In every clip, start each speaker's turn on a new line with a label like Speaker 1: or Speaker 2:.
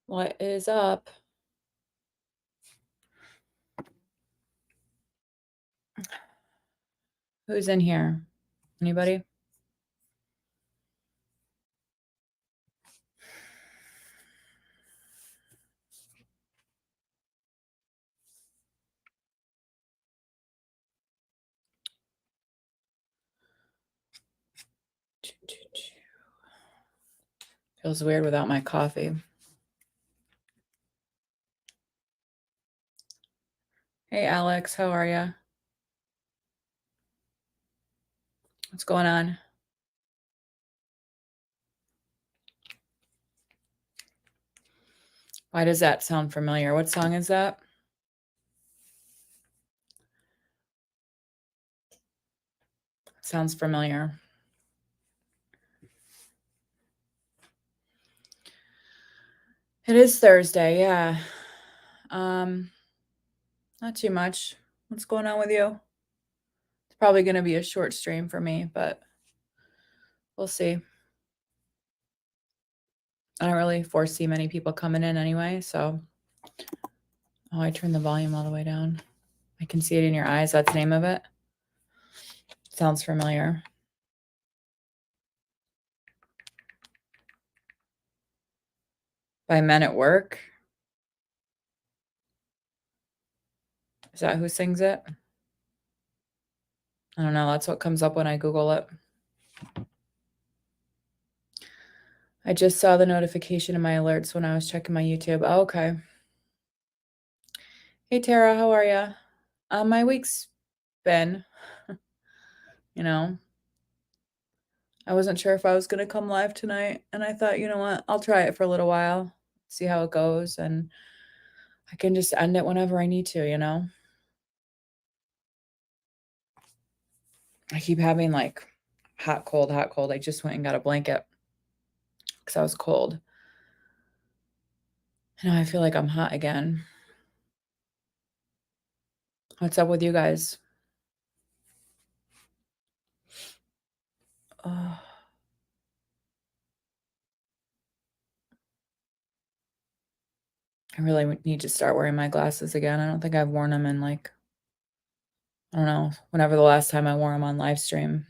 Speaker 1: What is up? Who's in here? Anybody? Feels weird without my coffee. Hey, Alex, how are you? What's going on? Why does that sound familiar? What song is that? Sounds familiar. It is Thursday, yeah. Not too much. What's going on with you? It's probably going to be a short stream for me, but we'll see. I don't really foresee many people coming in anyway, so. Oh, I turned the volume all the way down. I can see it in your eyes. That's the name of it. Sounds familiar. By Men at Work. Is that who sings it? I don't know. That's what comes up when I Google it. I just saw the notification in my alerts when I was checking my YouTube. Oh, okay. Hey, Tara, how are you? My week's been, you know, I wasn't sure if I was going to come live tonight. And I thought, you know what? I'll try it for a little while, see how it goes. And I can just end it whenever I need to, you know? I keep having like hot, cold, hot, cold. I just went and got a blanket because I was cold. And now I feel like I'm hot again. What's up with you guys? Oh. I really need to start wearing my glasses again. I don't think I've worn them in like, I don't know, whenever the last time I wore them on live stream.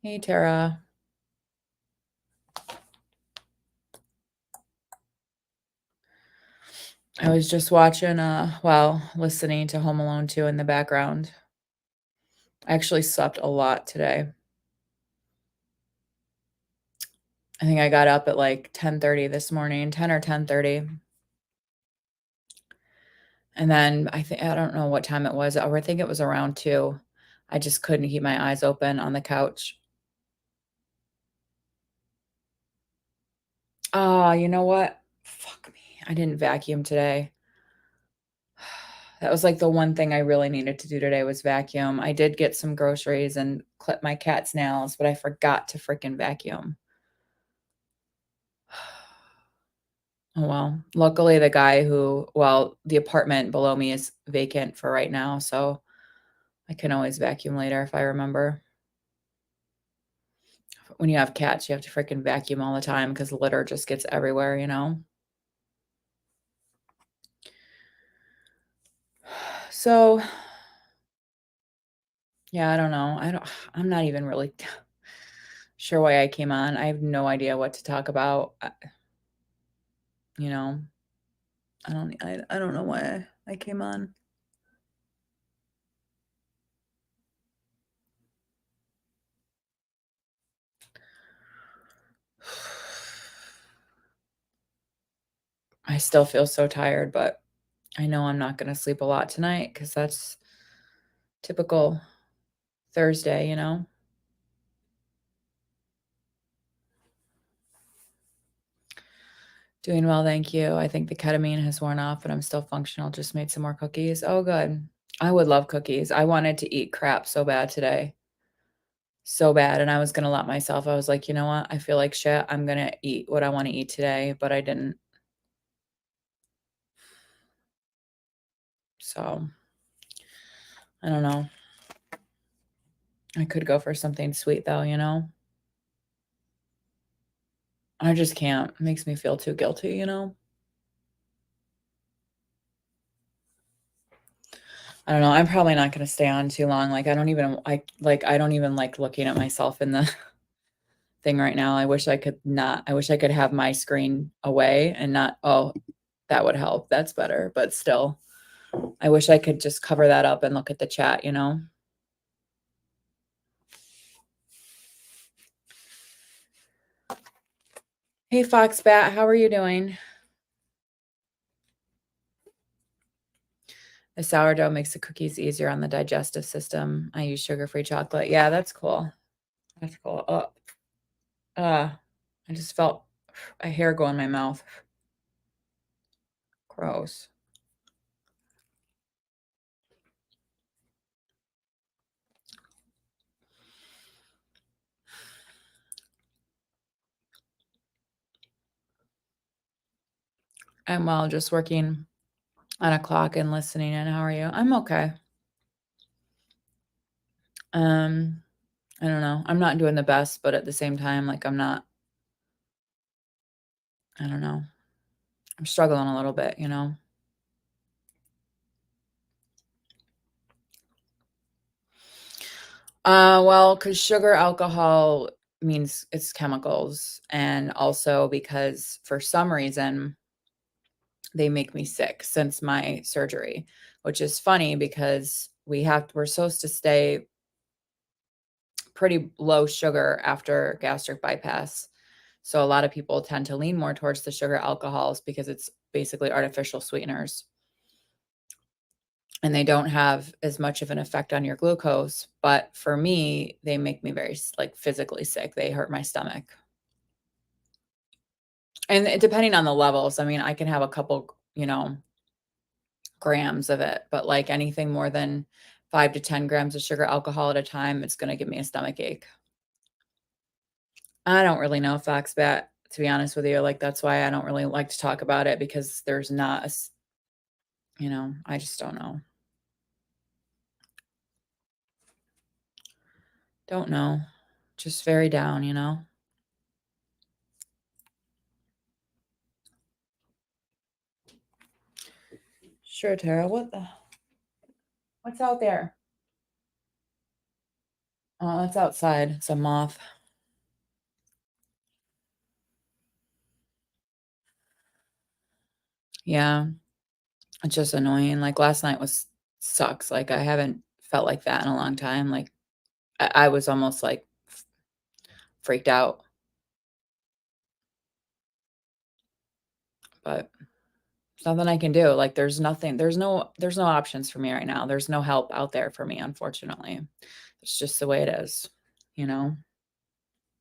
Speaker 1: Hey, Tara. I was just watching, listening to Home Alone 2 in the background. I actually slept a lot today. I think I got up at like 10:30 this morning, 10 or 10:30. And then I don't know what time it was, or I think it was around 2. I just couldn't keep my eyes open on the couch. Ah, you know what? Fuck me. I didn't vacuum today. That was like the one thing I really needed to do today was vacuum. I did get some groceries and clip my cat's nails, but I forgot to freaking vacuum. Oh, well. Luckily, the apartment below me is vacant for right now, so I can always vacuum later if I remember. When you have cats, you have to freaking vacuum all the time because litter just gets everywhere, you know? So, yeah, I don't know. I'm not even really sure why I came on. I have no idea what to talk about. You know, I don't know why I came on. I still feel so tired, but I know I'm not gonna sleep a lot tonight because that's typical Thursday, you know? Doing well, thank you. I think the ketamine has worn off, but I'm still functional. Just made some more cookies. Oh, good. I would love cookies. I wanted to eat crap so bad today. So bad, and I was gonna let myself. I was like, "You know what? I feel like shit. I'm gonna eat what I wanna eat today," but I didn't. So, I don't know. I could go for something sweet though, you know? I just can't. It makes me feel too guilty, you know? I don't know. I'm probably not gonna stay on too long. Like, I don't even like looking at myself in the thing right now. I wish I could have my screen away and not oh, that would help. That's better. But still, I wish I could just cover that up and look at the chat, you know? Hey, Foxbat, how are you doing? The sourdough makes the cookies easier on the digestive system. I use sugar-free chocolate. Yeah, that's cool. That's cool. I just felt a hair go in my mouth. Gross. I'm well, just working on a clock and listening in. How are you? I'm okay. Um, I don't know. I'm not doing the best, but at the same time, like I don't know. I'm struggling a little bit, you know? Well, because sugar alcohol means it's chemicals, and also because for some reason they make me sick since my surgery, which is funny because we're supposed to stay pretty low sugar after gastric bypass. So a lot of people tend to lean more towards the sugar alcohols because it's basically artificial sweeteners and they don't have as much of an effect on your glucose. But for me, they make me very like physically sick. They hurt my stomach. And depending on the levels, I mean, I can have a couple, grams of it, but like anything more than 5 to 10 grams of sugar alcohol at a time, it's going to give me a stomach ache. I don't really know Foxbat, to be honest with you. Like, that's why I don't really like to talk about it because there's not I just don't know. Don't know. Just very down, you know? Sure, Tara. What's out there? Oh, it's outside. It's a moth. Yeah, it's just annoying. Like last night was sucks. Like I haven't felt like that in a long time. Like I was almost like freaked out, but there's nothing I can do. Like there's no options for me right now. There's no help out there for me, unfortunately. It's just the way it is, you know?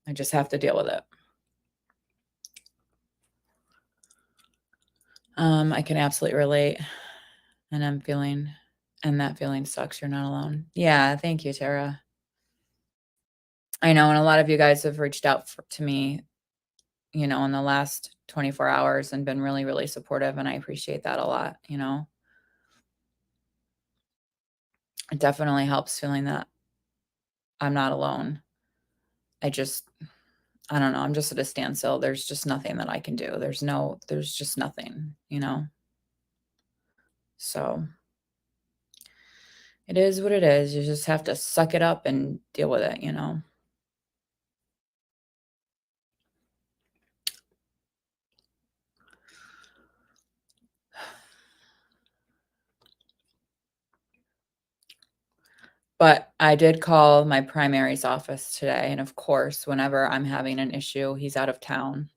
Speaker 1: I just have to deal with it. I can absolutely relate, and that feeling sucks. You're not alone. Yeah, thank you, Tara. I know, and a lot of you guys have reached out to me, in the last 24 hours and been really, really supportive, and I appreciate that a lot, you know? It definitely helps feeling that I'm not alone. I just I don't know, I'm just at a standstill. There's just nothing that I can do. There's just nothing, you know? So, it is what it is. You just have to suck it up and deal with it, you know? But I did call my primary's office today, and of course, whenever I'm having an issue, he's out of town.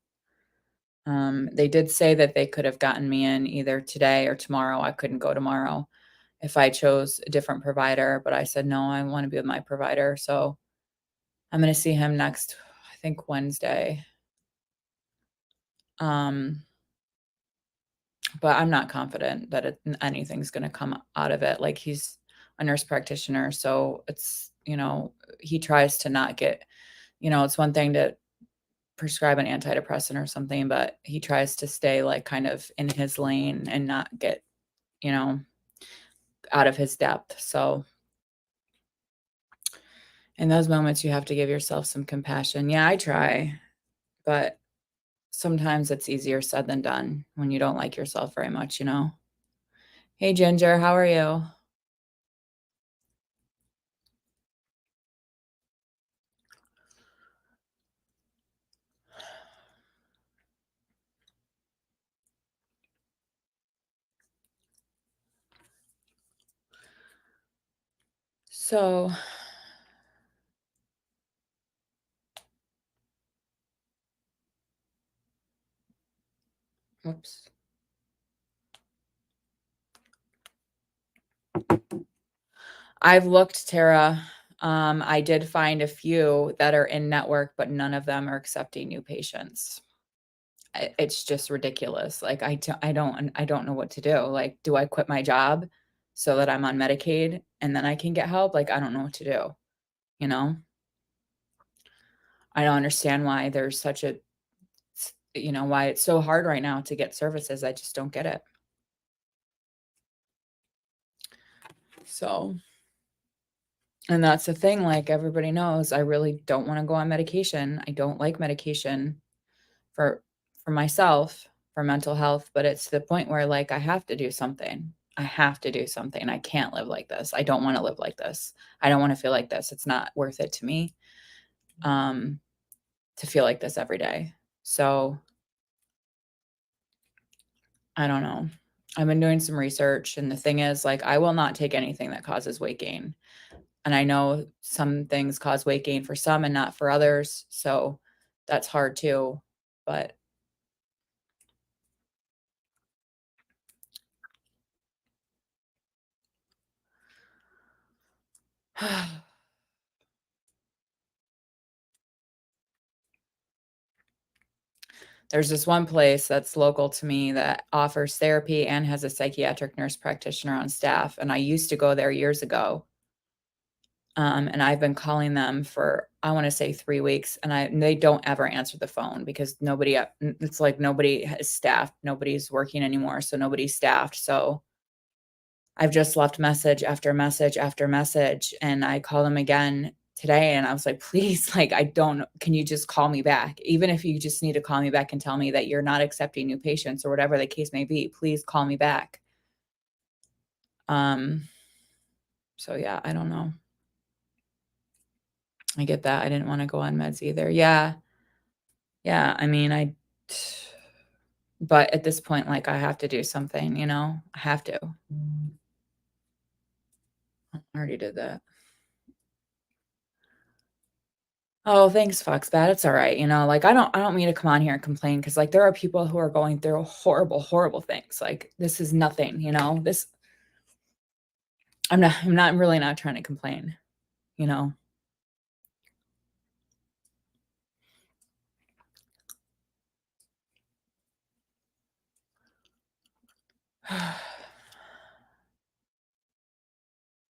Speaker 1: They did say that they could have gotten me in either today or tomorrow. I couldn't go tomorrow if I chose a different provider, but I said, "No, I wanna be with my provider." So, I'm gonna see him next, I think, Wednesday. Um, but I'm not confident that anything's gonna come out of it. Like, he's a nurse practitioner, so he tries to not get it's one thing to prescribe an antidepressant or something, but he tries to stay, like, kind of in his lane and not get, you know, out of his depth. So, in those moments, you have to give yourself some compassion. Yeah, I try, but sometimes it's easier said than done when you don't like yourself very much, you know? Hey, Ginger, how are you? So, whoops. I've looked, Tara. I did find a few that are in network, but none of them are accepting new patients. It's just ridiculous. Like I don't know what to do. Like, do I quit my job so that I'm on Medicaid and then I can get help? Like, I don't know what to do. You know, I don't understand why there's such a, why it's so hard right now to get services. I just don't get it. So, and that's the thing. Like everybody knows, I really don't want to go on medication. I don't like medication for for myself for mental health, but it's to the point where like I have to do something. I have to do something. I can't live like this. I don't want to live like this. I don't want to feel like this. It's not worth it to me um to feel like this every day. So, I don't know. I've been doing some research and the thing is like I will not take anything that causes weight gain. And I know some things cause weight gain for some and not for others. So that's hard too. But there's this one place that's local to me that offers therapy and has a psychiatric nurse practitioner on staff. And I used to go there years ago. And I've been calling them for, I want to say 3 weeks, and they don't ever answer the phone because it's like nobody is staffed, nobody's working anymore, so nobody's staffed. So I've just left message after message after message, and I called them again today, and I was like, "Please, like, I don't can you just call me back? Even if you just need to call me back and tell me that you're not accepting new patients or whatever the case may be, please call me back." Um, so yeah, I don't know. I get that. I didn't wanna go on meds either. Yeah. Yeah, I mean, but at this point, like, I have to do something, you know? I have to. I already did that. Oh, thanks, Foxbat. It's all right. Like I don't mean to come on here and complain because like there are people who are going through horrible, horrible things. Like this is nothing, This I'm really not trying to complain, you know.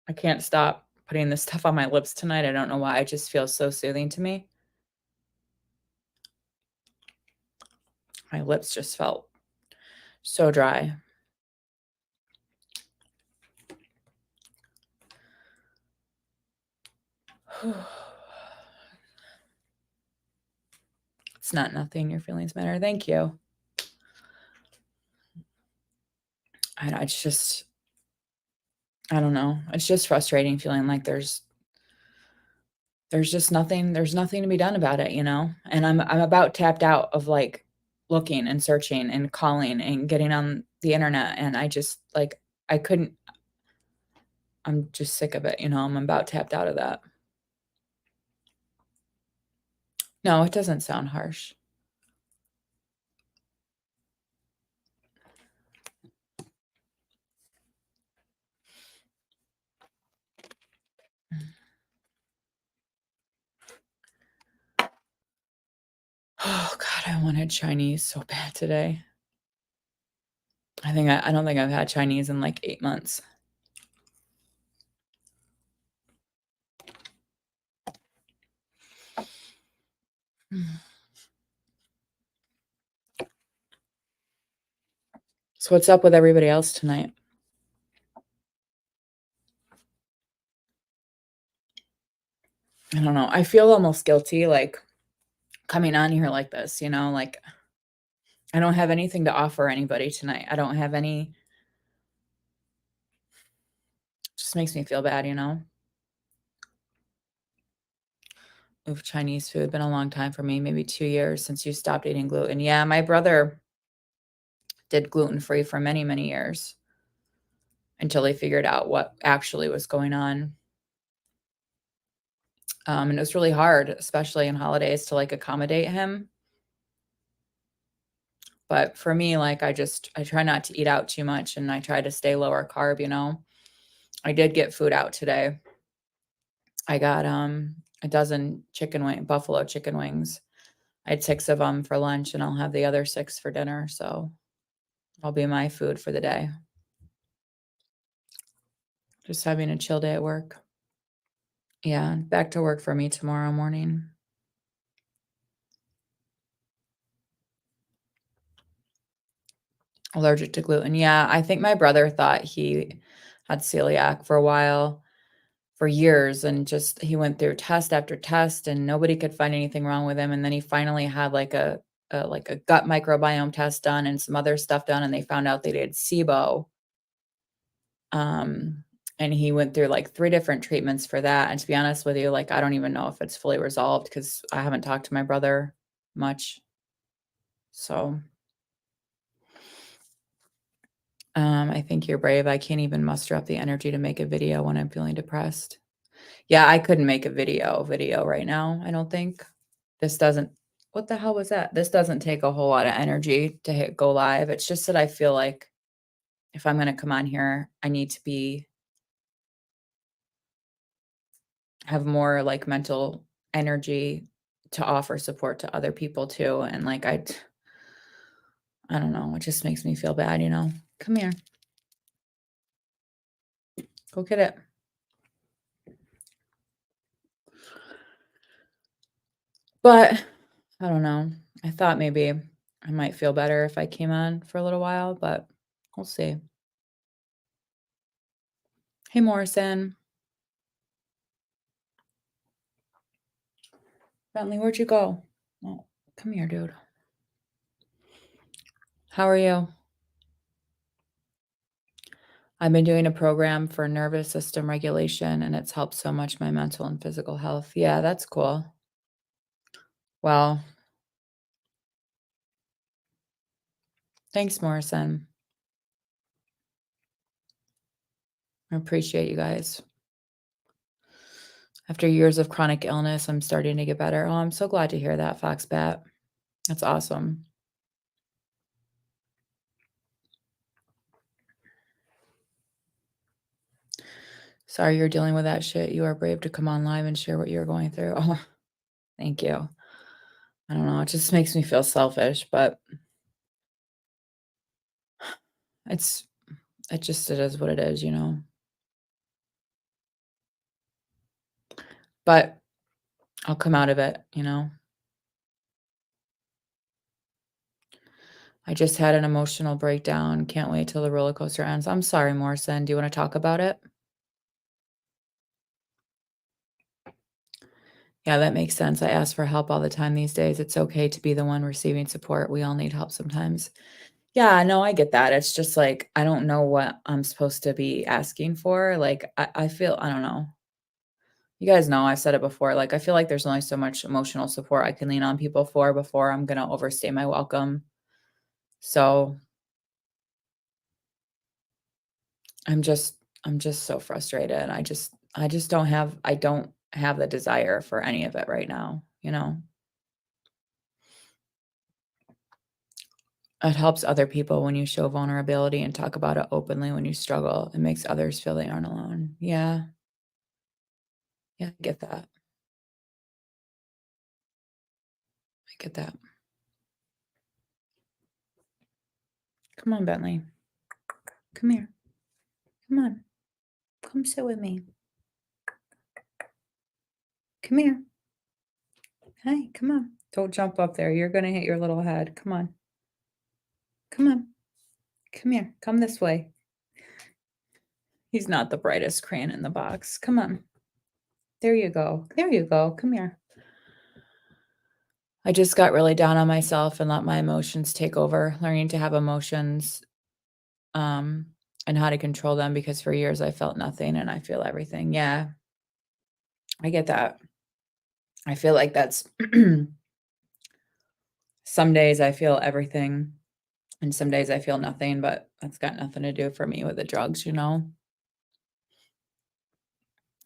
Speaker 1: I can't stop putting this stuff on my lips tonight. I don't know why. It just feels so soothing to me. My lips just felt so dry. It's not nothing. Your feelings matter. Thank you. It's just I don't know. It's just frustrating feeling like there's nothing to be done about it, you know? And I'm about tapped out of, like, looking and searching and calling and getting on the internet, and I just, like, I couldn't I'm just sick of it, I'm about tapped out of that. No, it doesn't sound harsh. Oh god, I wanted Chinese so bad today. I don't think I've had Chinese in, like, 8 months. So what's up with everybody else tonight? I don't know. I feel almost guilty, like, coming on here like this, like I don't have anything to offer anybody tonight. I don't have any just makes me feel bad, you know? Oof, Chinese food, been a long time for me, maybe 2 years since you stopped eating gluten. Yeah, my brother did gluten-free for many, many years until they figured out what actually was going on. And it was really hard, especially in holidays, to, like, accommodate him. But for me, like, I try not to eat out too much, and I try to stay lower carb, you know? I did get food out today. I got, a dozen buffalo chicken wings. I had 6 of them for lunch, and I'll have the other 6 for dinner, so that'll be my food for the day. Just having a chill day at work. Yeah, back to work for me tomorrow morning. Allergic to gluten. Yeah, I think my brother thought he had celiac for a while, for years, and just he went through test after test, and nobody could find anything wrong with him, and then he finally had, like a gut microbiome test done and some other stuff done, and they found out that he had SIBO. Um, and he went through, like, 3 different treatments for that, and to be honest with you, like, I don't even know if it's fully resolved because I haven't talked to my brother much. So, I think you're brave. I can't even muster up the energy to make a video when I'm feeling depressed. Yeah, I couldn't make a video right now, I don't think. This doesn't what the hell was that? This doesn't take a whole lot of energy to hit go live. It's just that I feel like if I'm gonna come on here, I need to have more, like, mental energy to offer support to other people too, and, like, I don't know, it just makes me feel bad, you know? Come here. Go get it. But I don't know. I thought maybe I might feel better if I came on for a little while, but we'll see. Hey, Morrison. Bentley, where'd you go? Oh, come here, dude. How are you? I've been doing a program for nervous system regulation, and it's helped so much my mental and physical health. Yeah, that's cool. Well, thanks, Morrison. I appreciate you guys. After years of chronic illness, I'm starting to get better. Oh, I'm so glad to hear that, Foxbat. That's awesome. Sorry you're dealing with that shit. You are brave to come on live and share what you're going through. Oh, thank you. I don't know. It just makes me feel selfish, but it's it is what it is, you know. But I'll come out of it, you know. I just had an emotional breakdown. Can't wait till the roller coaster ends. I'm sorry, Morrison. Do you want to talk about it? Yeah, that makes sense. I ask for help all the time these days. It's okay to be the one receiving support. We all need help sometimes. Yeah, no, I get that. It's just like I don't know what I'm supposed to be asking for. Like I feel I don't know. You guys know I've said it before. Like I feel like there's only so much emotional support I can lean on people for before I'm gonna overstay my welcome. So I'm just I'm just so frustrated. I don't have the desire for any of it right now, you know? It helps other people when you show vulnerability and talk about it openly when you struggle. It makes others feel they aren't alone. Yeah. Yeah, I get that. I get that. Come on, Bentley. Come here. Come on. Come sit with me. Come here. Hey, come on. Don't jump up there. You're gonna hit your little head. Come on. Come on. Come here. Come this way. He's not the brightest crayon in the box. Come on. There you go. There you go. Come here. I just got really down on myself and let my emotions take over, learning to have emotions, um, and how to control them because for years I felt nothing and I feel everything. Yeah, I get that. I feel like that's some days I feel everything and some days I feel nothing, but that's got nothing to do for me with the drugs, you know?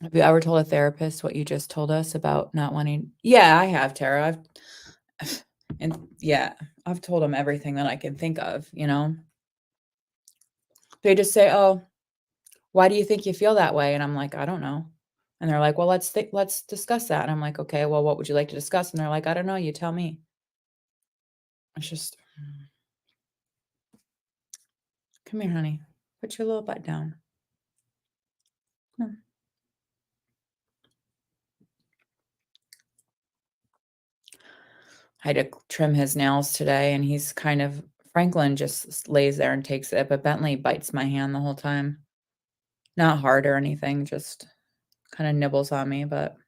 Speaker 1: Have you ever told a therapist what you just told us about not wanting? Yeah, I have, Tara. And yeah, I've told them everything that I can think of, you know? They just say, "Oh, why do you think you feel that way?" And I'm like, "I don't know." And they're like, "Well, let's discuss that." And I'm like, "Okay, well, what would you like to discuss?" And they're like, "I don't know, you tell me." It's just, "Come here, honey. Put your little butt down. Come." I had to trim his nails today, and he's kind of Franklin just lays there and takes it, but Bentley bites my hand the whole time. Not hard or anything, just kinda nibbles on me, but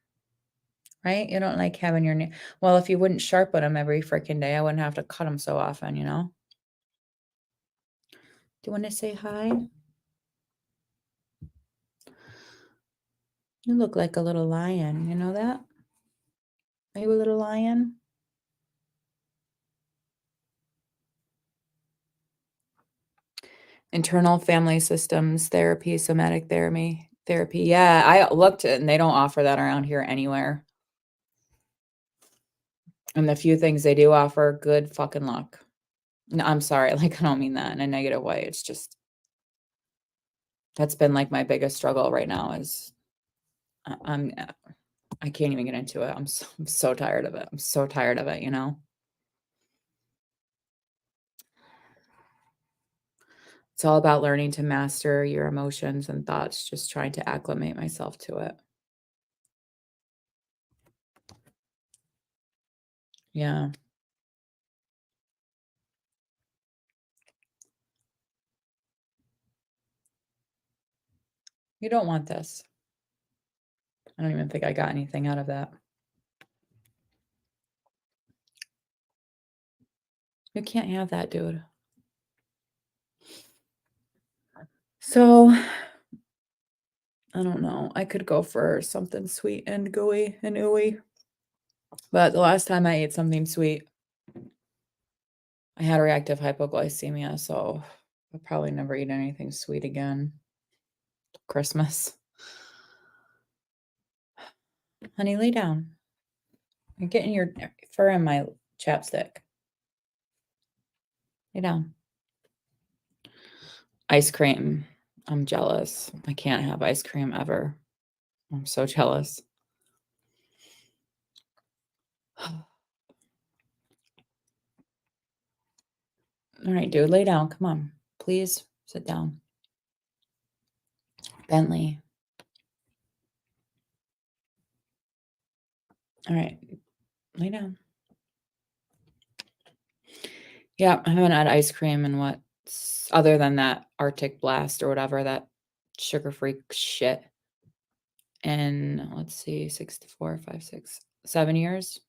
Speaker 1: right? You don't like having your well, if you wouldn't sharpen them every freaking day, I wouldn't have to cut them so often, you know? Do you wanna say hi? You look like a little lion, you know that? Are you a little lion? Internal family systems therapy, somatic therapy. Yeah, I looked and they don't offer that around here anywhere. And the few things they do offer, good fucking luck. No, I'm sorry, like, I don't mean that in a negative way. It's just that's been, like, my biggest struggle right now is I can't even get into it. I'm so tired of it. I'm so tired of it, you know? It's all about learning to master your emotions and thoughts, just trying to acclimate myself to it. Yeah. You don't want this. I don't even think I got anything out of that. You can't have that, dude. So, I don't know. I could go for something sweet and gooey and ooey, but the last time I ate something sweet, I had reactive hypoglycemia, so I'll probably never eat anything sweet again. Christmas. Honey, lay down. You're getting your fur in my chapstick. Lay down. Ice cream. I'm jealous. I can't have ice cream ever. I'm so jealous. All right, dude, lay down. Come on. Please sit down. Bentley. All right, lay down. Yeah, I haven't had ice cream in what other than that Arctic Blast or whatever, that sugar-free shit. And let's see, 6 to 4, 5, 6, 7 years.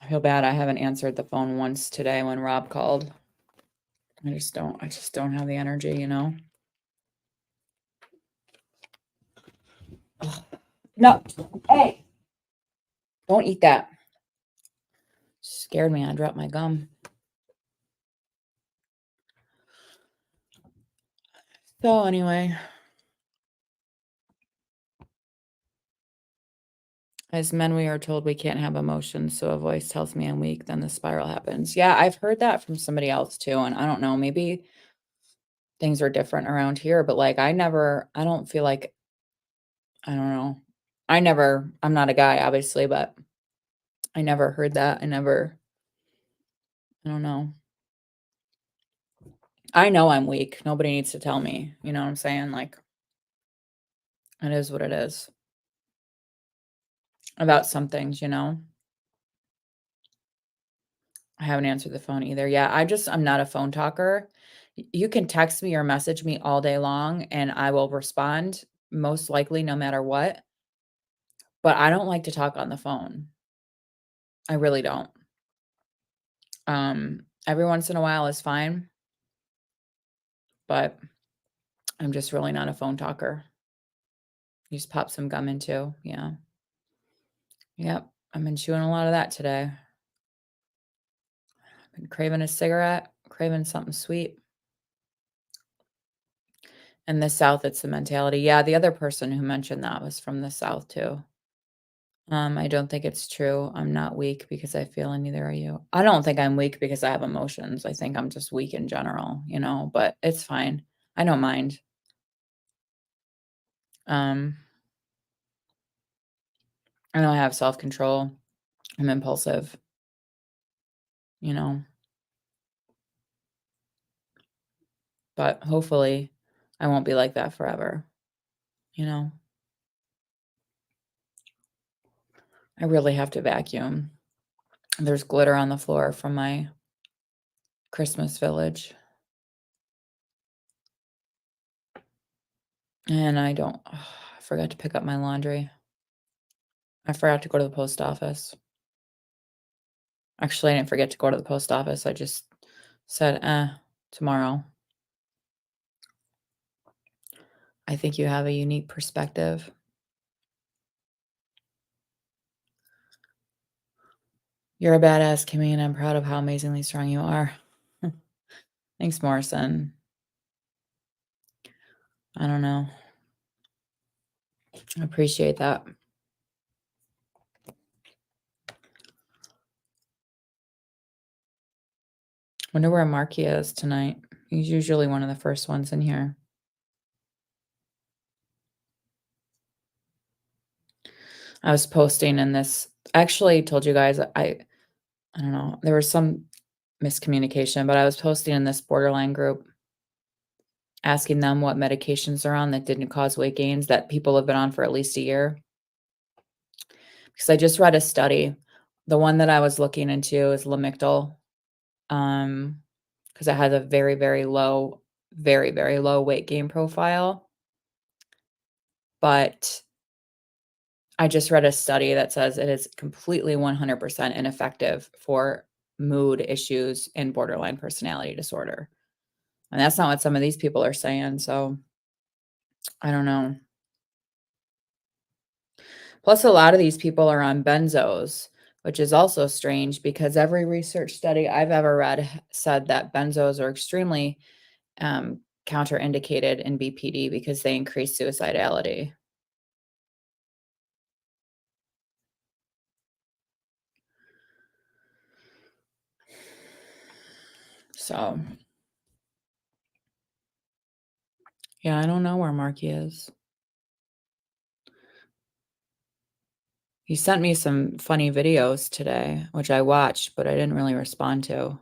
Speaker 1: I feel bad I haven't answered the phone once today when Rob called. I just don't have the energy, you know? Ugh. No. Hey, don't eat that. Scared me. I dropped my gum. So anyway, as men, we are told we can't have emotions, so a voice tells me I'm weak, then the spiral happens. Yeah, I've heard that from somebody else too, and I don't know, maybe things are different around here, but like I don't feel like I don't know. I'm not a guy, obviously, but I never heard that. I don't know. I know I'm weak. Nobody needs to tell me. You know what I'm saying? Like, it is what it is about some things, you know? I haven't answered the phone either. Yeah, I'm not a phone talker. You can text me or message me all day long, and I will respond, most likely no matter what, but I don't like to talk on the phone. I really don't. Every once in a while is fine, but I'm just really not a phone talker. You just pop some gum into, yeah. Yep, I've been chewing a lot of that today. Been craving a cigarette, craving something sweet. In the South, it's the mentality. Yeah, the other person who mentioned that was from the South too. I don't think it's true. I'm not weak because I feel, and neither are you. I don't think I'm weak because I have emotions. I think I'm just weak in general, but it's fine. I don't mind. Um, I know I have self-control. I'm impulsive, you know, but hopefully I won't be like that forever, you know. I really have to vacuum. There's glitter on the floor from my Christmas village, and I forgot to pick up my laundry. I forgot to go to the post office. Actually, I didn't forget to go to the post office. I just said, tomorrow. I think you have a unique perspective. You're a badass, Kimmy, and I'm proud of how amazingly strong you are. Thanks, Morrison. I don't know. I appreciate that. Wonder where Marky is tonight. He's usually one of the first ones in here. I was posting in this. I actually told you guys I don't know. There was some miscommunication, but I was posting in this borderline group asking them what medications they're on that didn't cause weight gains that people have been on for at least a year. Because I just read a study. The one that I was looking into is Lamictal, because it has a very, very, very low weight gain profile. But I just read a study that says it is completely 100% ineffective for mood issues and borderline personality disorder. And that's not what some of these people are saying. So I don't know. Plus, a lot of these people are on benzos, which is also strange because every research study I've ever read said that benzos are extremely counterindicated in BPD because they increase suicidality. So, yeah, I don't know where Marky is. He sent me some funny videos today, which I watched, but I didn't really respond to.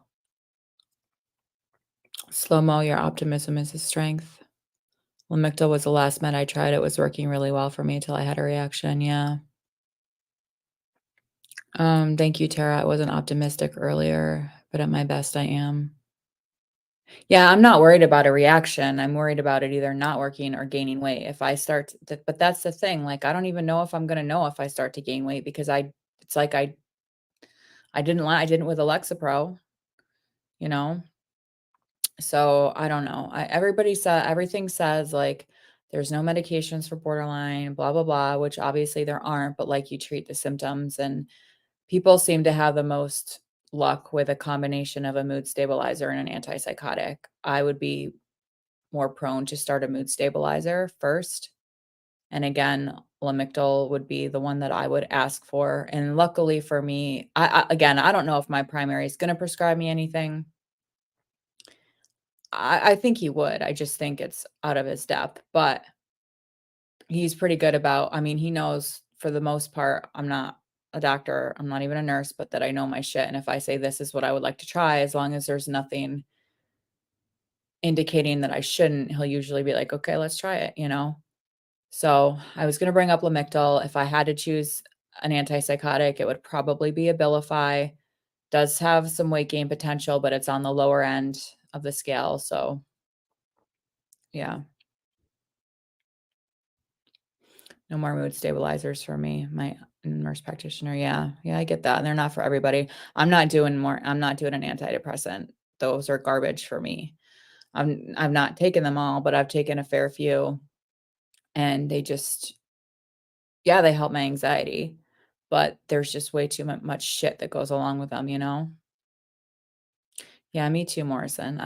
Speaker 1: Slow mo, your optimism is a strength. Lamictal was the last med I tried. It was working really well for me until I had a reaction. Yeah. Thank you, Tara. I wasn't optimistic earlier, but at my best, I am. Yeah, I'm not worried about a reaction. I'm worried about it either not working or gaining weight. If I start to, but that's the thing. Like, I don't even know if I'm gonna know if I start to gain weight because it's like I didn't with Alexapro, you know. So I don't know. Everybody said everything says like there's no medications for borderline, blah blah blah, which obviously there aren't. But like you treat the symptoms, and people seem to have the most luck with a combination of a mood stabilizer and an antipsychotic. I would be more prone to start a mood stabilizer first. And again, Lamictal would be the one that I would ask for. And luckily for me, again, I don't know if my primary is going to prescribe me anything. I think he would. I just think it's out of his depth, but he's pretty good about, I mean, he knows for the most part, I'm not a doctor, I'm not even a nurse, but that I know my shit. And if I say this is what I would like to try, as long as there's nothing indicating that I shouldn't, he'll usually be like, okay, let's try it, you know? So I was going to bring up Lamictal. If I had to choose an antipsychotic, it would probably be Abilify. Does have some weight gain potential, but it's on the lower end. of the scale, so yeah. No more mood stabilizers for me, my nurse practitioner, yeah. Yeah, I get that, and they're not for everybody. I'm not doing an antidepressant. Those are garbage for me. I've not taken them all, but I've taken a fair few, and they just yeah, they help my anxiety, but there's just way too much shit that goes along with them, you know? Yeah, me too, Morrison.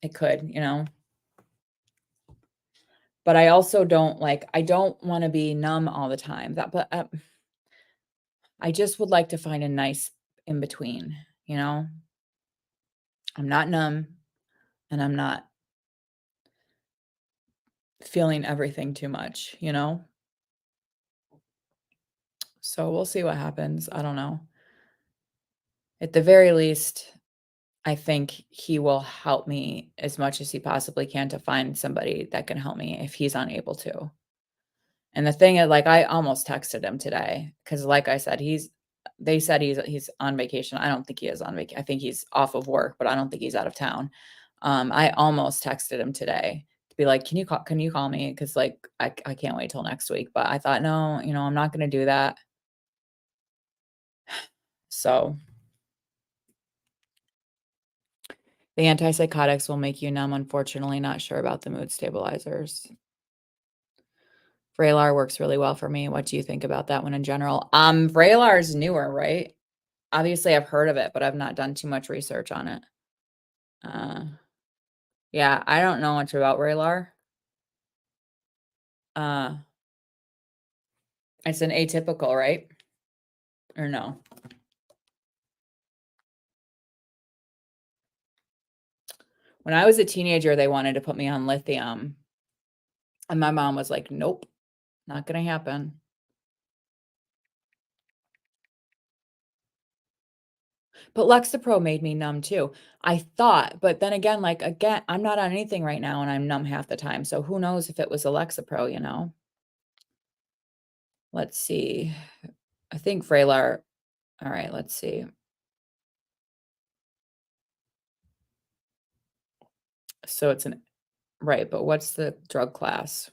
Speaker 1: It could, you know? But I also don't like I don't wanna be numb all the time. I just would like to find a nice in between, you know? I'm not numb, and I'm not feeling everything too much, you know? So we'll see what happens. I don't know. At the very least, I think he will help me as much as he possibly can to find somebody that can help me if he's unable to. And the thing is, like, I almost texted him today because, like I said, they said he's on vacation. I don't think he is on vacation. I think he's off of work, but I don't think he's out of town. I almost texted him today to be like, can you call me? Because like I can't wait till next week. But I thought, no, you know, I'm not gonna do that. So the antipsychotics will make you numb, unfortunately, not sure about the mood stabilizers. Vraylar works really well for me. What do you think about that one in general? Vraylar is newer, right? Obviously, I've heard of it, but I've not done too much research on it. Uh, yeah, I don't know much about Vraylar. Uh, it's an atypical, right? Or no? When I was a teenager, they wanted to put me on lithium, and my mom was like, "Nope, not gonna happen." But Lexapro made me numb too. I thought, but then again, like, again, I'm not on anything right now, and I'm numb half the time, so who knows if it was a Lexapro, you know? Let's see. I think Vraylar alright, let's see. So it's an right, but what's the drug class?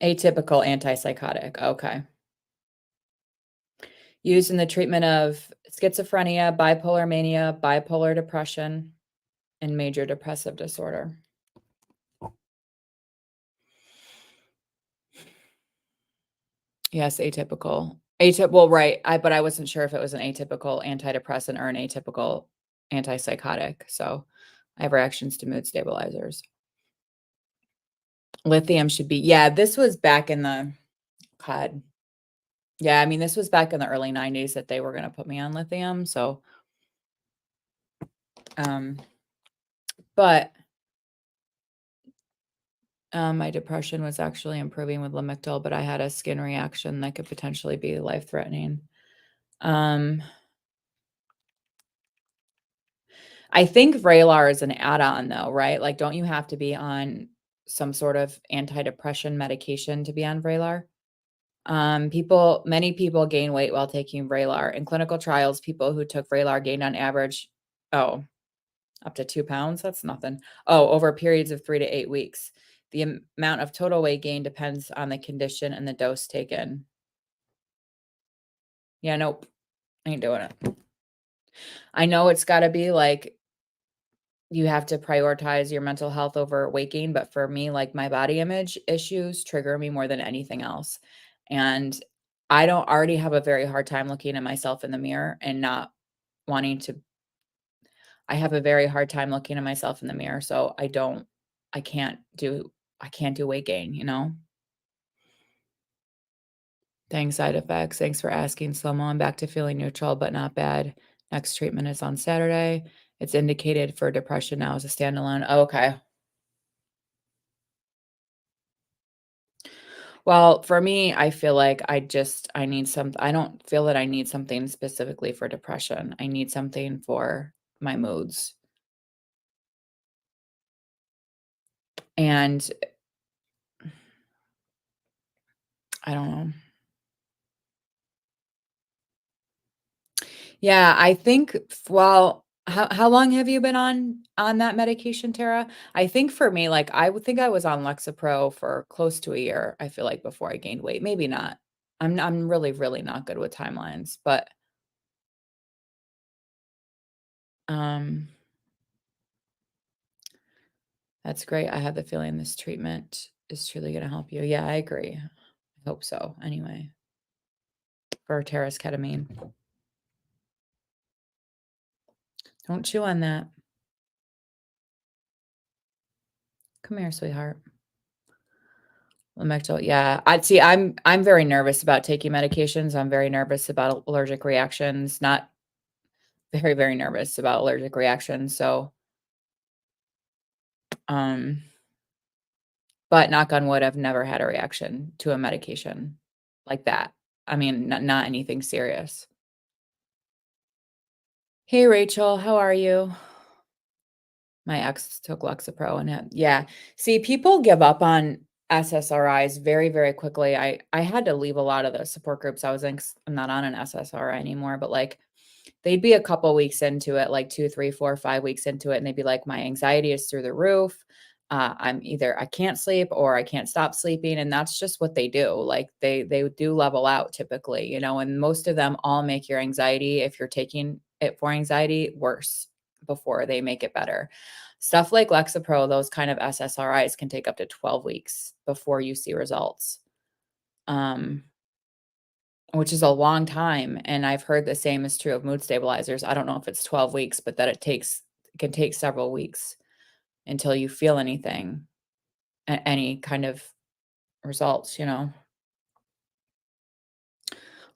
Speaker 1: Atypical antipsychotic, okay. Used in the treatment of schizophrenia, bipolar mania, bipolar depression, and major depressive disorder. Yes, atypical. Well, right, but I wasn't sure if it was an atypical antidepressant or an atypical antipsychotic, so I have reactions to mood stabilizers. Lithium should be yeah, this was back in the god. Yeah, I mean, this was back in the early '90s that they were gonna put me on lithium, so, um, but, my depression was actually improving with Lamictal, but I had a skin reaction that could potentially be life-threatening. Um, I think Vraylar is an add-on though, right? Like, don't you have to be on some sort of antidepressant medication to be on Vraylar? Many people gain weight while taking Vraylar. In clinical trials, people who took Vraylar gained on average, oh, up to 2 pounds? That's nothing. Oh, over periods of 3 to 8 weeks. The amount of total weight gain depends on the condition and the dose taken. Yeah, nope, ain't doing it. I know it's gotta be, like, you have to prioritize your mental health over weight gain, but for me, like, my body image issues trigger me more than anything else, and I don't already have a very hard time looking at myself in the mirror and not wanting to I have a very hard time looking at myself in the mirror, so I can't do I can't do weight gain, you know? Thanks, side effects. Thanks for asking, Slomo. I'm back to feeling neutral, but not bad. Next treatment is on Saturday. It's indicated for depression now as a standalone. Okay. Well, for me, I feel like I need I don't feel that I need something specifically for depression. I need something for my moods. And I don't know. Yeah, I think well, how long have you been on that medication, Tara? I think for me, like, I would think I was on Lexapro for close to a year, I feel like, before I gained weight. Maybe not. I'm really, really not good with timelines, but, um, that's great. I have the feeling this treatment is truly gonna help you. Yeah, I agree. I hope so, anyway, for Tara's ketamine. Don't chew on that. Come here, sweetheart. Lamictal, yeah. I'd see, I'm very nervous about taking medications. I'm very nervous about allergic reactions, not very, very nervous about allergic reactions. So, um, but knock on wood, I've never had a reaction to a medication like that. I mean, not anything serious. Hey, Rachel, how are you? My ex took Lexapro and yeah. See, people give up on SSRIs very, very quickly. I had to leave a lot of the support groups I was in 'cause I'm not on an SSRI anymore, but like they'd be a couple weeks into it, like 2, 3, 4, 5 weeks into it, and they'd be like, "My anxiety is through the roof. I'm either I can't sleep or I can't stop sleeping," and that's just what they do. Like they do level out typically, and most of them all make your anxiety, if you're taking it for anxiety, worse before they make it better. Stuff like Lexapro, those kind of SSRIs can take up to 12 weeks before you see results. Um, which is a long time, and I've heard the same is true of mood stabilizers. I don't know if it's 12 weeks, but that it can take several weeks until you feel anything, any kind of results.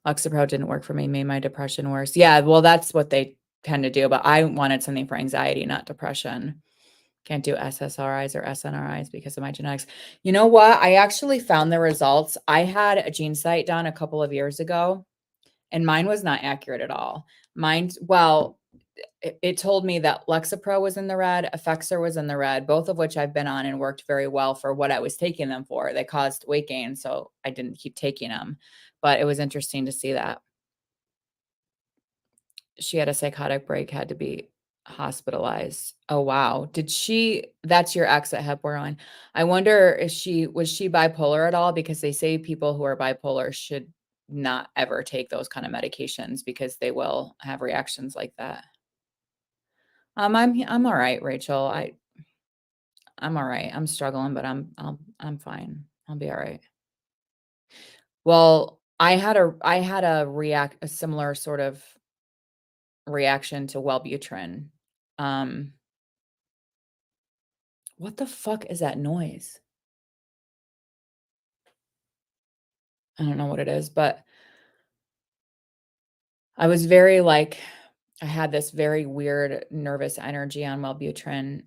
Speaker 1: Lexapro didn't work for me, made my depression worse. Yeah, well, that's what they tend to do, but I wanted something for anxiety, not depression. Can't do SSRIs or SNRIs because of my genetics. You know what? I actually found the results. I had a GeneSight done a couple of years ago, and mine was not accurate at all. Well, it told me that Lexapro was in the red, Effexor was in the red, both of which I've been on and worked very well for what I was taking them for. They caused weight gain, so I didn't keep taking them. But it was interesting to see that she had a psychotic break, had to be hospitalized. Oh, wow. That's your ex that had borderline. I wonder if was she bipolar at all? Because they say people who are bipolar should not ever take those kind of medications because they will have reactions like that. I'm all right, Rachel. I'm all right. I'm struggling, but I'm fine. I'll be all right. Well, I had a similar sort of reaction to Wellbutrin. Um, what the fuck is that noise? I don't know what it is, but I was very like I had this very weird nervous energy on Wellbutrin.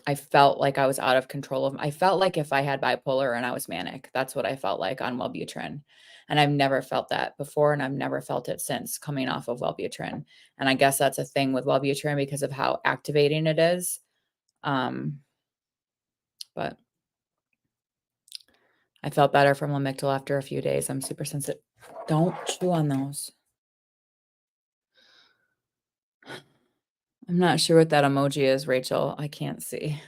Speaker 1: I felt like I was out of control I felt like if I had bipolar and I was manic, that's what I felt like on Wellbutrin. And I've never felt that before, and I've never felt it since coming off of Wellbutrin. And I guess that's a thing with Wellbutrin because of how activating it is. But I felt better from Lamictal after a few days. I'm super sensitive. Don't chew on those. I'm not sure what that emoji is, Rachel. I can't see.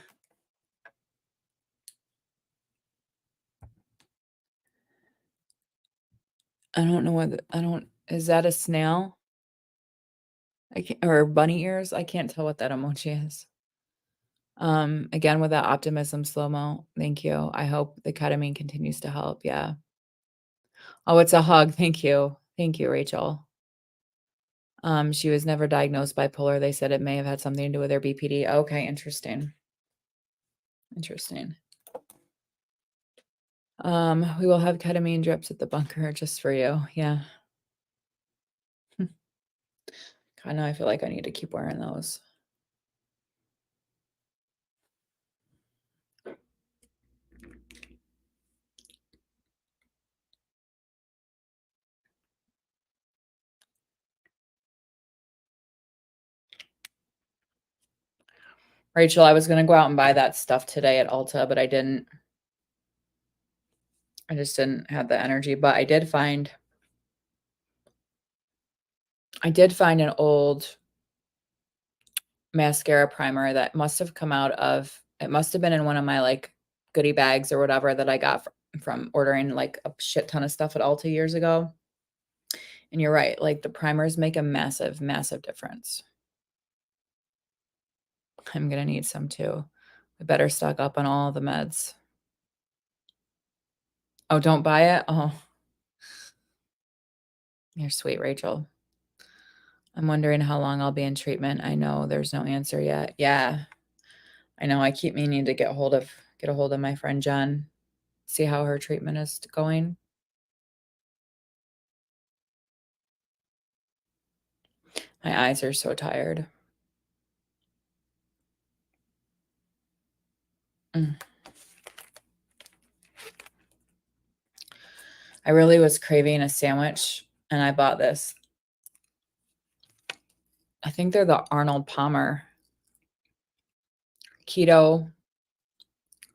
Speaker 1: I don't know what I don't is that a snail? I can't or bunny ears? I can't tell what that emoji is. Again, with that optimism slow-mo. Thank you. I hope the ketamine continues to help. Yeah. Oh, it's a hug. Thank you. Thank you, Rachel. She was never diagnosed bipolar. They said it may have had something to do with her BPD. Okay, interesting. Interesting. We will have ketamine drips at the bunker just for you. Yeah. Kinda, I feel like I need to keep wearing those. Rachel, I was gonna go out and buy that stuff today at Ulta, but I didn't. I just didn't have the energy, but I did find I did find an old mascara primer that must have come out of it must have been in one of my, like, goodie bags or whatever that I got from ordering, like, a shit ton of stuff at Ulta years ago. And you're right, like, the primers make a massive, massive difference. I'm gonna need some too. I better stock up on all the meds. Oh, don't buy it? Oh, you're sweet, Rachel. I'm wondering how long I'll be in treatment. I know there's no answer yet. Yeah, I know. I keep meaning to get a hold of my friend Jen, see how her treatment is going. My eyes are so tired. Mm. I really was craving a sandwich, and I bought this. I think they're the Arnold Palmer keto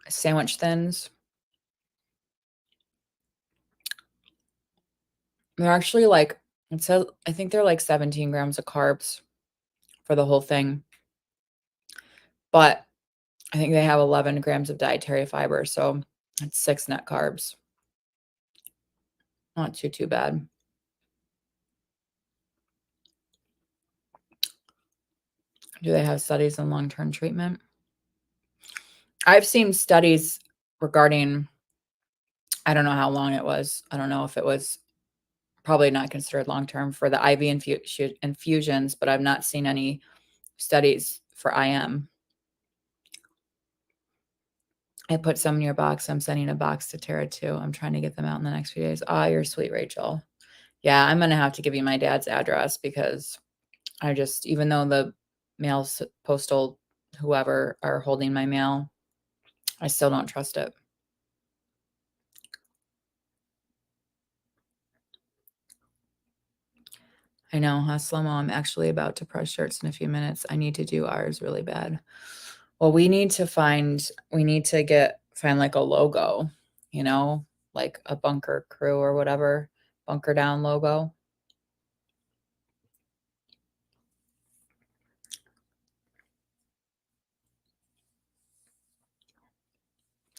Speaker 1: sandwich thins. They're actually like it says I think they're like 17 grams of carbs for the whole thing, but I think they have 11 grams of dietary fiber, so it's 6 net carbs. Not too bad. Do they have studies on long-term treatment? I've seen studies regarding I don't know how long it was. I don't know if it was probably not considered long-term for the IV infusions, but I've not seen any studies for IM. I put some in your box. I'm sending a box to Tara too. I'm trying to get them out in the next few days. Ah, you're sweet, Rachel. Yeah, I'm gonna have to give you my dad's address because I just even though the postal whoever are holding my mail, I still don't trust it. I know, huh, Slow-mo? I'm actually about to press shirts in a few minutes. I need to do ours really bad. Well, we need to find like a logo, you know, like a bunker crew or whatever, bunker down logo.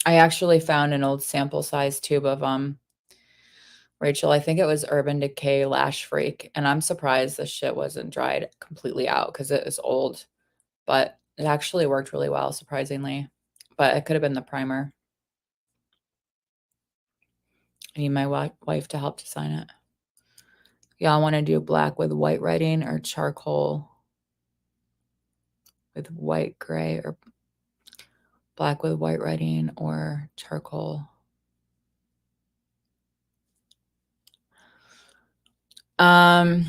Speaker 1: I actually found an old sample size tube of Rachel, I think it was Urban Decay Lash Freak, and I'm surprised this shit wasn't dried completely out because it is old, but it actually worked really well, surprisingly. But it could have been the primer. I need my wife to help to sign it. Y'all want to do black with white writing or charcoal with white gray or black with white writing or charcoal? Um,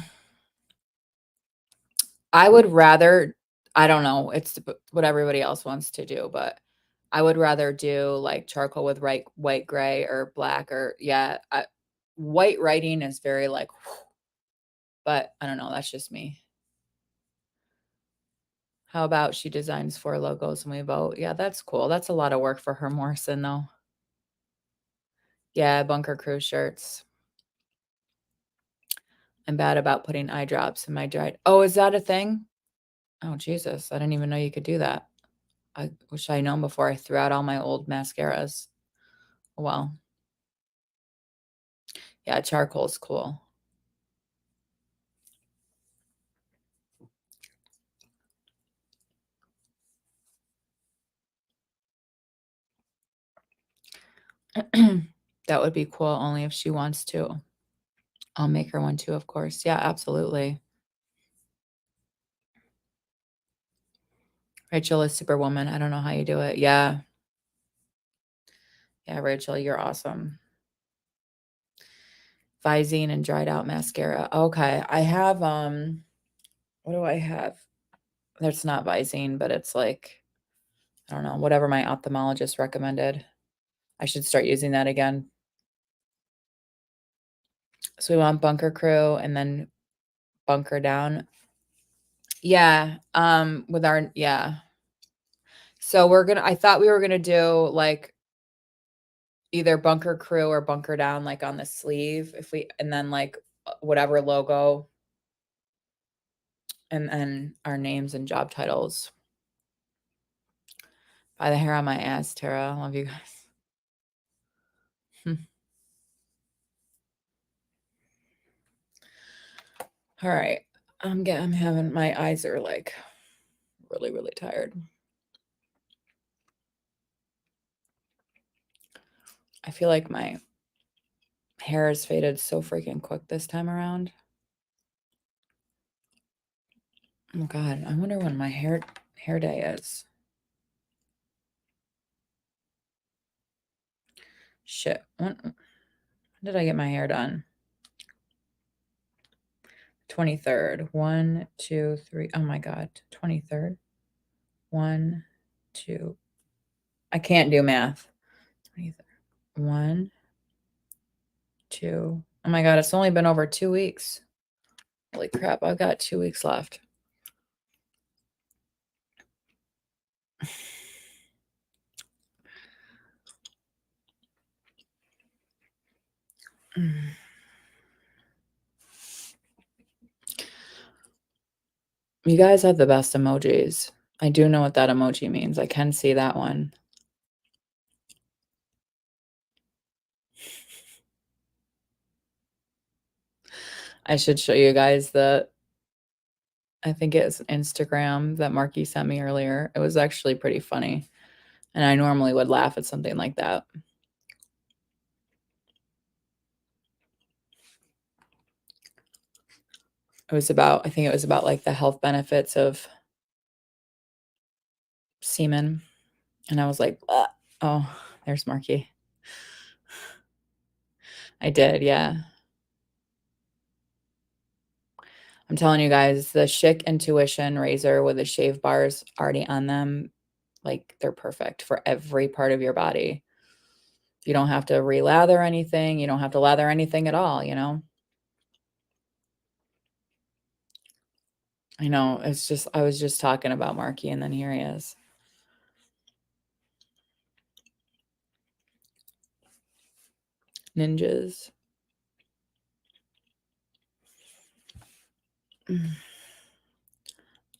Speaker 1: I would rather I don't know, it's what everybody else wants to do, but I would rather do, like, charcoal with white gray or black or yeah, white writing is very, like, but I don't know, that's just me. How about she designs 4 logos and we vote? Yeah, that's cool. That's a lot of work for her, Morrison, though. Yeah, Bunker Crew shirts. I'm bad about putting eye drops in my dried Oh, is that a thing? Oh, Jesus, I didn't even know you could do that. I wish I'd known before I threw out all my old mascaras. Oh, well. Yeah, charcoal's cool. That would be cool only if she wants to. I'll make her one too, of course. Yeah, absolutely. Rachel is superwoman. I don't know how you do it. Yeah. Yeah, Rachel, you're awesome. Visine and dried out mascara. Okay. I have what do I have? That's not Visine, but it's like I don't know, whatever my ophthalmologist recommended. I should start using that again. So we want Bunker Crew and then Bunker Down. Yeah, with our yeah. So I thought we were gonna do like either Bunker Crew or Bunker Down like on the sleeve if we and then like whatever logo. And then our names and job titles. By the hair on my ass, Tara. I love you guys. All right. I'm having, my eyes are like really, really tired. I feel like my hair has faded so freaking quick this time around. Oh God, I wonder when my hair day is. Shit. When did I get my hair done? 23rd. 1, 2, 3. Oh my God. 23rd. 1, 2. I can't do math. 23rd. 1, 2. Oh my God, it's only been over 2 weeks. Holy crap, I've got 2 weeks left. You guys have the best emojis. I do know what that emoji means. I can see that one. I should show you guys I think it's Instagram that Marky sent me earlier. It was actually pretty funny. And I normally would laugh at something like that. I think it was about like the health benefits of semen. And I was like, oh, there's Marky. I did, yeah. I'm telling you guys, the Schick Intuition razor with the shave bars already on them, like they're perfect for every part of your body. You don't have to relather anything. You don't have to lather anything at all, you know? I know. It's just, I was just talking about Marky and then here he is. Ninjas.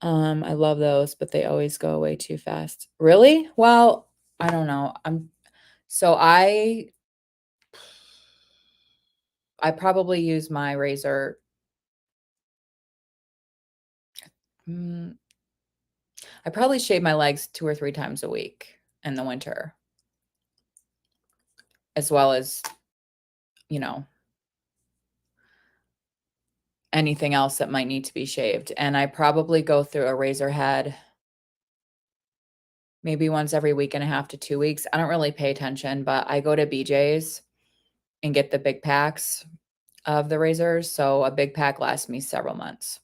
Speaker 1: I love those, but they always go away too fast. Really? Well, I don't know. I probably use my razor. I probably shave my legs 2 or 3 times a week in the winter. As well as, you know, anything else that might need to be shaved. And I probably go through a razor head maybe once every week and a half to 2 weeks. I don't really pay attention, but I go to BJ's and get the big packs of the razors. So a big pack lasts me several months.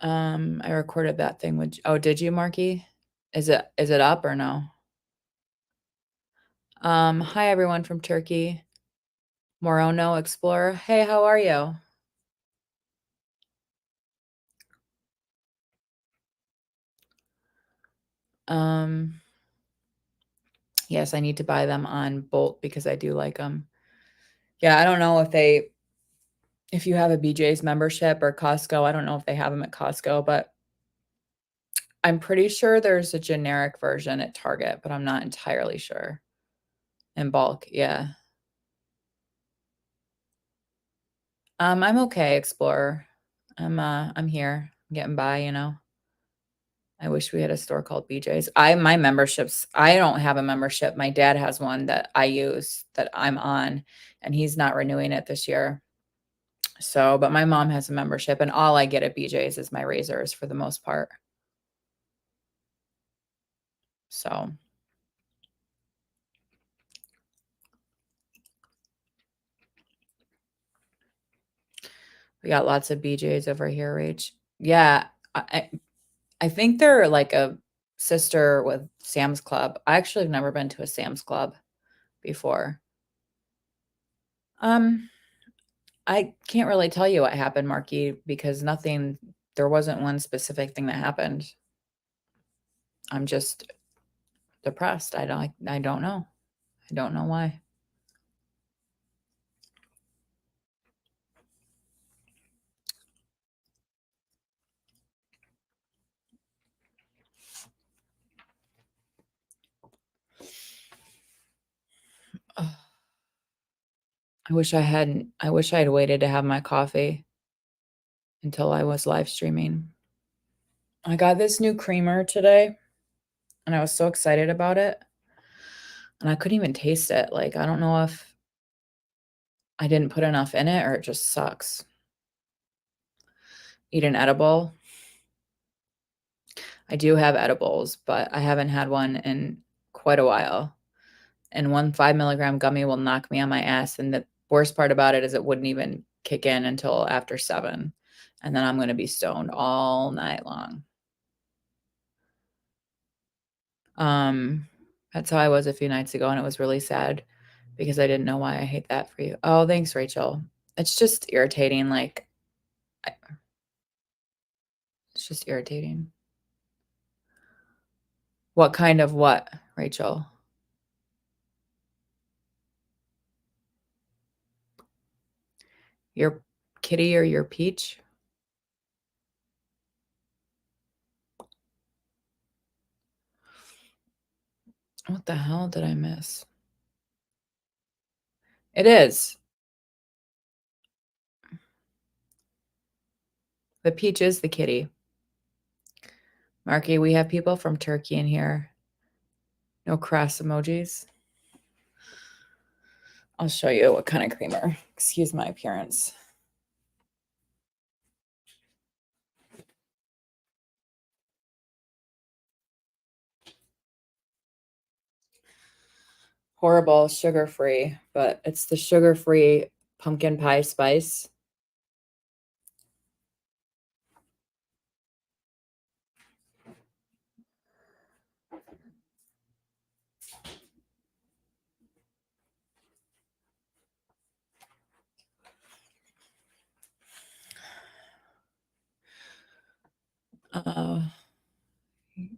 Speaker 1: I recorded that thing with, oh, did you, Marky? Is it up or no? Hi everyone from Turkey. Morono Explorer. Hey, how are you? Yes, I need to buy them on Bolt because I do like them. Yeah, I don't know if you have a BJ's membership or Costco. I don't know if they have them at Costco, but I'm pretty sure there's a generic version at Target, but I'm not entirely sure. In bulk, yeah. I'm okay, Explorer. I'm here, getting by, you know. I wish we had a store called BJ's. My memberships, I don't have a membership. My dad has one that I use that I'm on, and he's not renewing it this year. So, but my mom has a membership, and all I get at BJ's is my razors for the most part. So, we got lots of BJ's over here, Rach. Yeah, I think they're like a sister with Sam's Club. I actually have never been to a Sam's Club before. I can't really tell you what happened, Marky, because there wasn't one specific thing that happened. I'm just depressed. I don't know. I don't know why. I wish I had waited to have my coffee until I was live streaming. I got this new creamer today, and I was so excited about it, and I couldn't even taste it. Like, I don't know if I didn't put enough in it or it just sucks. Eat an edible. I do have edibles, but I haven't had one in quite a while. And one 5 milligram gummy will knock me on my ass. And the worst part about it is it wouldn't even kick in until after 7. And then I'm going to be stoned all night long. That's how I was a few nights ago, and it was really sad because I didn't know why. I hate that for you. Oh, thanks, Rachel. It's just irritating. Like, it's just irritating. What kind of what, Rachel? Your kitty or your peach? What the hell did I miss? It is. The peach is the kitty. Marky, we have people from Turkey in here. No cross emojis. I'll show you what kind of creamer. Excuse my appearance. Horrible, sugar-free, but it's the sugar-free pumpkin pie spice.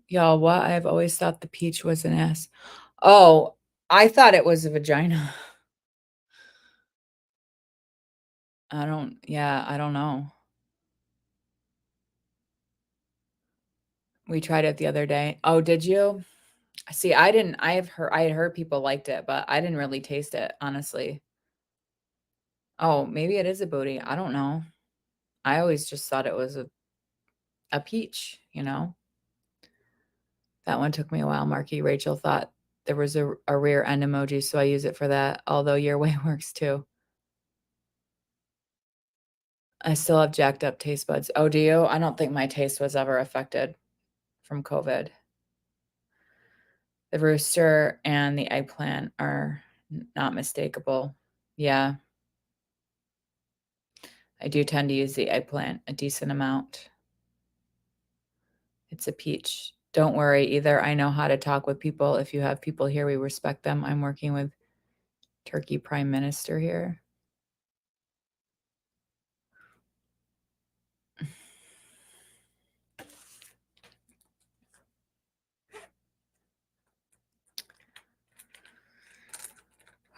Speaker 1: Y'all, what? I've always thought the peach was an ass. Oh, I thought it was a vagina. I don't know. We tried it the other day. Oh, did you? See, I had heard people liked it, but I didn't really taste it, honestly. Oh, maybe it is a booty. I don't know. I always just thought it was a peach, you know? That one took me a while, Marky. Rachel thought there was a rear end emoji, so I use it for that, although your way works too. I still have jacked up taste buds. Oh, do you? I don't think my taste was ever affected from COVID. The rooster and the eggplant are not mistakable. Yeah, I do tend to use the eggplant a decent amount. It's a peach. Don't worry either. I know how to talk with people. If you have people here, we respect them. I'm working with Turkey Prime Minister here.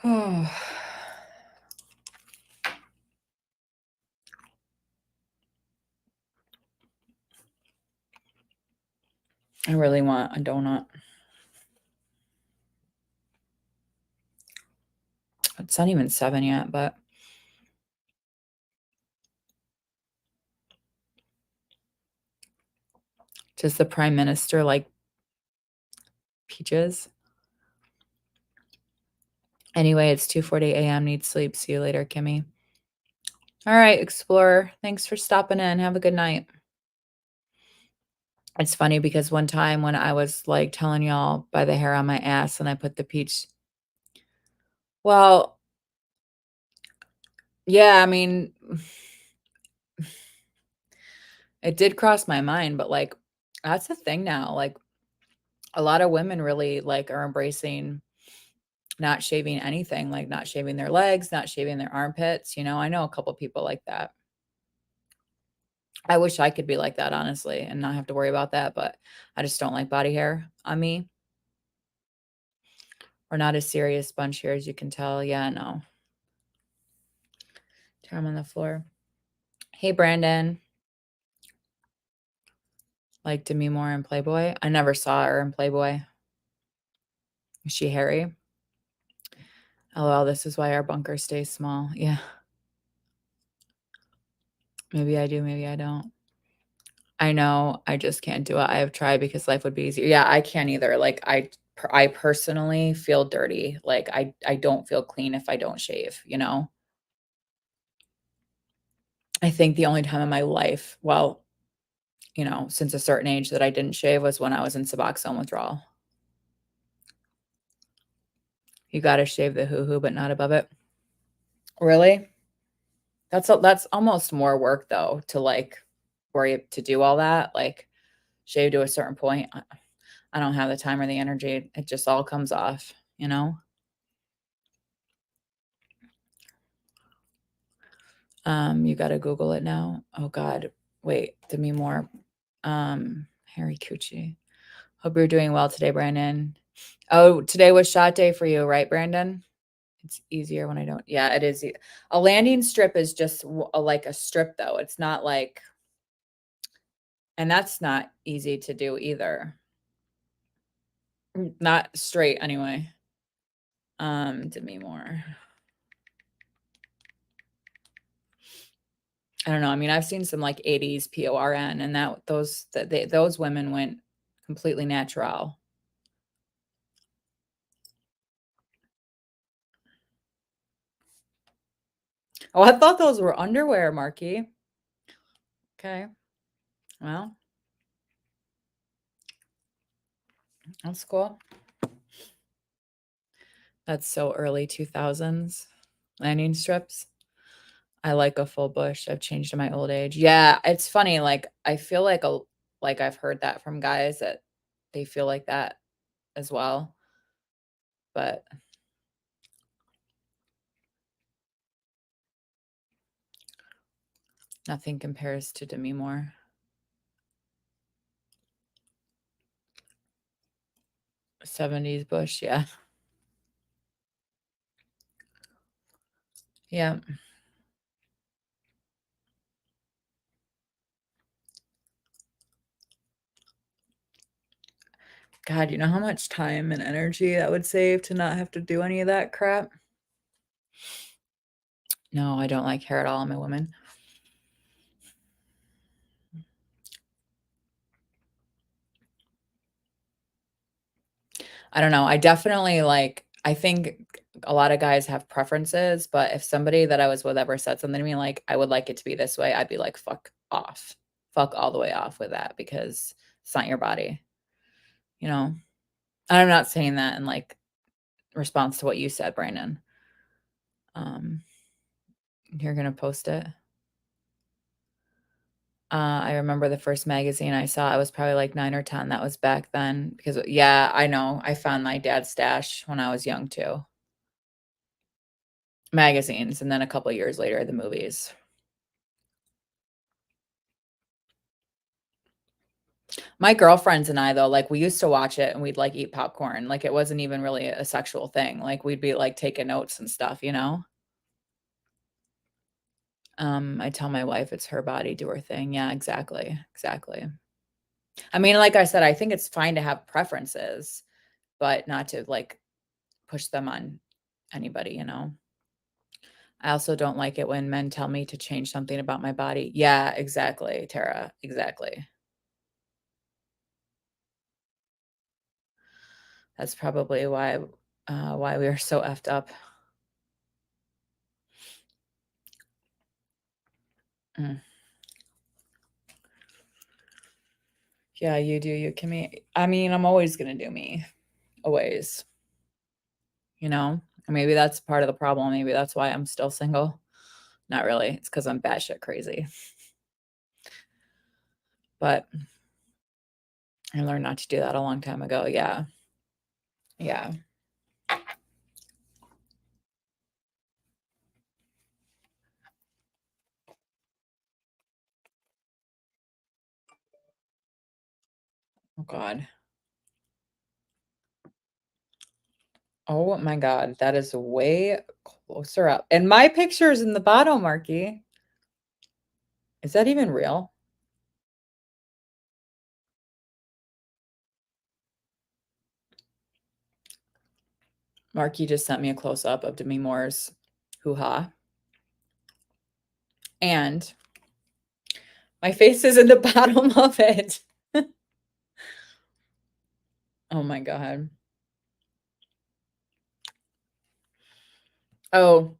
Speaker 1: Oh. I really want a donut. It's not even 7 yet, but does the Prime Minister like peaches? Anyway, it's 2:40 AM. Need sleep. See you later, Kimmy. All right, Explorer. Thanks for stopping in. Have a good night. It's funny because one time when I was like telling y'all by the hair on my ass and I put the peach. Well, yeah, I mean, it did cross my mind, but like that's the thing now. Like a lot of women really like are embracing not shaving anything, like not shaving their legs, not shaving their armpits. You know, I know a couple people like that. I wish I could be like that, honestly, and not have to worry about that, but I just don't like body hair on me. We're not a serious bunch here, as you can tell. Yeah, no. Time on the floor. Hey, Brandon. Like Demi Moore in Playboy. I never saw her in Playboy. Is she hairy? LOL, this is why our bunker stays small. Yeah. Maybe I do, maybe I don't. I know, I just can't do it. I have tried because life would be easier. Yeah, I can't either. Like, I personally feel dirty. Like, I don't feel clean if I don't shave, you know? I think the only time in my life, well, you know, since a certain age that I didn't shave was when I was in Suboxone withdrawal. You gotta shave the hoo-hoo, but not above it. Really? That's almost more work though to, like, worry to do all that, like, shave to a certain point. I don't have the time or the energy. It just all comes off, you know? You gotta Google it now. Oh god. Wait, Demi Moore. Harry Coochie. Hope you're doing well today, Brandon. Oh, today was shot day for you, right, Brandon? It's easier when I don't. Yeah, it is. A landing strip is just like a strip, though. It's not like, and that's not easy to do either. Not straight, anyway. Demi Moore. I don't know. I mean, I've seen some like 80s PORN, and those women went completely natural. Oh, I thought those were underwear, Marky. Okay. Well, that's cool. That's so early 2000s. Landing strips. I like a full bush. I've changed in my old age. Yeah, it's funny, like, I feel like I've heard that from guys that they feel like that as well, but nothing compares to Demi Moore. 70s bush, yeah. Yeah. God, you know how much time and energy that would save to not have to do any of that crap? No, I don't like hair at all. I'm a woman. I don't know. I definitely like I think a lot of guys have preferences, but if somebody that I was with ever said something to me like, "I would like it to be this way," I'd be like, "Fuck off. Fuck all the way off with that because it's not your body." You know? And I'm not saying that in, like, response to what you said, Brandon. Um, you're gonna post it? I remember the first magazine I saw, I was probably, like, 9 or 10, that was back then because yeah, I know. I found my dad's stash when I was young too. Magazines, and then a couple years later, the movies. My girlfriends and I, though, like, we used to watch it and we'd, like, eat popcorn, like, it wasn't even really a sexual thing, like, we'd be, like, taking notes and stuff, you know? I tell my wife it's her body, do her thing. Yeah, exactly, exactly. I mean, like I said, I think it's fine to have preferences, but not to, like, push them on anybody, you know? I also don't like it when men tell me to change something about my body. Yeah, exactly, Tara, exactly. That's probably why we are so effed up. Mm. Yeah, you do you, Kimmy. I mean, I'm always gonna do me, always, you know? Maybe that's part of the problem, maybe that's why I'm still single. Not really, it's 'cause I'm batshit crazy, but I learned not to do that a long time ago, yeah. Yeah. Oh god. Oh my god, that is way closer up, and my picture is in the bottom, Marky. Is that even real? Marky just sent me a close-up of Demi Moore's hoo-ha. And my face is in the bottom of it. Oh my God. Oh,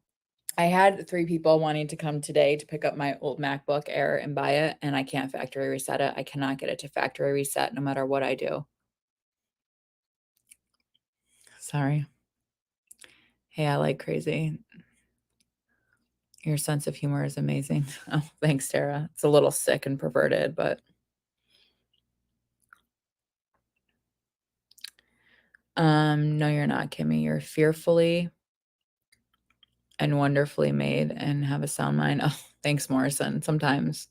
Speaker 1: I had 3 people wanting to come today to pick up my old MacBook Air and buy it, and I can't factory reset it. I cannot get it to factory reset no matter what I do. Sorry. Hey, I like crazy. Your sense of humor is amazing. Oh, thanks, Tara. It's a little sick and perverted, but no, you're not, Kimmy. You're fearfully and wonderfully made and have a sound mind. Oh, thanks, Morrison. Sometimes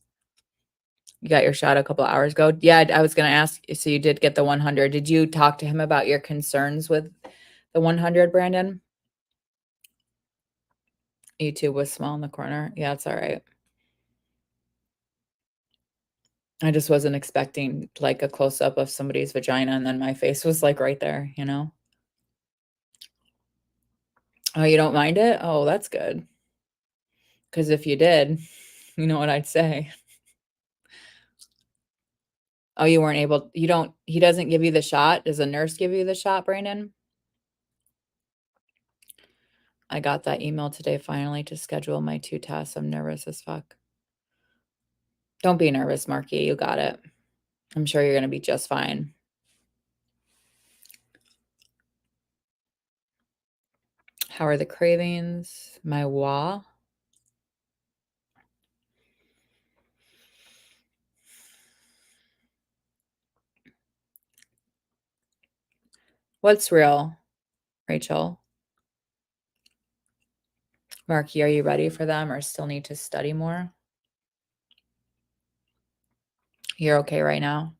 Speaker 1: you got your shot a couple hours ago. Yeah, I was gonna ask. So you did get the 100. Did you talk to him about your concerns with the 100, Brandon? YouTube was small in the corner. Yeah, it's all right. I just wasn't expecting like a close up of somebody's vagina and then my face was like right there, you know? Oh, you don't mind it? Oh, that's good. Because if you did, you know what I'd say. Oh, you weren't able, you don't, he doesn't give you the shot. Does a nurse give you the shot, Brandon? I got that email today finally to schedule my 2 tests. I'm nervous as fuck. Don't be nervous, Marky. You got it. I'm sure you're going to be just fine. How are the cravings? My wah? What's real, Rachel? Marky, are you ready for them or still need to study more? You're okay right now?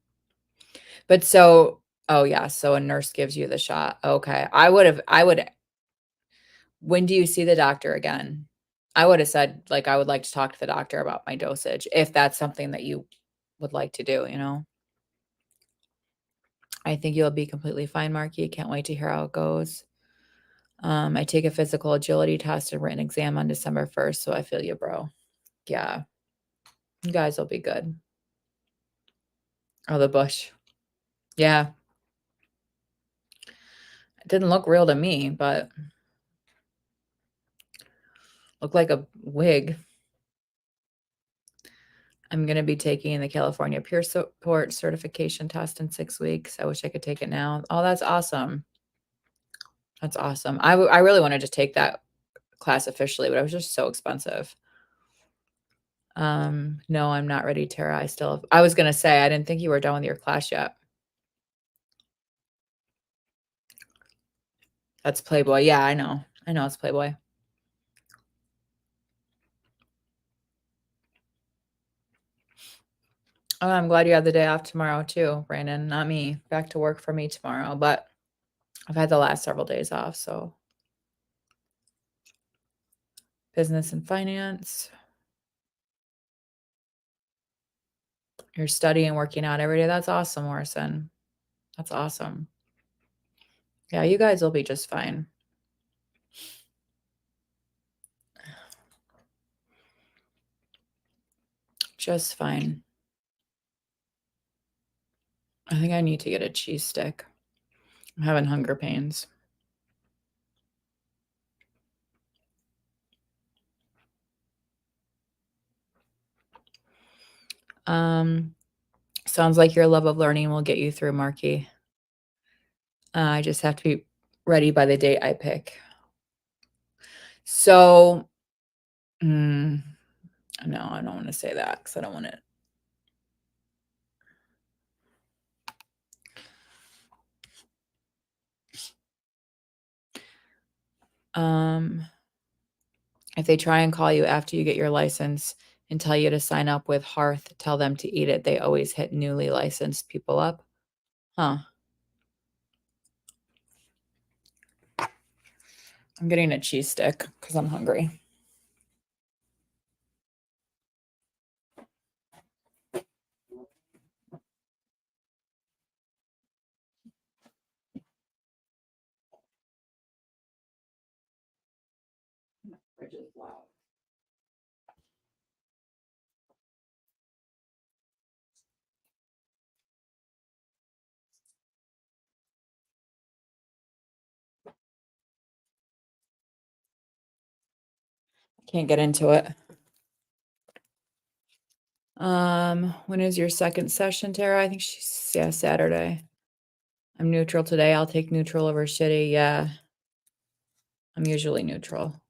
Speaker 1: But so, oh yeah, so a nurse gives you the shot. Okay. I would, when do you see the doctor again? I would have said, like, I would like to talk to the doctor about my dosage if that's something that you would like to do, you know? I think you'll be completely fine, Marky. Can't wait to hear how it goes. I take a physical agility test and written exam on December 1st, so I feel you, bro. Yeah, you guys will be good. Oh, the bush. Yeah. It didn't look real to me, but looked like a wig. I'm going to be taking the California Peer Support certification test in 6 weeks. I wish I could take it now. Oh, that's awesome. That's awesome. I really wanted to take that class officially, but it was just so expensive. No, I'm not ready, Tara. I was going to say, I didn't think you were done with your class yet. That's Playboy. Yeah, I know. I know it's Playboy. Oh, I'm glad you have the day off tomorrow too, Brandon. Not me. Back to work for me tomorrow, but I've had the last several days off, so business and finance. You're studying, working out every day. That's awesome, Morrison. That's awesome. Yeah, you guys will be just fine. Just fine. I think I need to get a cheese stick. I'm having hunger pains. Sounds like your love of learning will get you through, Marky. I just have to be ready by the date I pick. So, no, I don't want to say that because I don't want it. If they try and call you after you get your license and tell you to sign up with Hearth, tell them to eat it. They always hit newly licensed people up. Huh. I'm getting a cheese stick because I'm hungry. fridge is loud. Can't get into it. When is your second session, Tara? I think she's Saturday. I'm neutral today. I'll take neutral over shitty. Yeah. I'm usually neutral.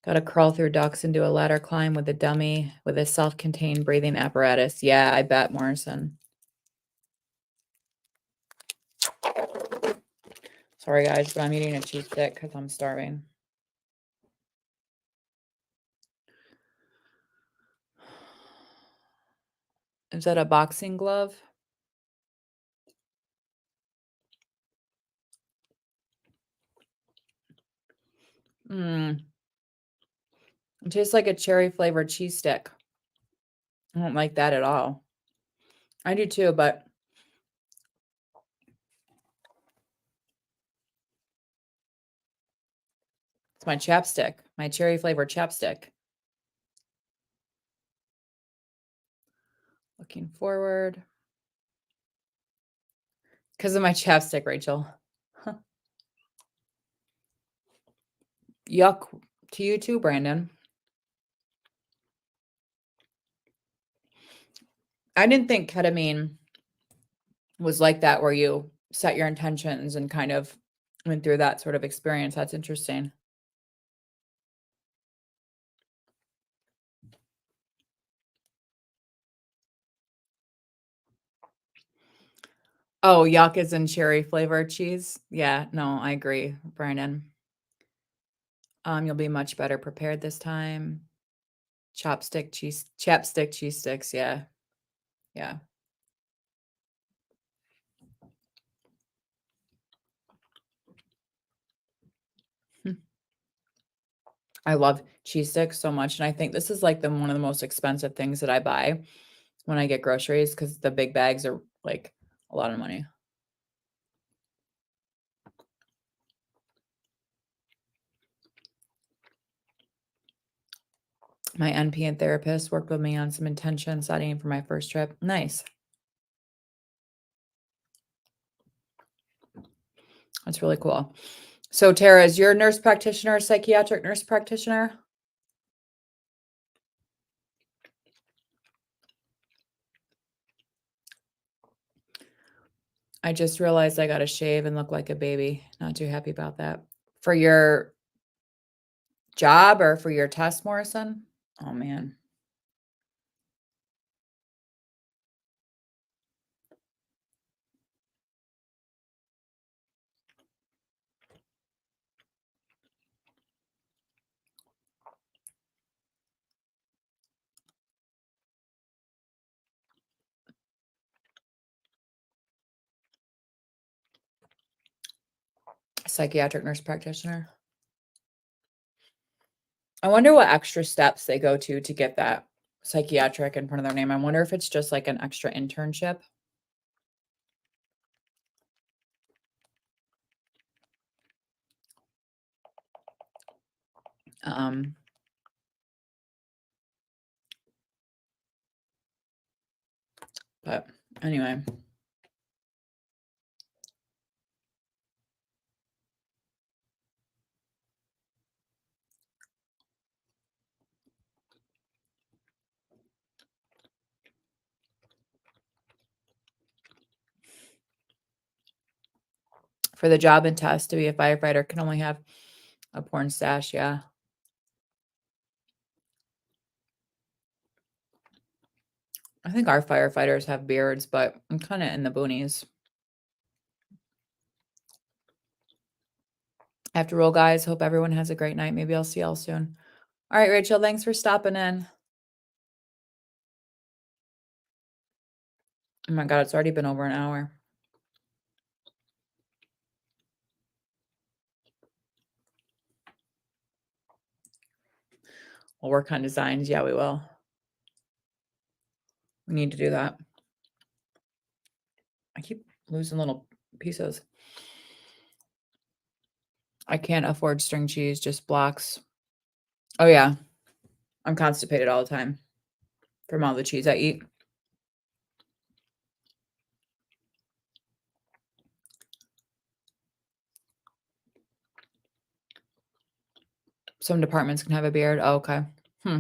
Speaker 1: Gotta crawl through ducks and do a ladder climb with a dummy with a self-contained breathing apparatus. Yeah, I bet, Morrison. Sorry, guys, but I'm eating a cheese stick because I'm starving. Is that a boxing glove? It tastes like a cherry flavored cheese stick. I don't like that at all. I do too, but it's my chapstick, my cherry flavored chapstick. Looking forward. Because of my chapstick, Rachel. Yuck to you too, Brandon. I didn't think ketamine was like that, where you set your intentions and kind of went through that sort of experience. That's interesting. Oh, yuck is in cherry flavored cheese. Yeah, no, I agree, Brandon. You'll be much better prepared this time. Chapstick cheese sticks. Yeah. Yeah. I love cheese sticks so much. And I think this is like one of the most expensive things that I buy when I get groceries, because the big bags are like a lot of money. My NP and therapist worked with me on some intention setting for my first trip. Nice. That's really cool. So Tara, is your nurse practitioner a psychiatric nurse practitioner? I just realized I got to shave and look like a baby. Not too happy about that. For your job or for your test, Morrison? Oh, man. Psychiatric nurse practitioner. I wonder what extra steps they go to get that psychiatric in front of their name. I wonder if it's just like an extra internship. But anyway. For the job and test to be a firefighter can only have a porn stash. Yeah. I think our firefighters have beards, but I'm kind of in the boonies. I have to roll, guys. Hope everyone has a great night. Maybe I'll see y'all soon. All right, Rachel, thanks for stopping in. Oh my God, it's already been over an hour. We'll work on designs. Yeah, we will. We need to do that. I keep losing little pieces. I can't afford string cheese, just blocks. Oh, yeah. I'm constipated all the time from all the cheese I eat. Some departments can have a beard. Oh, okay. Hmm.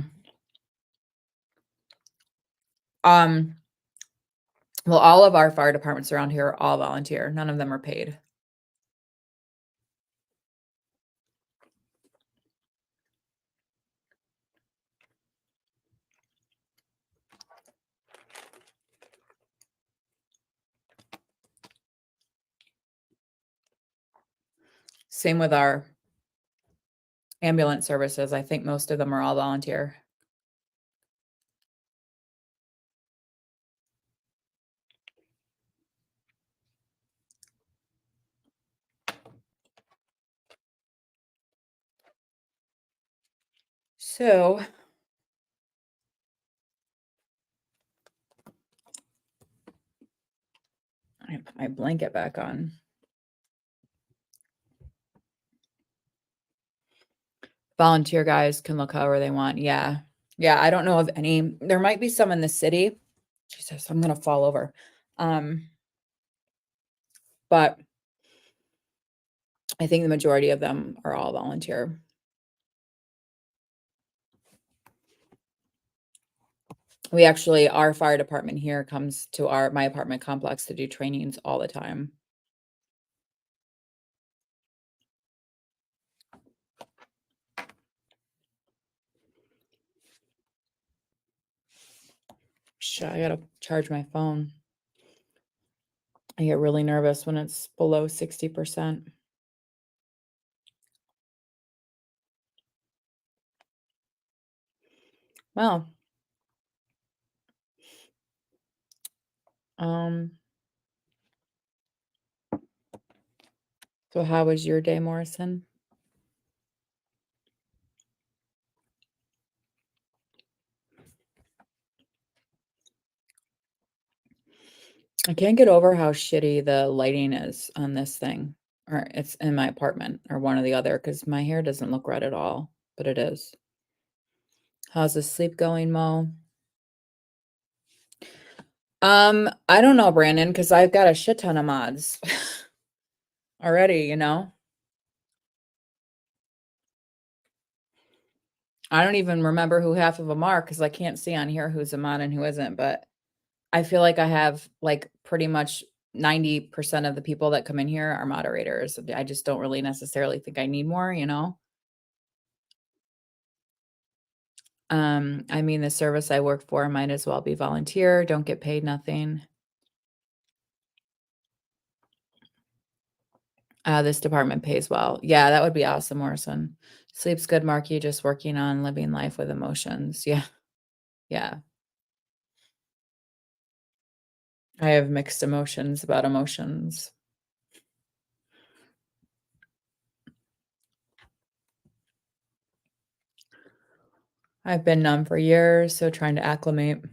Speaker 1: Um, well, all of our fire departments around here are all volunteer. None of them are paid. Same with our ambulance services. I think most of them are all volunteer. So I put my blanket back on. Volunteer guys can look however they want. Yeah. Yeah, I don't know of any. There might be some in the city. Jesus, I'm gonna fall over. Um, but I think the majority of them are all volunteer. We actually our fire department here comes to my apartment complex to do trainings all the time. Shit, I gotta charge my phone. I get really nervous when it's below 60%. Well, um, so how was your day, Morrison? I can't get over how shitty the lighting is on this thing, or it's in my apartment, or one or the other, because my hair doesn't look red at all, but it is. How's the sleep going, Mo? I don't know, Brandon, because I've got a shit ton of mods already, you know? I don't even remember who half of them are because I can't see on here who's a mod and who isn't, but I feel like I have like pretty much 90% of the people that come in here are moderators. I just don't really necessarily think I need more, you know? I mean, the service I work for might as well be volunteer, don't get paid nothing. This department pays well. Yeah, that would be awesome, Morrison. Sleeps good, Marky, just working on living life with emotions. Yeah, yeah. I have mixed emotions about emotions. I've been numb for years, so trying to acclimate.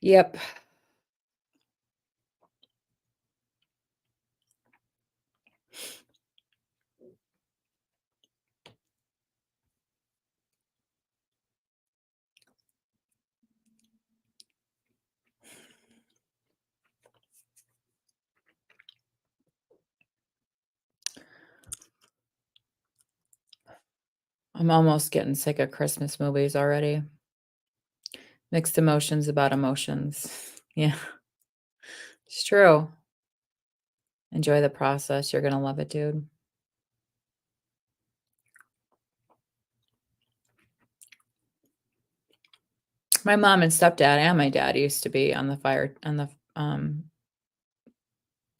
Speaker 1: Yep. I'm almost getting sick of Christmas movies already. Mixed emotions about emotions. Yeah, it's true. Enjoy the process. You're gonna love it, dude. My mom and stepdad and my dad used to be on the fire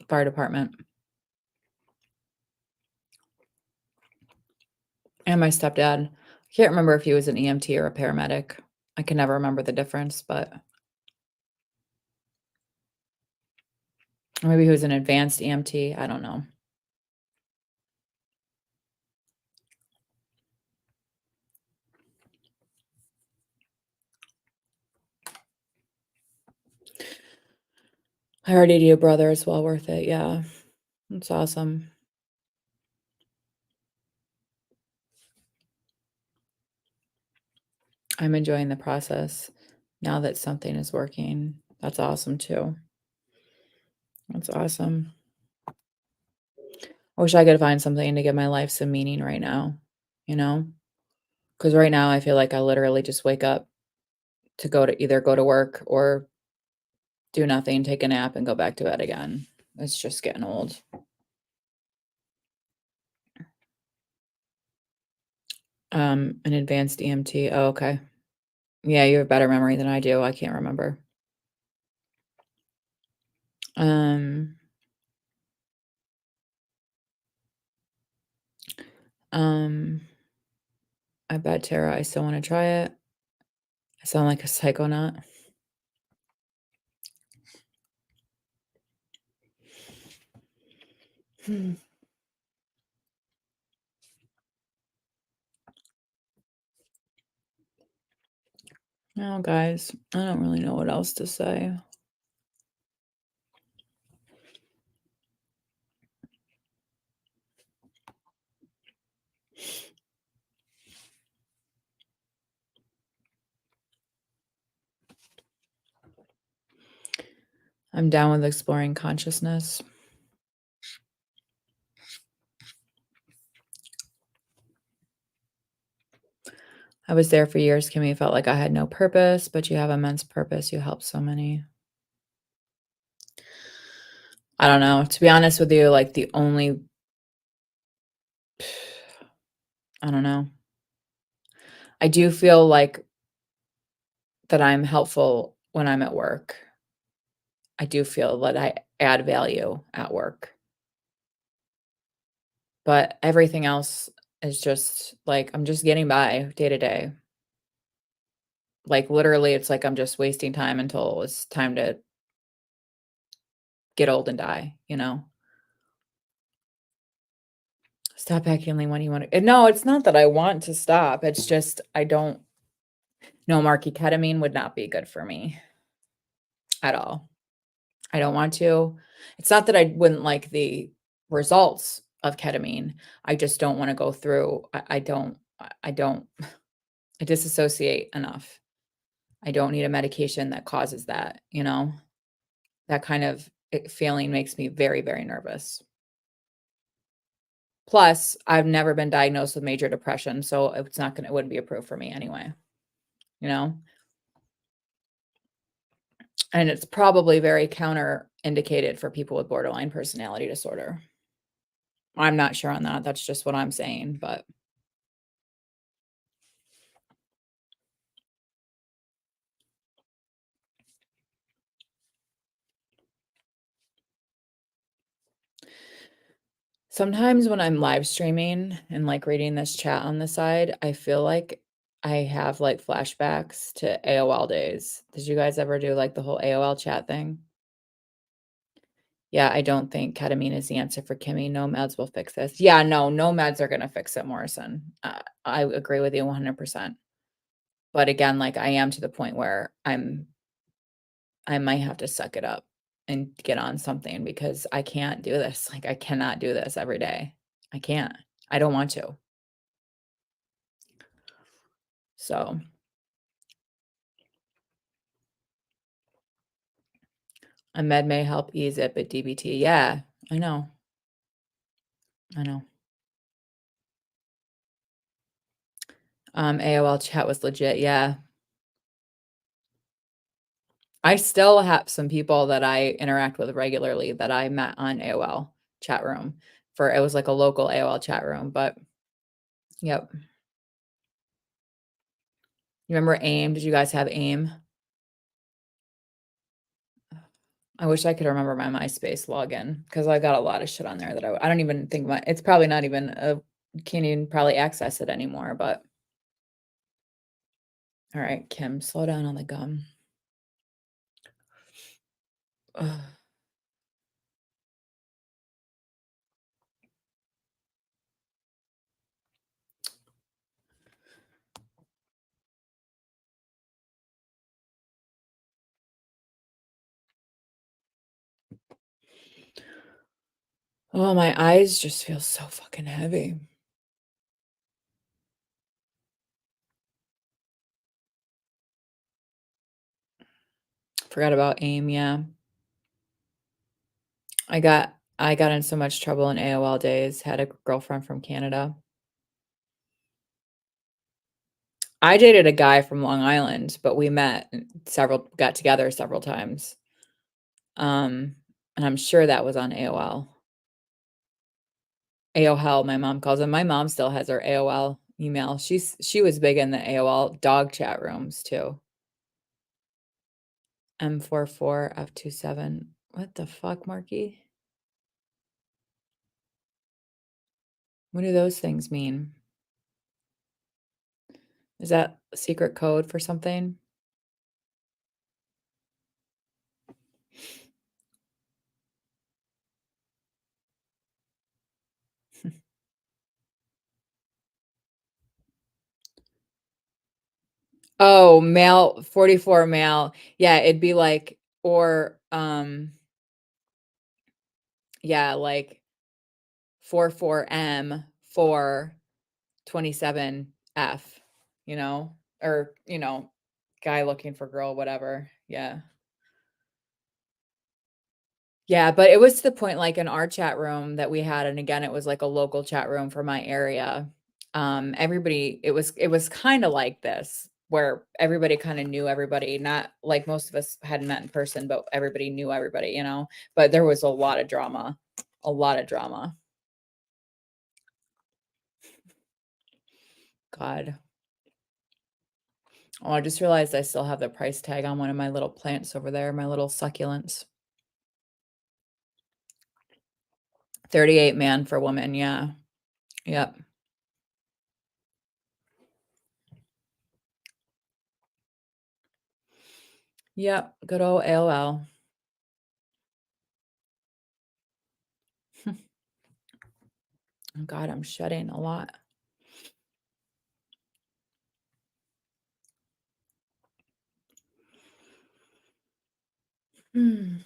Speaker 1: department. And my stepdad, I can't remember if he was an EMT or a paramedic. I can never remember the difference, but or maybe he was an advanced EMT. I don't know. I already do brother, it's well worth it, yeah. It's awesome. I'm enjoying the process now that something is working. That's awesome too. That's awesome. I wish I could find something to give my life some meaning right now, you know? Because right now I feel like I literally just wake up to go to either go to work or do nothing, take a nap, and go back to bed again. It's just getting old. An advanced EMT. Oh, okay. Yeah, you have better memory than I do. I can't remember. Um, um, I bet Tara, I still want to try it. I sound like a psychonaut. Hmm. Oh, guys, I don't really know what else to say. I'm down with exploring consciousness. I was there for years, Kimmy. Felt like I had no purpose, but you have immense purpose. You help so many. I don't know. To be honest with you, like the only, I don't know. I do feel like that I'm helpful when I'm at work. I do feel that I add value at work, but everything else is just like I'm just getting by day to day. Like literally, it's like I'm just wasting time until it's time to get old and die, you know? Stop acting like when you want to. No, it's not that I want to stop. It's just I don't. No, Marky, ketamine would not be good for me at all. I don't want to. It's not that I wouldn't like the results of ketamine. I just don't want to go through. I don't. I don't. I disassociate enough. I don't need a medication that causes that. You know, that kind of feeling makes me very, very nervous. Plus, I've never been diagnosed with major depression, so it's not gonna. It wouldn't be approved for me anyway. You know. And it's probably very counter indicated for people with borderline personality disorder. I'm not sure on that. That's just what I'm saying, but sometimes when I'm live streaming and like reading this chat on the side, I feel like I have like flashbacks to AOL days. Did you guys ever do like the whole AOL chat thing? Yeah, I don't think ketamine is the answer for Kimmy. No meds will fix this. Yeah, no, no meds are gonna fix it, Morrison. I agree with you 100%. But again, like I am to the point where I might have to suck it up and get on something because I can't do this. Like I cannot do this every day. I can't. I don't want to. So, a med may help ease it, but DBT, yeah, I know. I know. AOL chat was legit. Yeah. I still have some people that I interact with regularly that I met on AOL chat room for it was like a local AOL chat room, but yep. You remember AIM? Did you guys have AIM? I wish I could remember my MySpace login because I got a lot of shit on there that I don't even think my it's probably not even can't even probably access it anymore, but all right, Kim, slow down on the gum. Ugh. Oh, my eyes just feel so fucking heavy. Forgot about AIM, yeah. I got in so much trouble in AOL days, had a girlfriend from Canada. I dated a guy from Long Island, but we met several got together several times. Um, and I'm sure that was on AOL. AOL, my mom calls him. My mom still has her AOL email. She was big in the AOL dog chat rooms too. M44F27. What the fuck, Marky? What do those things mean? Is that a secret code for something? Oh, male, 44 male. Yeah, it'd be like or, yeah, like 44M for 27F, you know? Or, guy looking for girl, whatever. Yeah. Yeah, but it was to the point, like, in our chat room that we had, and again, it was like a local chat room for my area. Everybody it was kinda like this, where everybody kinda knew everybody, not like most of us hadn't met in person, but everybody knew everybody, you know? But there was a lot of drama, a lot of drama. God. Oh, I just realized I still have the price tag on one of my little plants over there, my little succulents. 38 man for woman, yeah. Yep. Yep, good old AOL. Oh god, I'm shedding a lot. Hmm.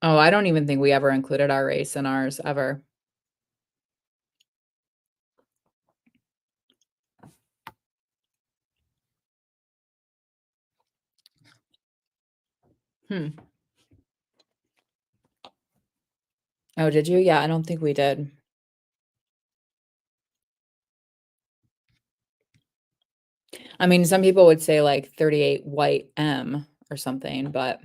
Speaker 1: Oh, I don't even think we ever included our race in ours, ever. Hmm. Oh, did you? Yeah, I don't think we did. I mean, some people would say, like, 38 white M or something, but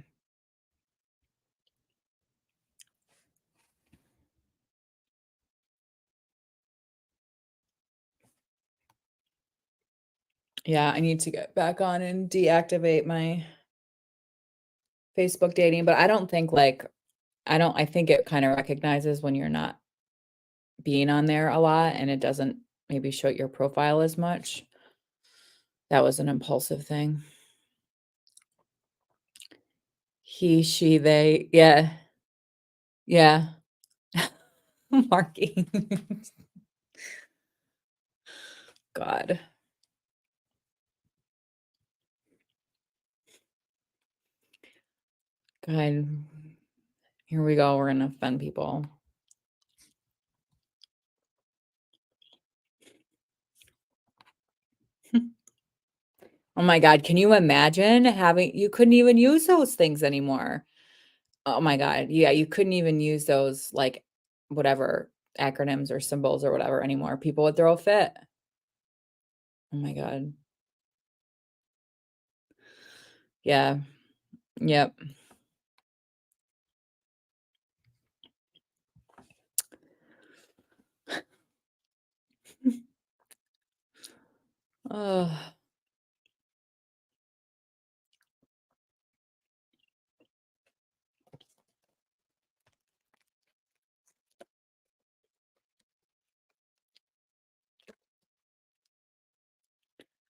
Speaker 1: yeah, I need to get back on and deactivate my Facebook dating, but I don't think, like I think it kinda recognizes when you're not being on there a lot, and it doesn't maybe show your profile as much. That was an impulsive thing. He, she, they, yeah, yeah. Marking. God. God. Here we go, we're gonna offend people. Oh my god, can you imagine having you couldn't even use those things anymore. Oh my god, yeah, you couldn't even use those, like, whatever acronyms or symbols or whatever anymore. People would throw a fit. Oh my god. Yeah. Yep. Ugh.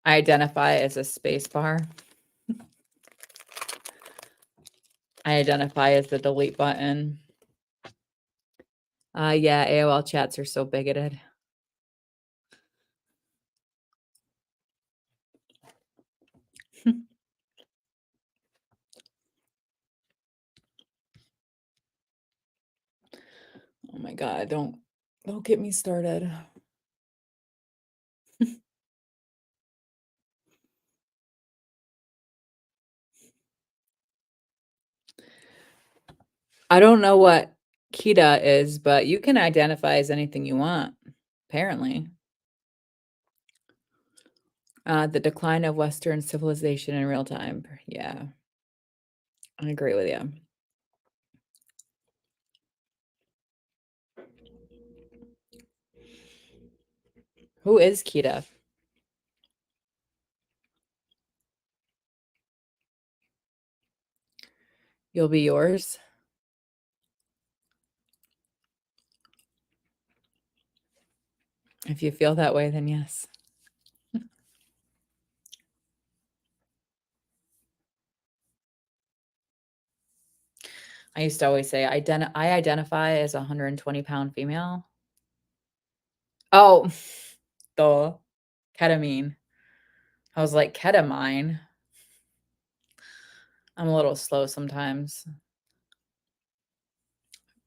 Speaker 1: I identify as a space bar. I identify as the delete button. Yeah, AOL chats are so bigoted. Oh my god, don't get me started. I don't know what Kita is, but you can identify as anything you want, apparently. The decline of Western civilization in real time. Yeah, I agree with you. Who is Kita? You'll be yours? If you feel that way, then yes. I used to always say I identify as a 120-pound female. Oh, the ketamine. I was like, ketamine? I'm a little slow sometimes.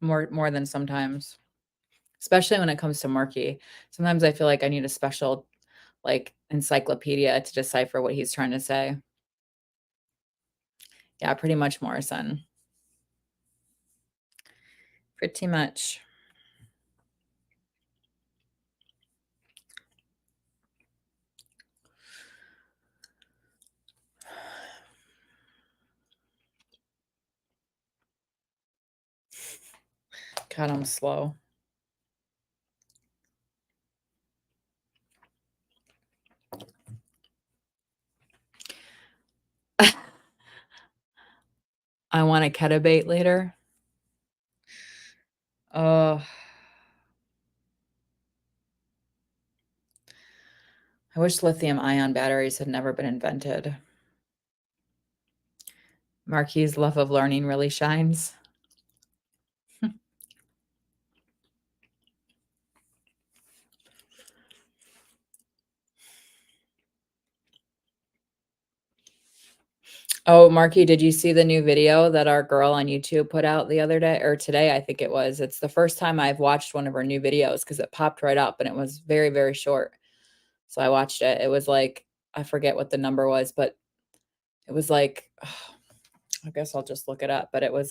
Speaker 1: More than sometimes, especially when it comes to Marky. Sometimes I feel like I need a special, like, encyclopedia to decipher what he's trying to say. Yeah, pretty much Morrison. Pretty much. God, I'm slow. I want a ketabate later. Oh, I wish lithium-ion batteries had never been invented. Marky's love of learning really shines. Oh, Marky, did you see the new video that our girl on YouTube put out the other day or today? I think it was. It's the first time I've watched one of her new videos because it popped right up and it was very, very short. So I watched it. It was like, I forget what the number was, but it was like, I guess I'll just look it up, but it was,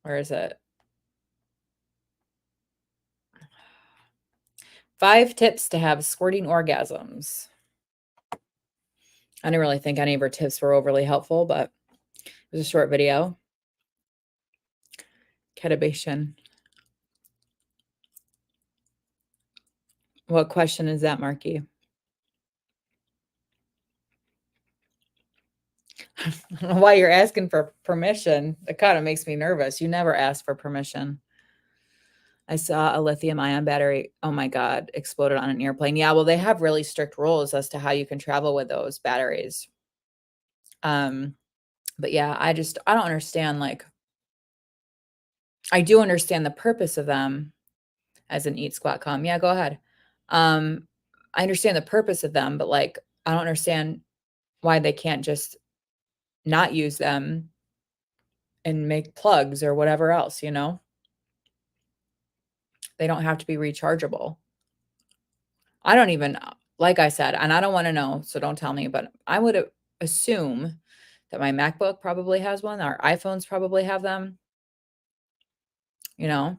Speaker 1: where is it? 5 tips to have squirting orgasms. I didn't really think any of her tips were overly helpful, but it was a short video. Ketabation. What question is that, Marky? I don't know why you're asking for permission. That kind of makes me nervous. You never ask for permission. I saw a lithium ion battery, oh my god, exploded on an airplane. Yeah, well, they have really strict rules as to how you can travel with those batteries. Um, but yeah, I don't understand, like, I do understand the purpose of them as an eat, squat, come. Yeah, go ahead. Um, I understand the purpose of them, but, like, I don't understand why they can't just not use them and make plugs or whatever else, you know? They don't have to be rechargeable. I don't even like I said, and I don't wanna know, so don't tell me, but I would assume that my MacBook probably has one, our iPhones probably have them, you know?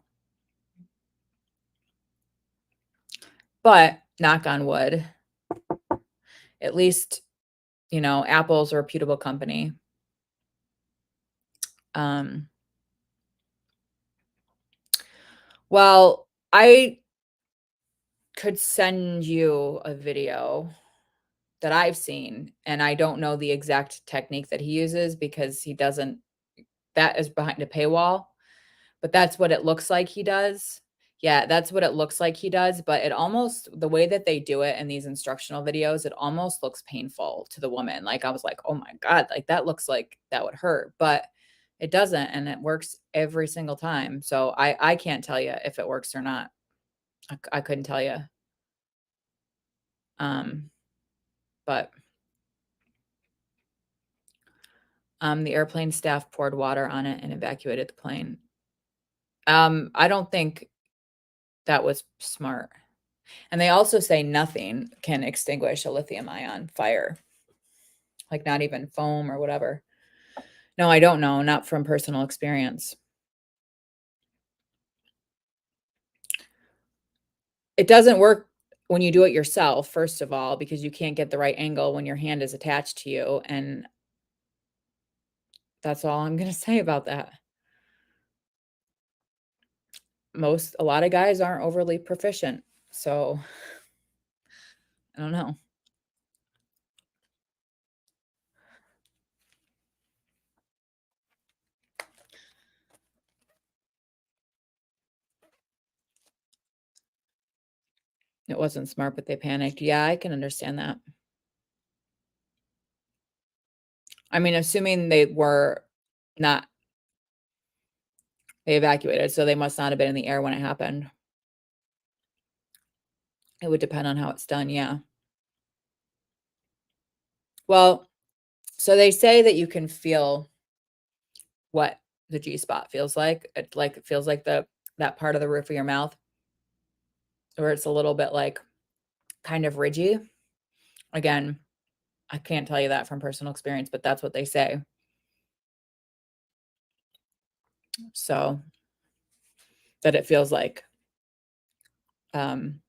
Speaker 1: But knock on wood, at least, you know, Apple's a reputable company. Um, well, I could send you a video that I've seen, and I don't know the exact technique that he uses because he doesn't that is behind a paywall. But that's what it looks like he does. Yeah, that's what it looks like he does, but it almost the way that they do it in these instructional videos, it almost looks painful to the woman. Like, I was like, "Oh my god, like, that looks like that would hurt," but it doesn't, and it works every single time. So I can't tell you if it works or not. I couldn't tell you. Um, but, The airplane staff poured water on it and evacuated the plane. I don't think that was smart. And they also say nothing can extinguish a lithium ion fire, like not even foam or whatever. No, I don't know, not from personal experience. It doesn't work when you do it yourself, first of all, because you can't get the right angle when your hand is attached to you, and that's all I'm gonna say about that. A lot of guys aren't overly proficient, so I don't know. It wasn't smart, but they panicked. Yeah, I can understand that. I mean, assuming not they evacuated, so they must not have been in the air when it happened. It would depend on how it's done, yeah. Well, so they say that you can feel what the G spot feels like. It feels like that part of the roof of your mouth where it's a little bit, like, kind of ridgy. Again, I can't tell you that from personal experience, but that's what they say. So, that it feels like, um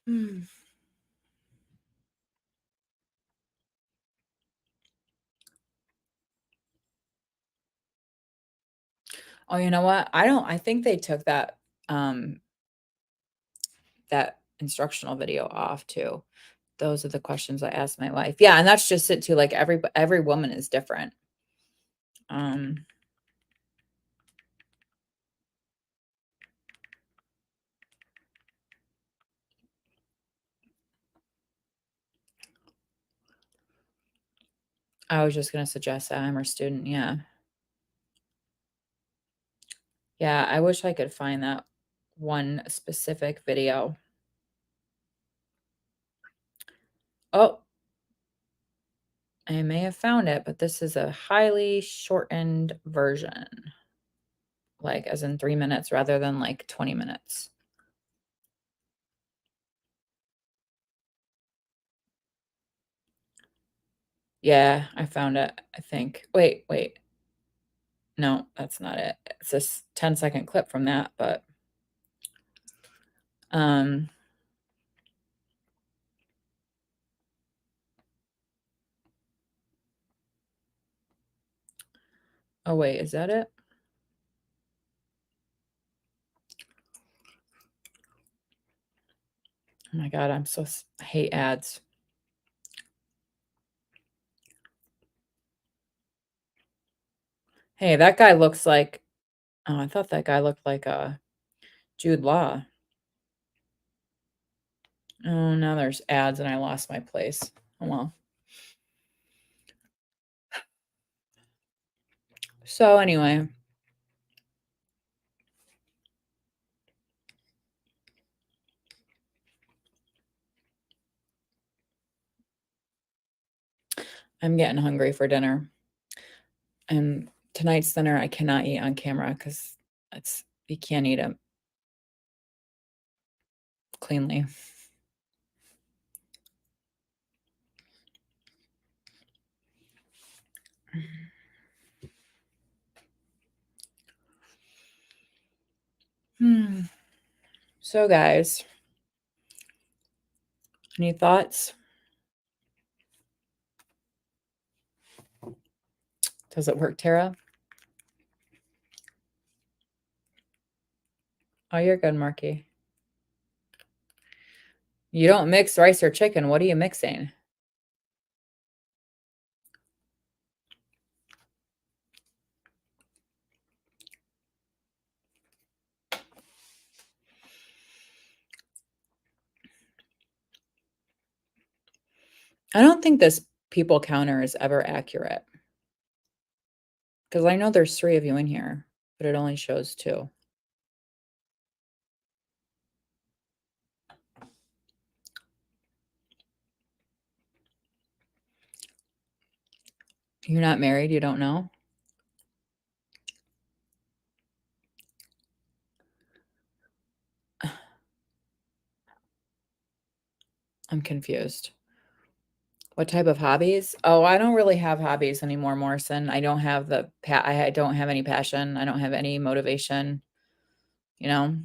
Speaker 1: Mm. Oh, you know what? I think they took um, that instructional video off too. Those are the questions I asked my wife. Yeah, and that's just it too, like, every woman is different. Um I was just gonna suggest that, I'm her student, yeah. Yeah, I wish I could find that one specific video. Oh, I may have found it, but this is a highly shortened version, like, as in 3 minutes rather than, like, 20 minutes. Yeah, I found it, I think. Wait. No, that's not it. It's this 10-second clip from that, but, um oh, wait, is that it? Oh my god, I hate ads. Hey, that guy looks like oh, I thought that guy looked like, Jude Law. Oh, now there's ads and I lost my place. Oh, well. So, anyway, I'm getting hungry for dinner, and tonight's dinner, I cannot eat on camera because it's you can't eat it cleanly. Hmm. So, guys, any thoughts? Does it work, Tara? Oh, you're good, Marky. You don't mix rice or chicken. What are you mixing? I don't think this people counter is ever accurate. 'Cause I know there's 3 of you in here, but it only shows 2. You're not married, you don't know? I'm confused. What type of hobbies? Oh, I don't really have hobbies anymore, Morrison. I don't have the pa I don't have any passion. I don't have any motivation, you know?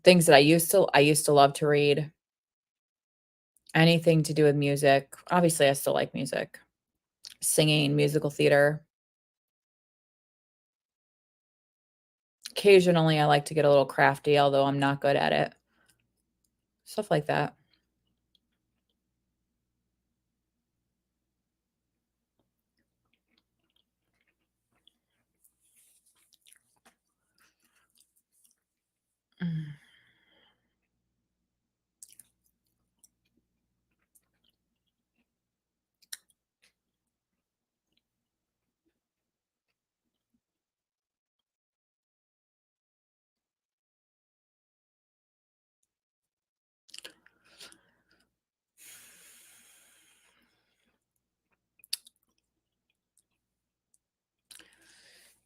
Speaker 1: Things that I used to love to read, anything to do with music. Obviously, I still like music. Singing, musical theater. Occasionally, I like to get a little crafty, although I'm not good at it. Stuff like that. Mm.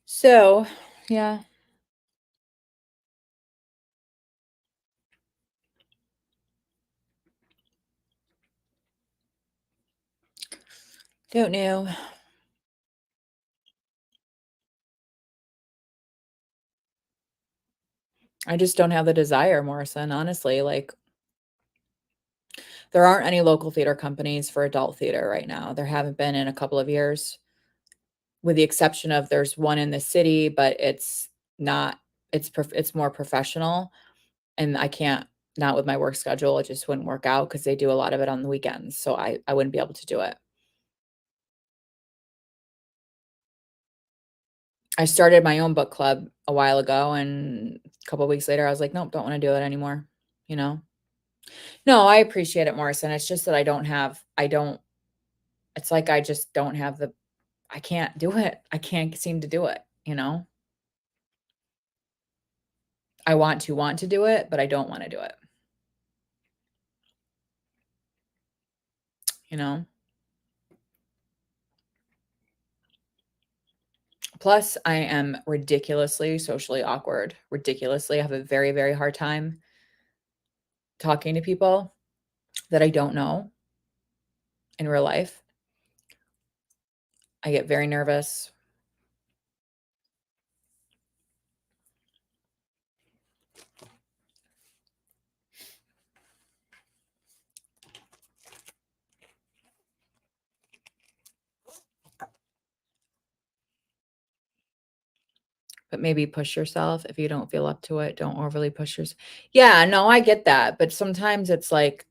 Speaker 1: So, yeah, don't know. I just don't have the desire, Morrison, honestly, like, there aren't any local theater companies for adult theater right now. There haven't been in a couple of years, with the exception of there's one in the city, but not it's more professional, and I can't not with my work schedule, it just wouldn't work out because they do a lot of it on the weekends, so I wouldn't be able to do it. I started my own book club a while ago, and a couple weeks later, I was like, "Nope, don't wanna do it anymore," you know? No, I appreciate it, Morrison, it's just that I don't it's like I just don't have the I can't do it. I can't seem to do it, you know? I want to do it, but I don't wanna do it, you know? Plus, I am ridiculously socially awkward, ridiculously, I have a very, very hard time talking to people that I don't know in real life. I get very nervous, but maybe push yourself if you don't feel up to it, don't overly push yourself. Yeah, no, I get that, but sometimes it's like,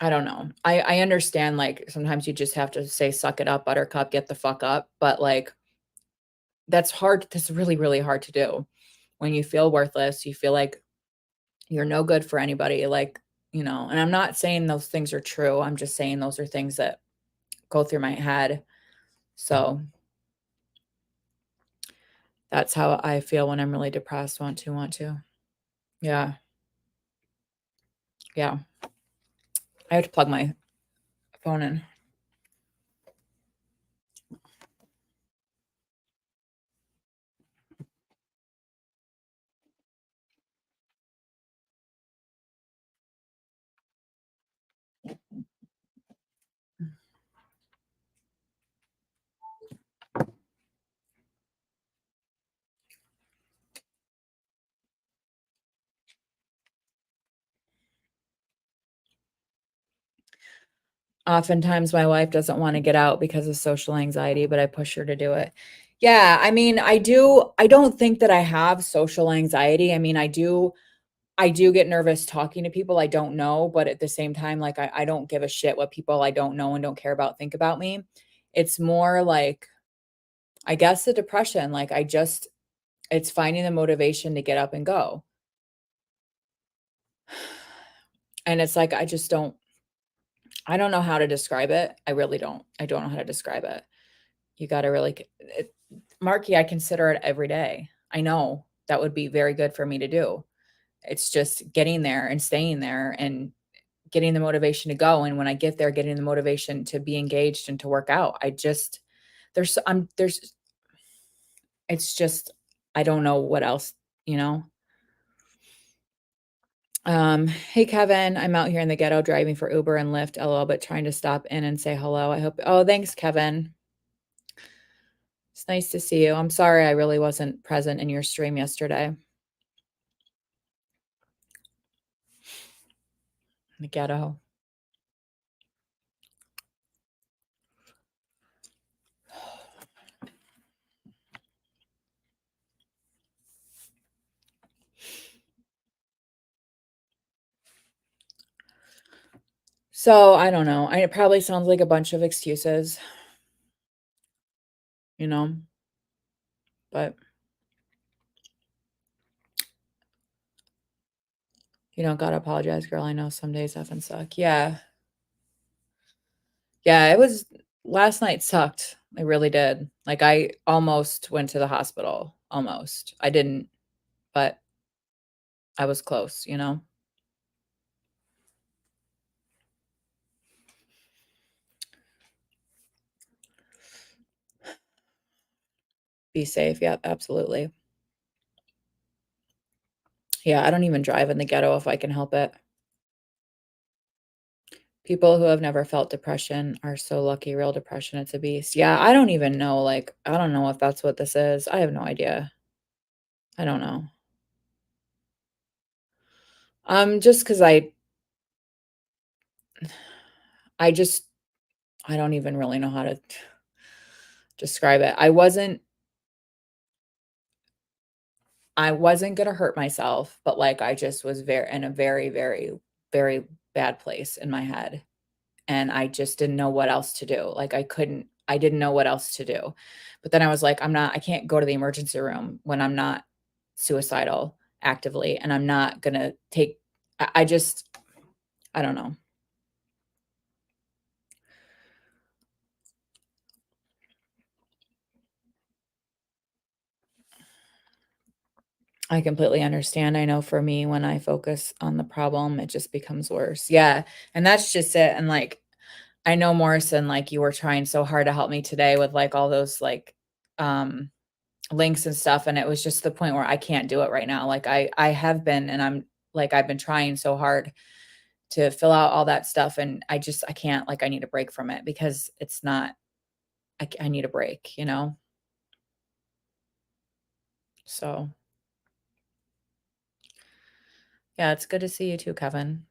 Speaker 1: I don't know. I understand, like, sometimes you just have to say, "Suck it up, buttercup, get the fuck up," but, like, that's really, really hard to do. When you feel worthless, you feel like you're no good for anybody, like, and I'm not saying those things are true, I'm just saying those are things that go through my head. So, that's how I feel when I'm really depressed, want to. Yeah, yeah. I have to plug my phone in. Oftentimes, my wife doesn't wanna get out because of social anxiety, but I push her to do it. Yeah, I mean, I don't think that I have social anxiety. I mean, I do get nervous talking to people I don't know, but at the same time, like, I don't give a shit what people I don't know and don't care about think about me. It's more like, I guess, the depression, like, it's finding the motivation to get up and go. And it's like, I don't know how to describe it. I really don't. I don't know how to describe it. You gotta really c it Marky, I consider it every day. I know that would be very good for me to do. It's just getting there and staying there and getting the motivation to go, and when I get there, getting the motivation to be engaged and to work out. I just there's it's just I don't know what else, you know? "Hey, Kevin, I'm out here in the ghetto driving for Uber and Lyft, LOL, but trying to stop in and say hello. I hope" Oh, thanks, Kevin. It's nice to see you. I'm sorry I really wasn't present in your stream yesterday. The ghetto. So, I don't know. It probably sounds like a bunch of excuses, you know, but you don't gotta apologize, girl. I know some days effing suck. Yeah. Yeah, it was last night sucked. It really did. Like, I almost went to the hospital. Almost. I didn't, but I was close, you know? Be safe. Yep, absolutely. Yeah, I don't even drive in the ghetto if I can help it. People who have never felt depression are so lucky. Real depression, it's a beast. Yeah, I don't even know, like, I don't know if that's what this is. I have no idea. I don't know. Just 'cause I just I don't even really know how to describe it. I wasn't gonna hurt myself, but, like, I just was very in a very, very, very bad place in my head, and I just didn't know what else to do. Like, I didn't know what else to do. But then I was like, I can't go to the emergency room when I'm not suicidal actively, and I'm not gonna take I just I don't know. I completely understand. I know for me, when I focus on the problem, it just becomes worse. Yeah, and that's just it, and, like, I know, Morrison, like, you were trying so hard to help me today with, like, all those, like, um, links and stuff, and it was just the point where I can't do it right now. Like, I have been, and I've been trying so hard to fill out all that stuff, and I can't, like, I need a break from it because it's not I need a break, you know? So, yeah, it's good to see you too, Kevin.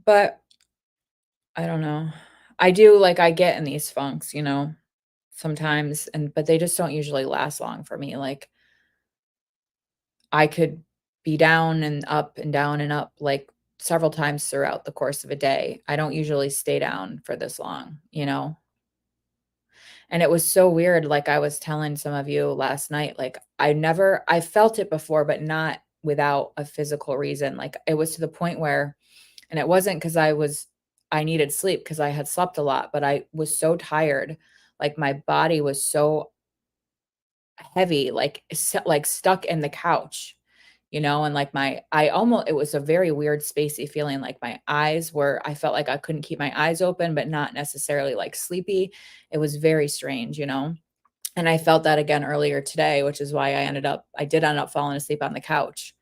Speaker 1: But I don't know. I get in these funks, you know, sometimes, but they just don't usually last long for me. Like, I could be down and up and down and up, like, several times throughout the course of a day. I don't usually stay down for this long, you know? And it was so weird, like I was telling some of you last night, like, I felt it before, but not without a physical reason. Like, it was to the point where and it wasn't because I needed sleep because I had slept a lot, but I was so tired, like, my body was so heavy, like, like, stuck in the couch, you know, and, like, my I almost it was a very weird spacey feeling, like, my eyes were I felt like I couldn't keep my eyes open, but not necessarily, like, sleepy. It was very strange, you know, and I felt that again earlier today, which is why I did end up falling asleep on the couch.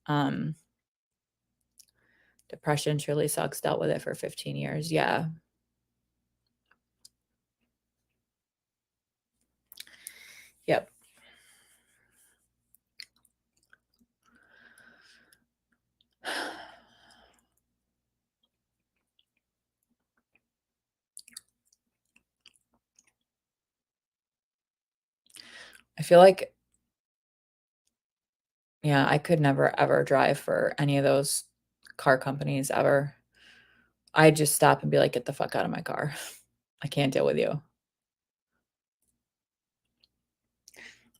Speaker 1: Um, Depression truly sucks, dealt with it for 15 years, yeah. Yep. I feel like yeah, I could never ever drive for any of those car companies ever. I'd just stop and be like, "Get the fuck out of my car. I can't deal with you."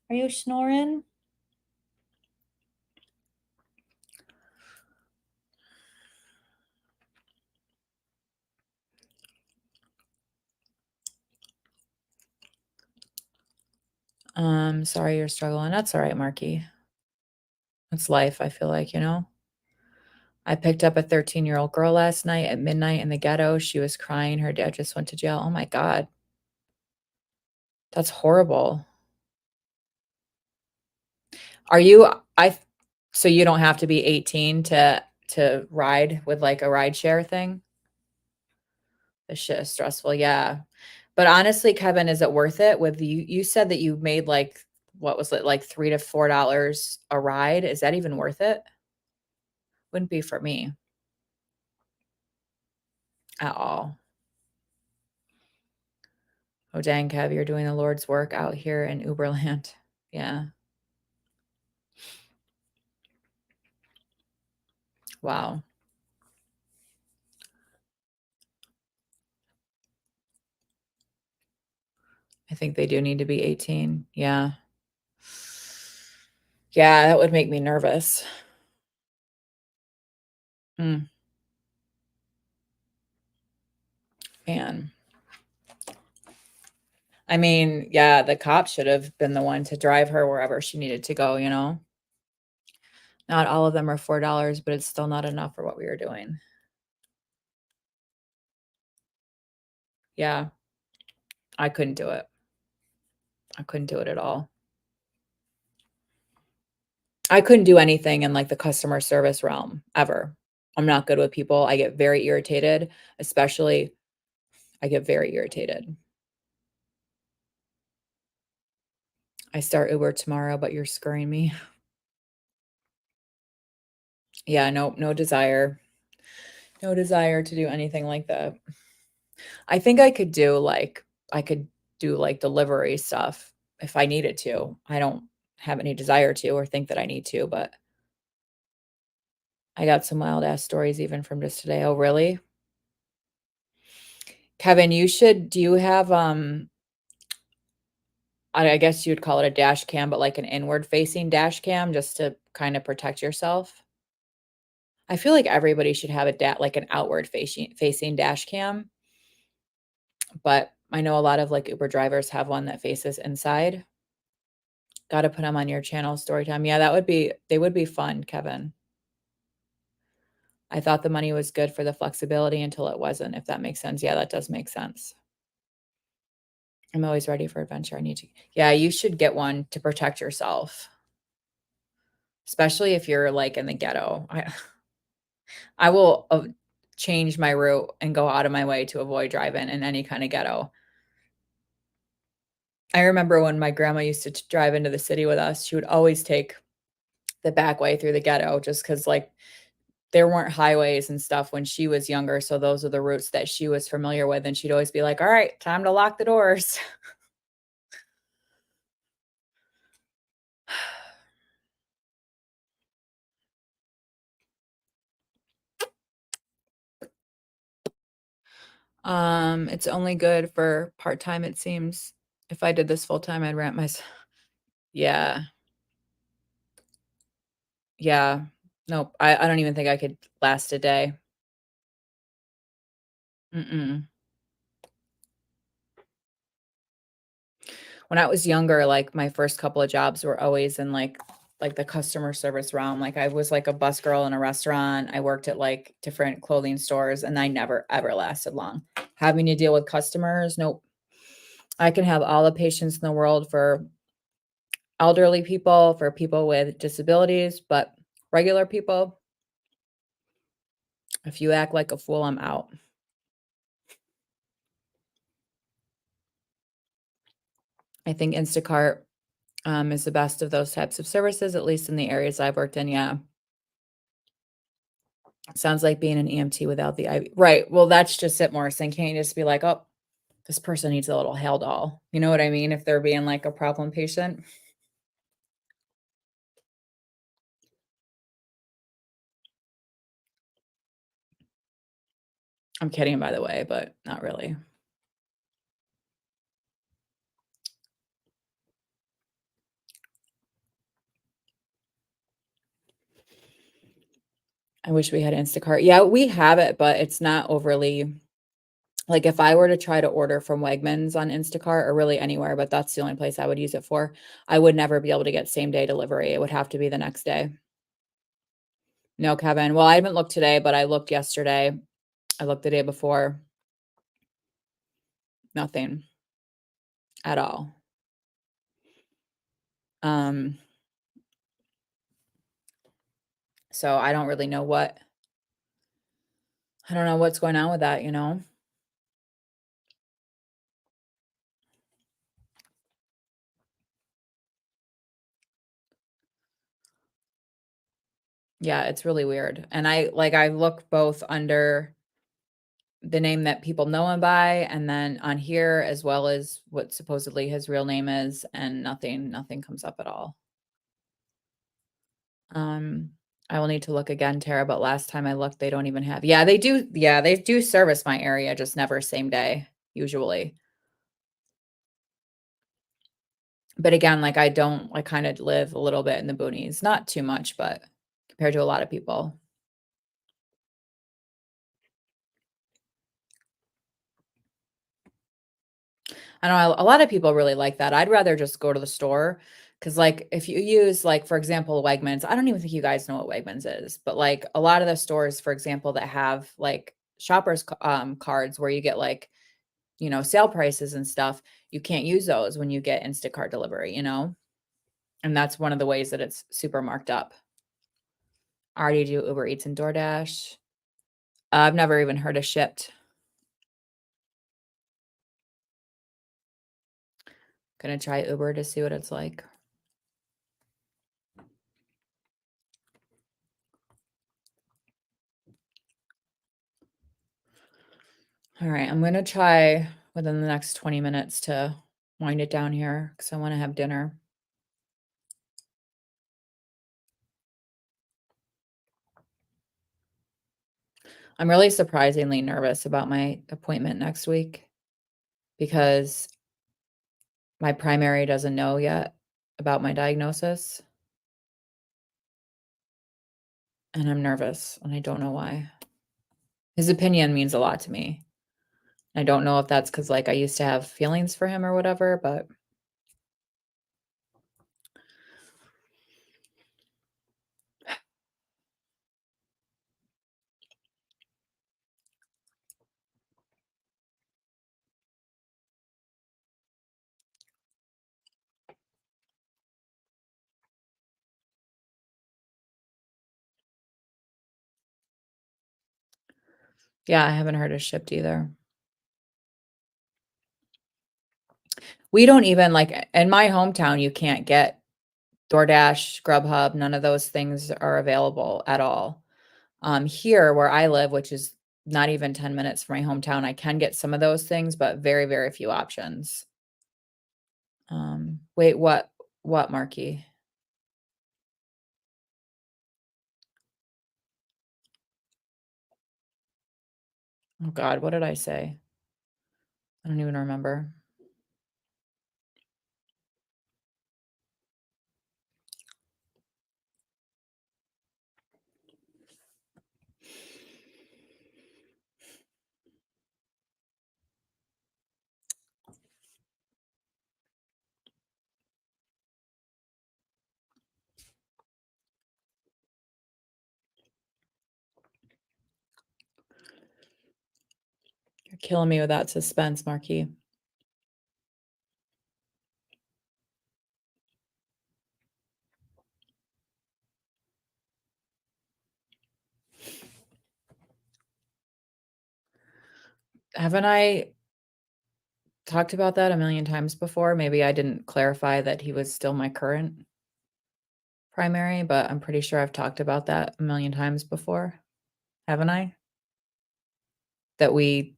Speaker 1: Are you snoring? Sorry you're struggling. That's all right, Marky. It's life, I feel like, you know? I picked up a 13-year-old girl last night at midnight in the ghetto. She was crying. Her dad just went to jail. Oh my God. That's horrible. Are you I so you don't have to be 18 to ride with like a ride share thing? This shit is stressful. Yeah. But honestly, Kevin, is it worth it with you said that you made like what was it like $3 to $4 a ride? Is that even worth it? Wouldn't be for me at all. Oh dang, Kev, you're doing the Lord's work out here in Uberland. Yeah. Wow. I think they do need to be 18. Yeah. Yeah, that would make me nervous. Mm, man. I mean, yeah, the cop should have been the one to drive her wherever she needed to go, you know? Not all of them are $4, but it's still not enough for what we were doing. Yeah, I couldn't do it. I couldn't do it at all. I couldn't do anything in, like, the customer service realm, ever. I'm not good with people. I get very irritated, especially I get very irritated. I start Uber tomorrow, but you're scurrying me. Yeah, no desire. No desire to do anything like that. I think I could do, like, delivery stuff if I needed to. I don't have any desire to or think that I need to, but I got some wild ass stories even from just today. Oh, really? Kevin, you should do you have, I guess you'd call it a dash cam, but like an inward facing dash cam just to kinda protect yourself? I feel like everybody should have a like an outward facing dash cam, but I know a lot of, like, Uber drivers have one that faces inside. Gotta put them on your channel, story time. Yeah, they would be fun, Kevin. I thought the money was good for the flexibility until it wasn't, if that makes sense. Yeah, that does make sense. I'm always ready for adventure. I need to Yeah, you should get one to protect yourself, especially if you're, like, in the ghetto. I will, change my route and go out of my way to avoid driving in any kinda ghetto. I remember when my grandma used to drive into the city with us, she would always take the back way through the ghetto just because, like, there weren't highways and stuff when she was younger, so those are the routes that she was familiar with, and she'd always be like, "Alright, time to lock the doors." It's only good for part-time, it seems. If I did this full-time, I'd rent mys Yeah, yeah. Nope, I don't even think I could last a day. Mm-mm. When I was younger, like, my first couple of jobs were always in, like, the customer service realm, like, I was, like, a bus girl in a restaurant, I worked at, like, different clothing stores, and I never, ever lasted long. Having to deal with customers, nope. I can have all the patience in the world for elderly people, for people with disabilities, but regular people, if you act like a fool, I'm out. I think Instacart, is the best of those types of services, at least in the areas I've worked in, yeah. Sounds like being an EMT without the IV. Right, well, that's just it, Morrison. Can't you just be like, "Oh, this person needs a little Haldol." You know what I mean? If they're being, like, a problem patient. I'm kidding, by the way, but not really. I wish we had Instacart. Yeah, we have it, but it's not overly like, if I were to try to order from Wegmans on Instacart or really anywhere, but that's the only place I would use it for, I would never be able to get same day delivery. It would have to be the next day. No, Kevin. Well, I haven't looked today, but I looked yesterday. I looked the day before. Nothing at all. Um, so I don't really know I don't know what's going on with that, you know? Yeah, it's really weird. And I look both under the name that people know him by and then on here as well as what supposedly his real name is, and nothing comes up at all. Um, I will need to look again, Tara, but last time I looked, they don't even have yeah, they do service my area, just never same day, usually. But again, like, I kinda live a little bit in the boonies, not too much, but compared to a lot of people. I know a lot of people really like that. I'd rather just go to the store because, like, if you use, like, for example, Wegmans, I don't even think you guys know what Wegmans is, but, like, a lot of the stores, for example, that have, like, shoppers cards where you get, like, sale prices and stuff, you can't use those when you get Instacart delivery, you know? And that's one of the ways that it's super marked up. I already do Uber Eats and DoorDash. I've never even heard of Shipt. Gonna try Uber to see what it's like. All right, I'm gonna try within the next 20 minutes to wind it down here because I want to have dinner. I'm really surprisingly nervous about my appointment next week because my primary doesn't know yet about my diagnosis, and I'm nervous, and I don't know why. His opinion means a lot to me. I don't know if that's because, like, I used to have feelings for him or whatever, but yeah, I haven't heard of Shipt either. We don't even like in my hometown, you can't get DoorDash, Grubhub, none of those things are available at all. Here where I live, which is not even 10 minutes from my hometown, I can get some of those things, but very, very few options. Wait, what, Marky? Oh God, what did I say? I don't even remember. You're killing me with that suspense, Marky. Haven't I talked about that a million times before? Maybe I didn't clarify that he was still my current primary, but I'm pretty sure I've talked about that a million times before. Haven't I? That we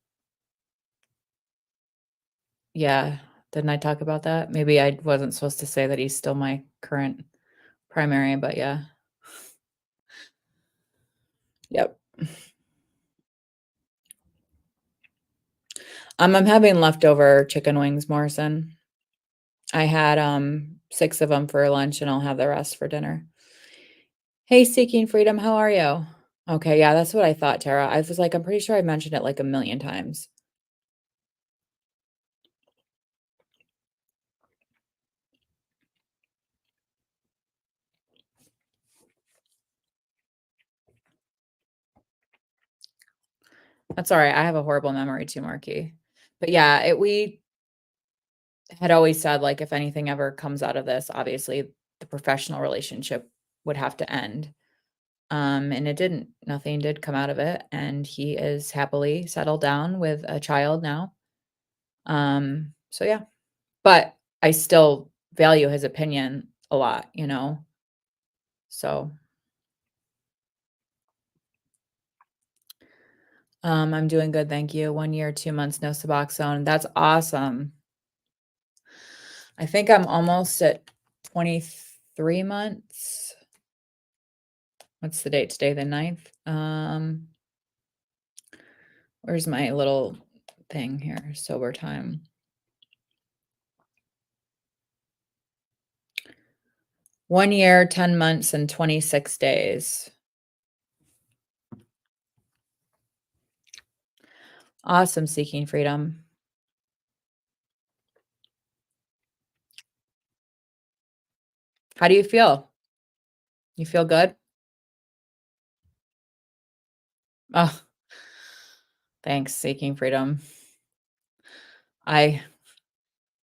Speaker 1: Yeah, didn't I talk about that? Maybe I wasn't supposed to say that he's still my current primary, but yeah. Yep. I'm having leftover chicken wings, Morrison. I had, 6 of them for lunch, and I'll have the rest for dinner. Hey, Seeking Freedom, how are you? Okay, yeah, that's what I thought, Tara. I was like, I'm pretty sure I mentioned it like a million times. That's alright, I have a horrible memory too, Marky. But yeah, we had always said, like, if anything ever comes out of this, obviously, the professional relationship would have to end. And it didn't. Nothing did come out of it, and he is happily settled down with a child now. So yeah. But I still value his opinion a lot, you know? So, I'm doing good, thank you. 1 year, 2 months, no Suboxone. That's awesome. I think I'm almost at 23 months. What's the date today? The 9th? Where's my little thing here? Sober time. 1 year, 10 months, and 26 days. Awesome, Seeking Freedom. How do you feel? You feel good? Oh, thanks, Seeking Freedom. I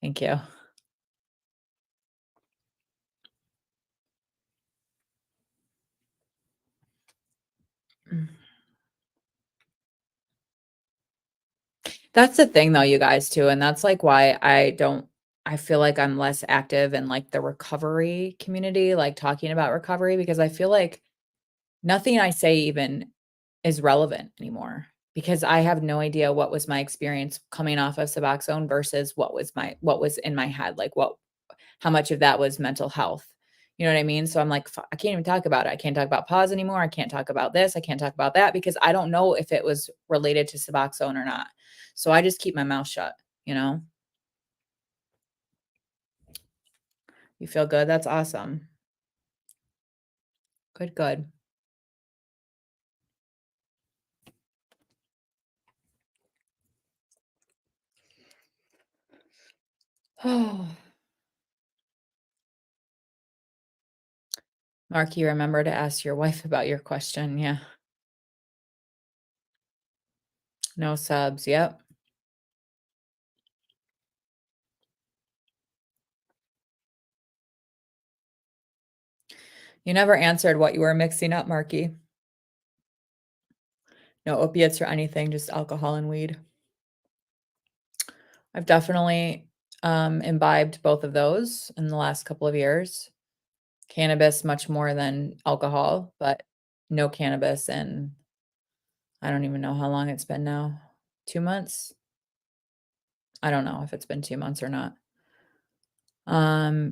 Speaker 1: thank you. Mm. That's the thing though, you guys, too, and that's, like, why I feel like I'm less active in, like, the recovery community, like, talking about recovery, because I feel like nothing I say even is relevant anymore, because I have no idea what was my experience coming off of Suboxone versus what was in my head, like, how much of that was mental health. You know what I mean? So I'm like, I can't even talk about it. I can't talk about pause anymore. I can't talk about this. I can't talk about that because I don't know if it was related to Suboxone or not. So I just keep my mouth shut, you know? You feel good? That's awesome. Good, good. Oh, Marky, remember to ask your wife about your question. Yeah. No subs. Yep. You never answered what you were mixing up, Marky. No opiates or anything, just alcohol and weed. I've definitely imbibed both of those in the last couple of years. Cannabis much more than alcohol, but no cannabis in I don't even know how long it's been now. 2 months? I don't know if it's been 2 months or not.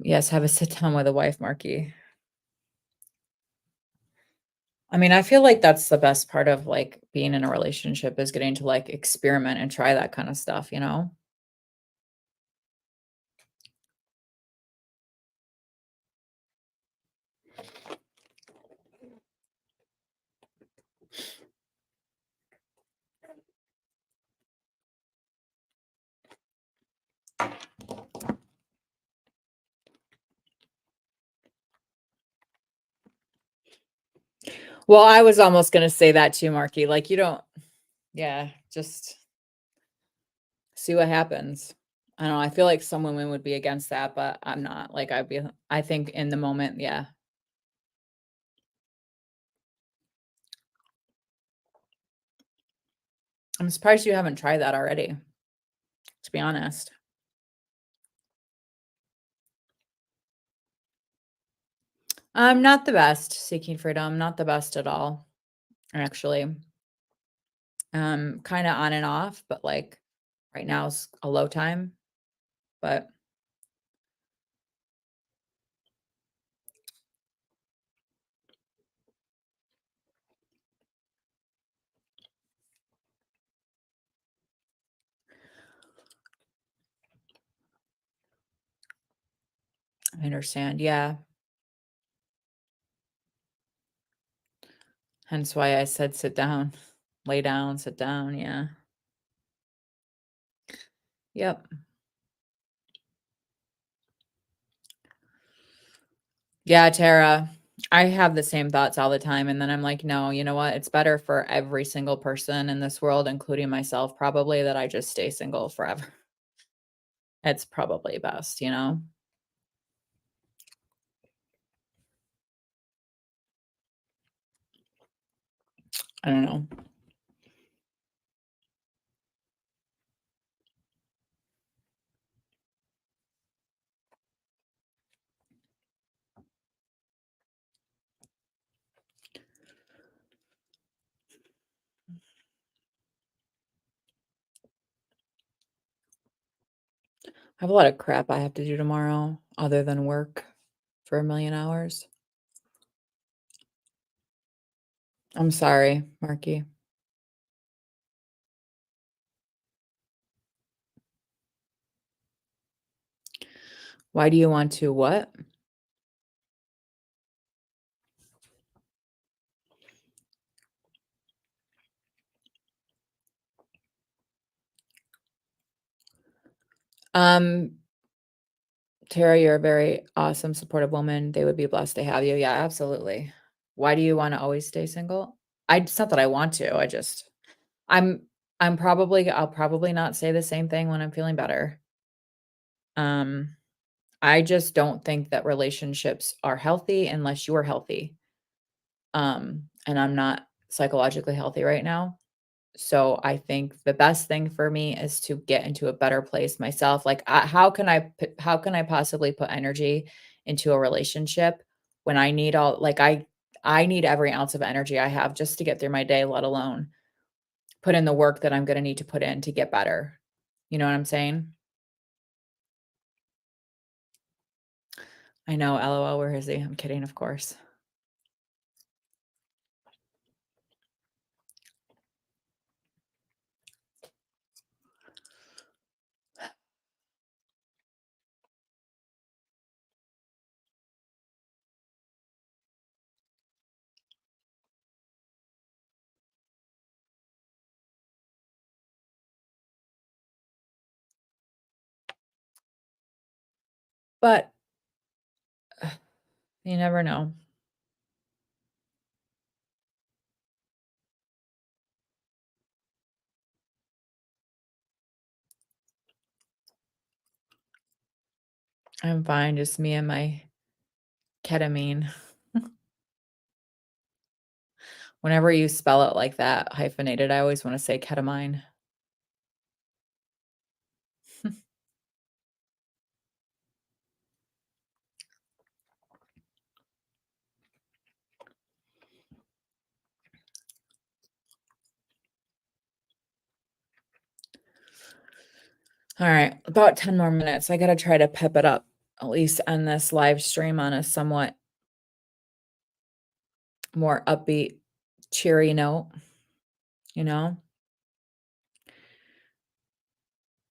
Speaker 1: Yes, have a sit down with a wife, Marky. I mean, I feel like that's the best part of, like, being in a relationship is getting to, like, experiment and try that kinda stuff, you know? Well, I was almost gonna say that too, Marky, like, you don't yeah, just see what happens. I don't know, I feel like some women would be against that, but I'm not, like, I think in the moment, yeah. I'm surprised you haven't tried that already, to be honest. I'm not the best seeking freedom, not the best at all, actually. Kinda on and off, but, like, right now is a low time, but I understand, yeah. Hence why I said sit down. Lay down, sit down, yeah. Yep. Yeah, Tara, I have the same thoughts all the time, and then I'm like, "No, you know what? It's better for every single person in this world, including myself, probably, that I just stay single forever." It's probably best, you know? I don't know. I have a lot of crap I have to do tomorrow other than work for a million hours. I'm sorry, Marky. Why do you want to what? Um, Tara, you're a very awesome, supportive woman. They would be blessed to have you. Yeah, absolutely. Why do you wanna always stay single? It's not that I want to, I just I'm I'll probably not say the same thing when I'm feeling better. Um, I just don't think that relationships are healthy unless you're healthy. And I'm not psychologically healthy right now. So I think the best thing for me is to get into a better place myself. Like, how can I possibly put energy into a relationship when I need I need every ounce of energy I have just to get through my day, let alone put in the work that I'm gonna need to put in to get better. You know what I'm saying? I know, LOL, where is he? I'm kidding, of course. But you never know. I'm fine, just me and my ketamine. Whenever you spell it like that, hyphenated, I always wanna say ketamine. Alright, about 10 more minutes. I gotta try to pep it up, at least end this live stream on a somewhat more upbeat, cheery note, you know?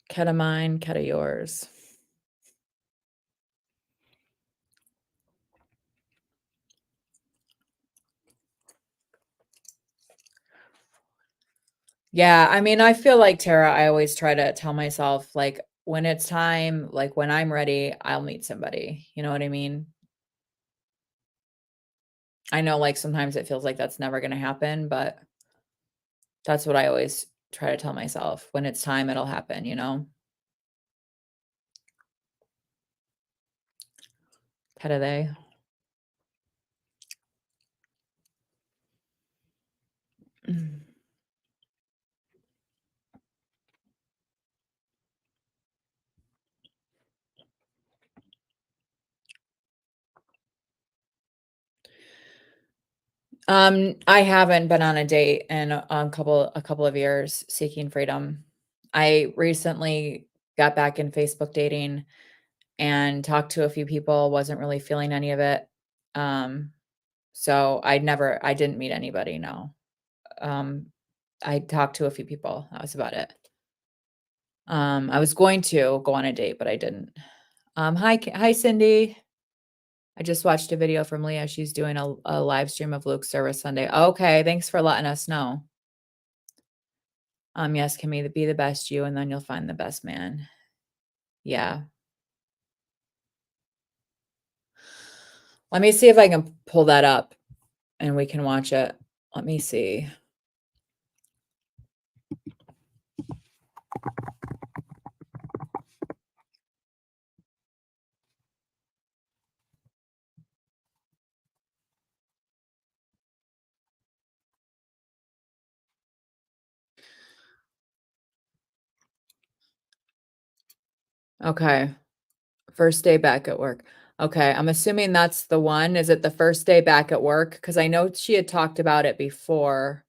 Speaker 1: Ketamine, keta yours. Yeah, I mean, I feel like, Tara, I always try to tell myself, like, when it's time, like, when I'm ready, I'll meet somebody, you know what I mean? I know, like, sometimes it feels like that's never gonna happen, but that's what I always try to tell myself. When it's time, it'll happen, you know? Keta they. I haven't been on a date in a couple of years seeking freedom. I recently got back in Facebook dating and talked to a few people, wasn't really feeling any of it. Um, so I didn't meet anybody, no. Um, I talked to a few people. That was about it. I was going to go on a date, but I didn't. Hi, Cindy. I just watched a video from Leah. She's doing a live stream of Luke's service Sunday. Okay, thanks for letting us know. Yes, Kimmy, be the best you, and then you'll find the best man. Yeah. Let me see if I can pull that up and we can watch it. Let me see. Okay. First day back at work. Okay, I'm assuming that's the one. Is it the first day back at work? Because I know she had talked about it before,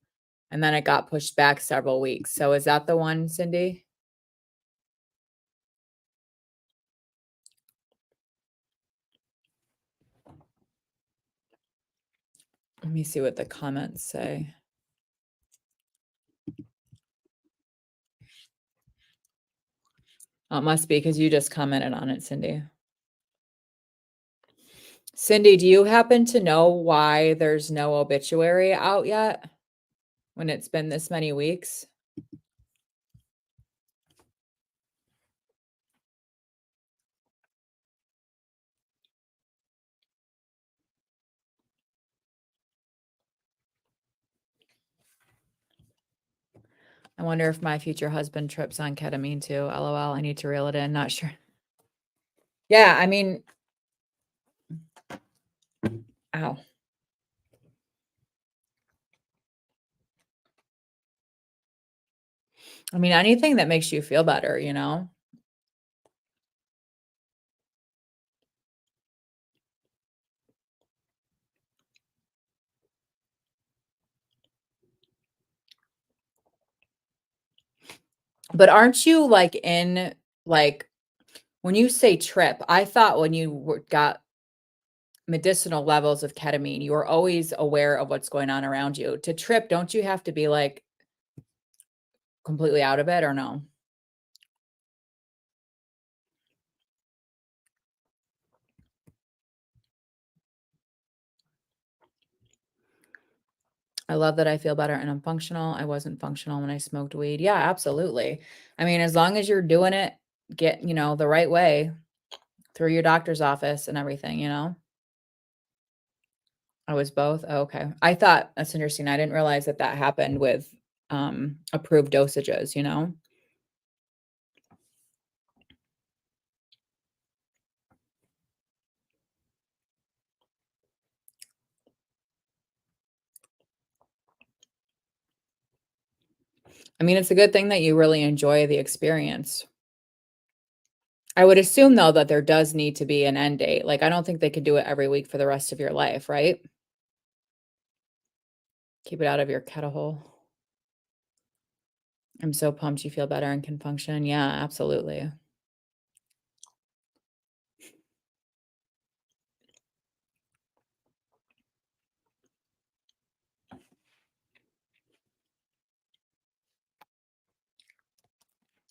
Speaker 1: and then it got pushed back several weeks. So is that the one, Cindy? Let me see what the comments say. Oh, it must be because you just commented on it, Cindy. Cindy, do you happen to know why there's no obituary out yet when it's been this many weeks? I wonder if my future husband trips on ketamine too. LOL. I need to reel it in. Not sure. Yeah, I mean, ow. I mean, anything that makes you feel better, you know? But aren't you like in like when you say trip, I thought when you got medicinal levels of ketamine, you were always aware of what's going on around you. To trip, don't you have to be like completely out of it or no? I love that I feel better and I'm functional. I wasn't functional when I smoked weed. Yeah, absolutely. I mean, as long as you're doing it, the right way through your doctor's office and everything, you know? I was both. Oh, okay. I thought that's interesting. I didn't realize that that happened with approved dosages, you know? I mean, it's a good thing that you really enjoy the experience. I would assume though that there does need to be an end date. Like I don't think they could do it every week for the rest of your life, right? Keep it out of your kettle hole. I'm so pumped you feel better and can function. Yeah, absolutely.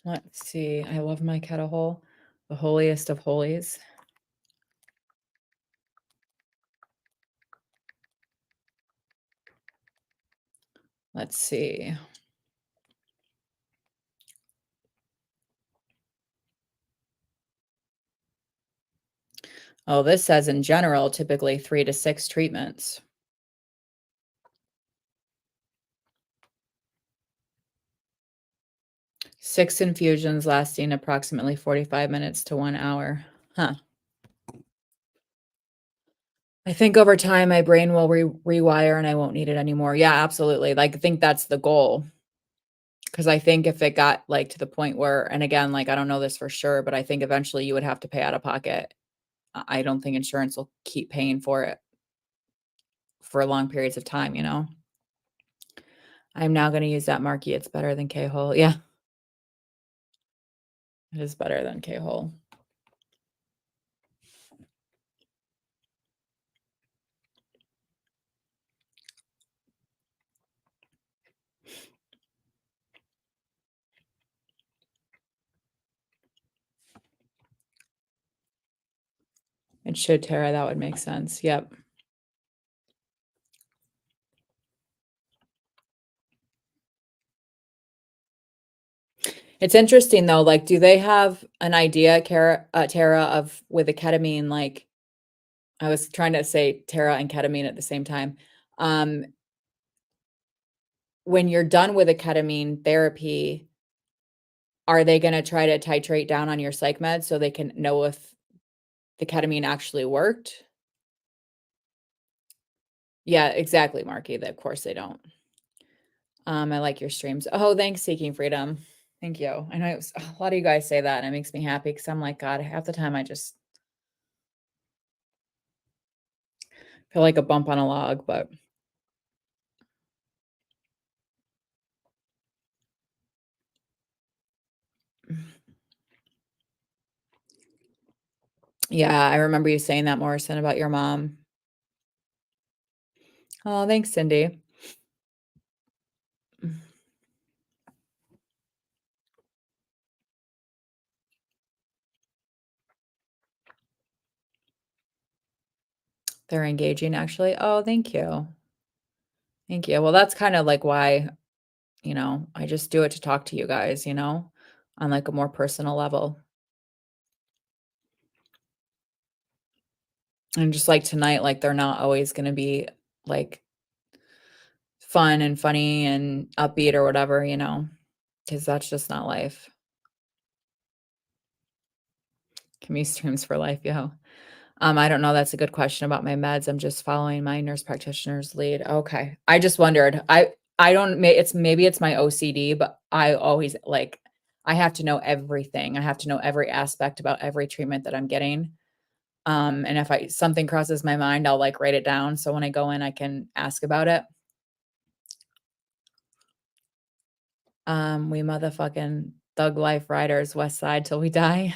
Speaker 1: Let's see. I love my kettle hole, the holiest of holies. Let's see. Oh, this says in general, typically 3 to 6 treatments. 6 infusions lasting approximately 45 minutes to 1 hour. Huh. I think over time, my brain will rewire and I won't need it anymore. Yeah, absolutely. Like, I think that's the goal. Because I think if it got, like, to the point where and again, like, I don't know this for sure, but I think eventually you would have to pay out of pocket. I don't think insurance will keep paying for it for long periods of time, you know? I'm now gonna use that marquee. It's better than K-hole. Yeah, it is better than K-hole. It should, Tara. That would make sense. Yep. It's interesting though, like, do they have an idea, Tara, of with the ketamine, like I was trying to say Tara and ketamine at the same time. Um, when you're done with the ketamine therapy, are they gonna try to titrate down on your psych meds so they can know if the ketamine actually worked? Yeah, exactly, Marky. Of course they don't. I like your streams. Oh, thanks, Seeking Freedom. Thank you. I know a lot of you guys say that, and it makes me happy because I'm like, God, half the time I just feel like a bump on a log, but yeah, I remember you saying that, Morrison, about your mom. Oh, thanks, Cindy. They're engaging, actually. Oh, thank you. Thank you. Well, that's kind of like why, I just do it to talk to you guys, on like a more personal level. And just like tonight, like they're not always going to be like fun and funny and upbeat or whatever, because that's just not life. Commute streams for life, yo. I don't know. That's a good question about my meds. I'm just following my nurse practitioner's lead. Okay. I just wondered. I don't maybe it's my OCD, but I always like I have to know everything. I have to know every aspect about every treatment that I'm getting. And if something crosses my mind, I'll like write it down so when I go in I can ask about it. We motherfucking thug life riders, West Side till we die.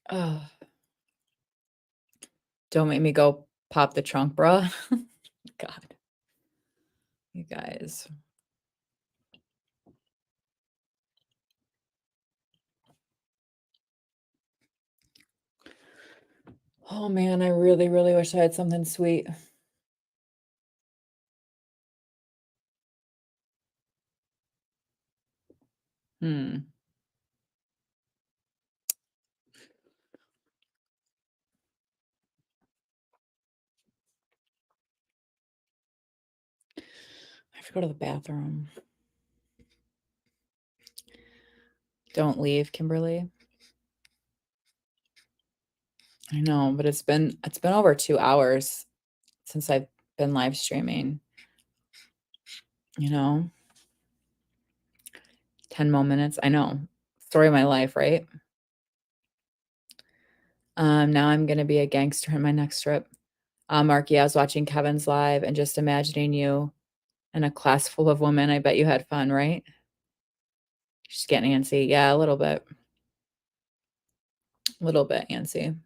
Speaker 1: Oh, don't make me go pop the trunk, bruh. God, you guys. Oh man, I really, really wish I had something sweet. Hmm. I have to go to the bathroom. Don't leave, Kimberly. I know, but it's been over 2 hours since I've been live streaming, you know? 10 more minutes. I know. Story of my life, right? Now I'm gonna be a gangster in my next trip. Marky, I was watching Kevin's live and just imagining you in a class full of women. I bet you had fun, right? Just getting antsy. Yeah, a little bit. A little bit antsy.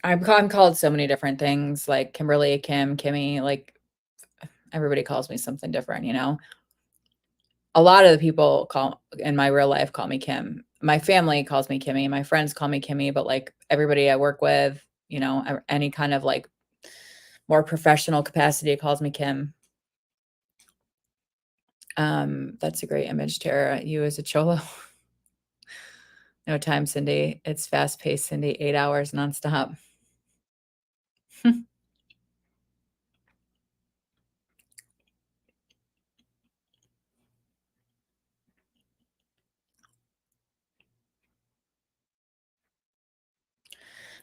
Speaker 1: I'm called so many different things, like Kimberly, Kim, Kimmy, like everybody calls me something different, A lot of the people call in my real life call me Kim. My family calls me Kimmy. My friends call me Kimmy, but like everybody I work with, any kind of like more professional capacity calls me Kim. That's a great image, Tara. You as a cholo. No time, Cindy. It's fast paced, Cindy. 8 hours nonstop.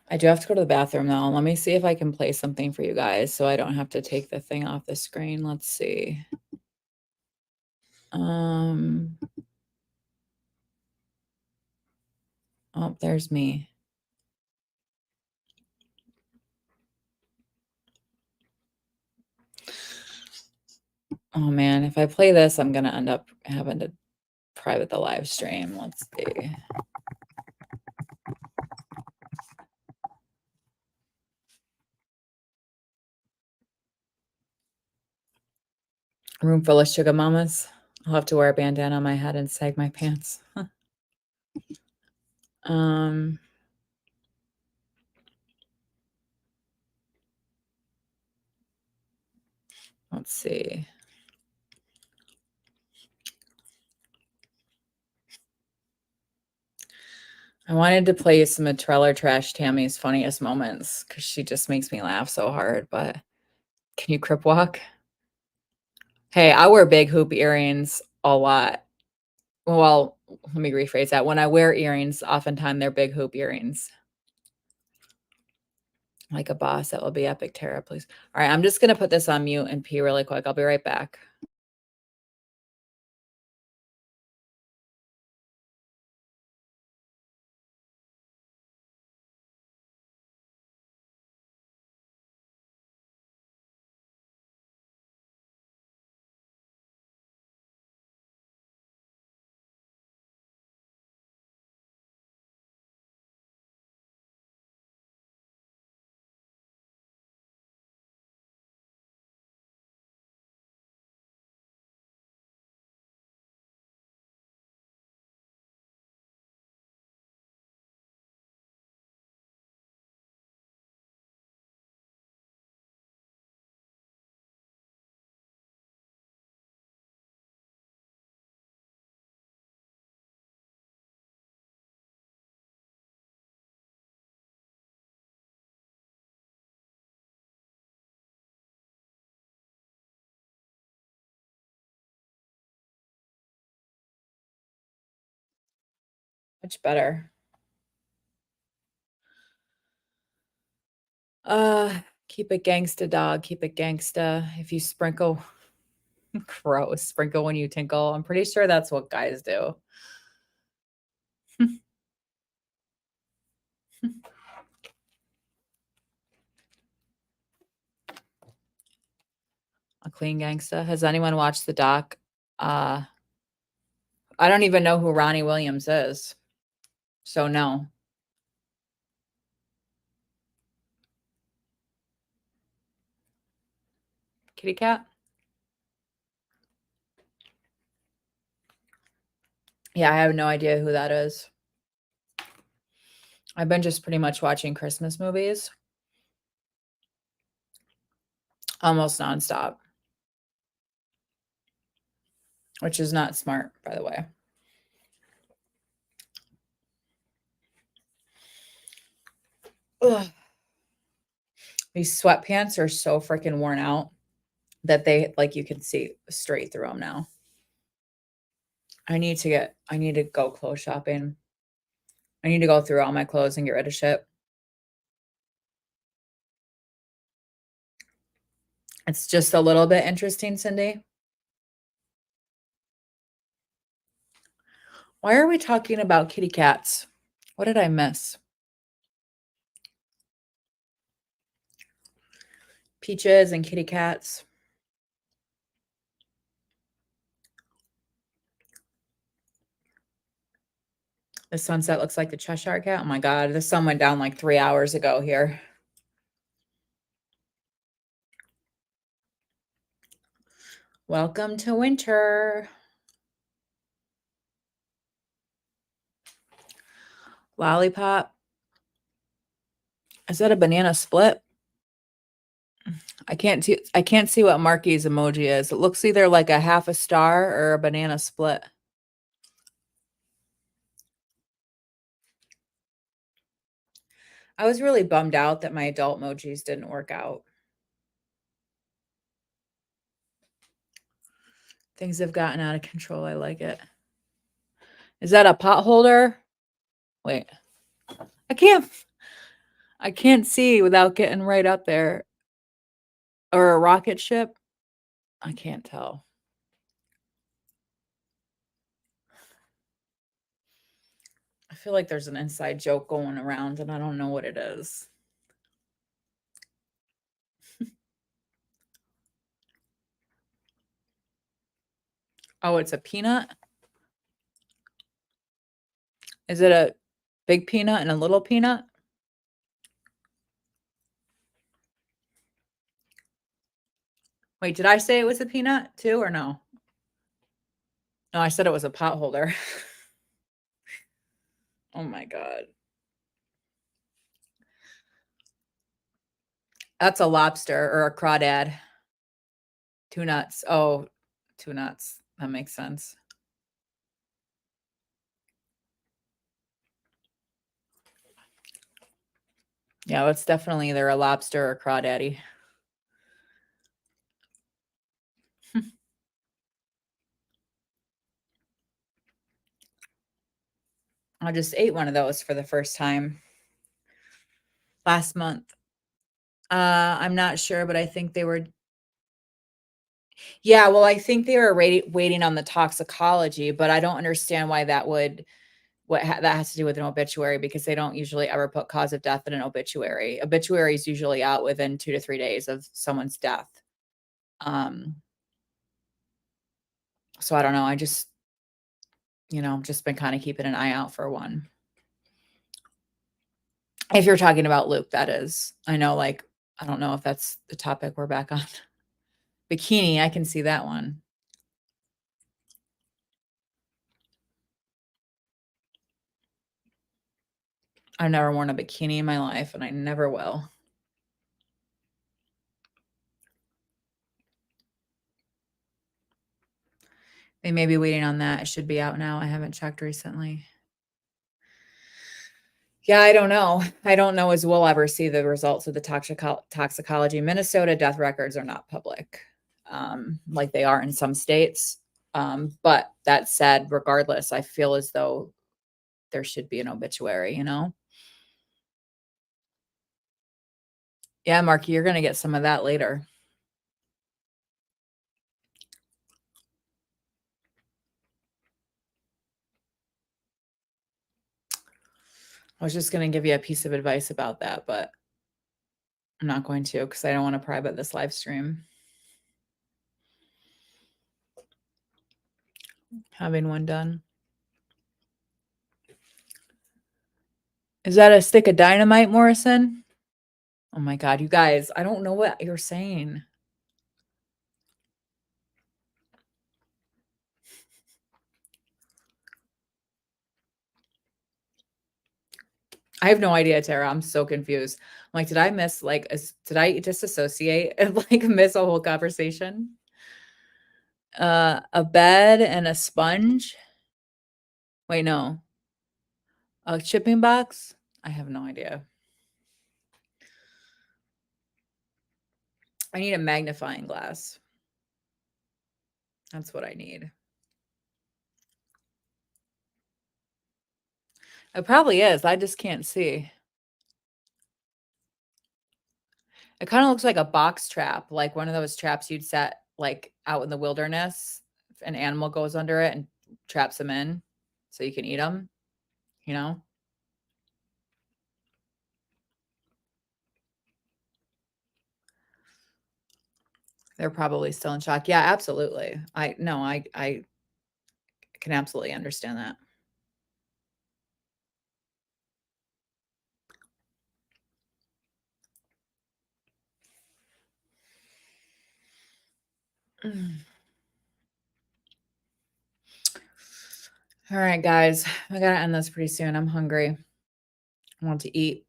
Speaker 1: I do have to go to the bathroom though. Let me see if I can play something for you guys so I don't have to take the thing off the screen. Let's see. Um, oh, there's me. Oh man, if I play this, I'm gonna end up having to private the live stream. Let's see. Room full of sugar mamas. I'll have to wear a bandana on my head and sag my pants. Um, let's see. I wanted to play some of Trailer Trash Tammy's funniest moments because she just makes me laugh so hard. But can you crip walk? Hey, I wear big hoop earrings a lot. Well, let me rephrase that. When I wear earrings, oftentimes they're big hoop earrings. Like a boss, that will be epic. Tara, please. All right, I'm just gonna put this on mute and pee really quick. I'll be right back. Much better. Keep it gangsta, dog. Keep it gangsta. If you sprinkle, gross. Sprinkle when you tinkle. I'm pretty sure that's what guys do. A clean gangsta. Has anyone watched the doc? I don't even know who Ronnie Williams is. So no. Kitty cat? Yeah, I have no idea who that is. I've been just pretty much watching Christmas movies almost nonstop, which is not smart, by the way. Ugh. These sweatpants are so freaking worn out that they like you can see straight through them now. I need to go clothes shopping. I need to go through all my clothes and get rid of shit. It's just a little bit interesting, Cindy. Why are we talking about kitty cats? What did I miss? Peaches and kitty cats. The sunset looks like the Cheshire Cat. Oh my God, the sun went down like 3 hours ago here. Welcome to winter. Lollipop. Is that a banana split? I can't see what Marky's emoji is. It looks either like a half a star or a banana split. I was really bummed out that my adult emojis didn't work out. Things have gotten out of control. I like it. Is that a pot holder? Wait. I can't see without getting right up there. Or a rocket ship? I can't tell. I feel like there's an inside joke going around and I don't know what it is. Oh, it's a peanut? Is it a big peanut and a little peanut? Wait, did I say it was a peanut too or no? No, I said it was a pot holder. Oh my god. That's a lobster or a crawdad. 2 nuts. Oh, 2 nuts. That makes sense. Yeah, it's definitely either a lobster or a crawdaddy. I just ate one of those for the first time last month. I'm not sure, but I think they were yeah, well, I think they were waiting on the toxicology, but I don't understand why that would that has to do with an obituary because they don't usually ever put cause of death in an obituary. Obituary is usually out within 2 to 3 days of someone's death. Um, so I don't know. I just, just been kind of keeping an eye out for one. If you're talking about Luke, that is. I know, like, I don't know if that's the topic we're back on. Bikini, I can see that one. I've never worn a bikini in my life, and I never will. They may be waiting on that. It should be out now. I haven't checked recently. Yeah, I don't know. I don't know as we'll ever see the results of the toxicology. Minnesota death records are not public, like they are in some states. But that said, regardless, I feel as though there should be an obituary. Yeah, Marky, you're gonna get some of that later. I was just gonna give you a piece of advice about that, but I'm not going to because I don't want to private this live stream. Having one done. Is that a stick of dynamite, Morrison? Oh my God, you guys, I don't know what you're saying. I have no idea, Tara. I'm so confused. I'm like, did I miss did I disassociate and like miss a whole conversation? A bed and a sponge? Wait, no. A shipping box? I have no idea. I need a magnifying glass. That's what I need. It probably is. I just can't see. It kind of looks like a box trap, like one of those traps you'd set like out in the wilderness. If an animal goes under it and traps them in so you can eat them, you know? They're probably still in shock. Yeah, absolutely. I can absolutely understand that. All right, guys. I gotta end this pretty soon. I'm hungry. I want to eat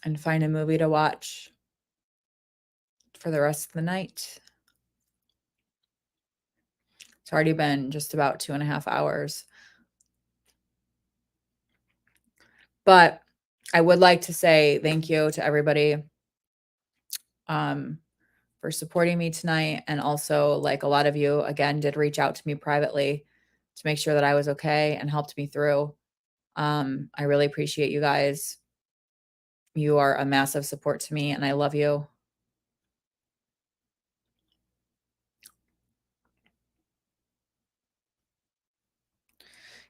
Speaker 1: and find a movie to watch for the rest of the night. It's already been just about 2.5 hours. But I would like to say thank you to everybody for supporting me tonight. And also, like a lot of you, again, did reach out to me privately to make sure that I was okay and helped me through. I really appreciate you guys. You are a massive support to me, and I love you.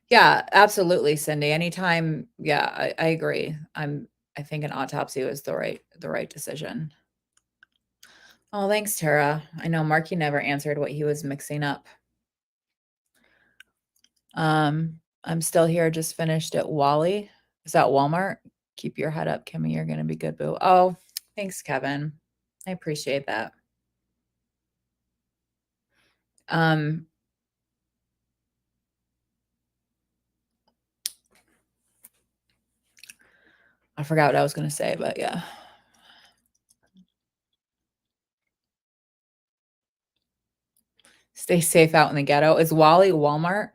Speaker 1: Yeah, absolutely, Cindy. Anytime, yeah, I agree. I think an autopsy was the right decision. Oh, thanks, Tara. I know Marky never answered what he was mixing up. I'm still here, just finished at Wally. Is that Walmart? Keep your head up, Kimmy. You're gonna be good, boo. Oh, thanks, Kevin. I appreciate that. Um, I forgot what I was gonna say, but yeah. Stay safe out in the ghetto. Is Wally Walmart?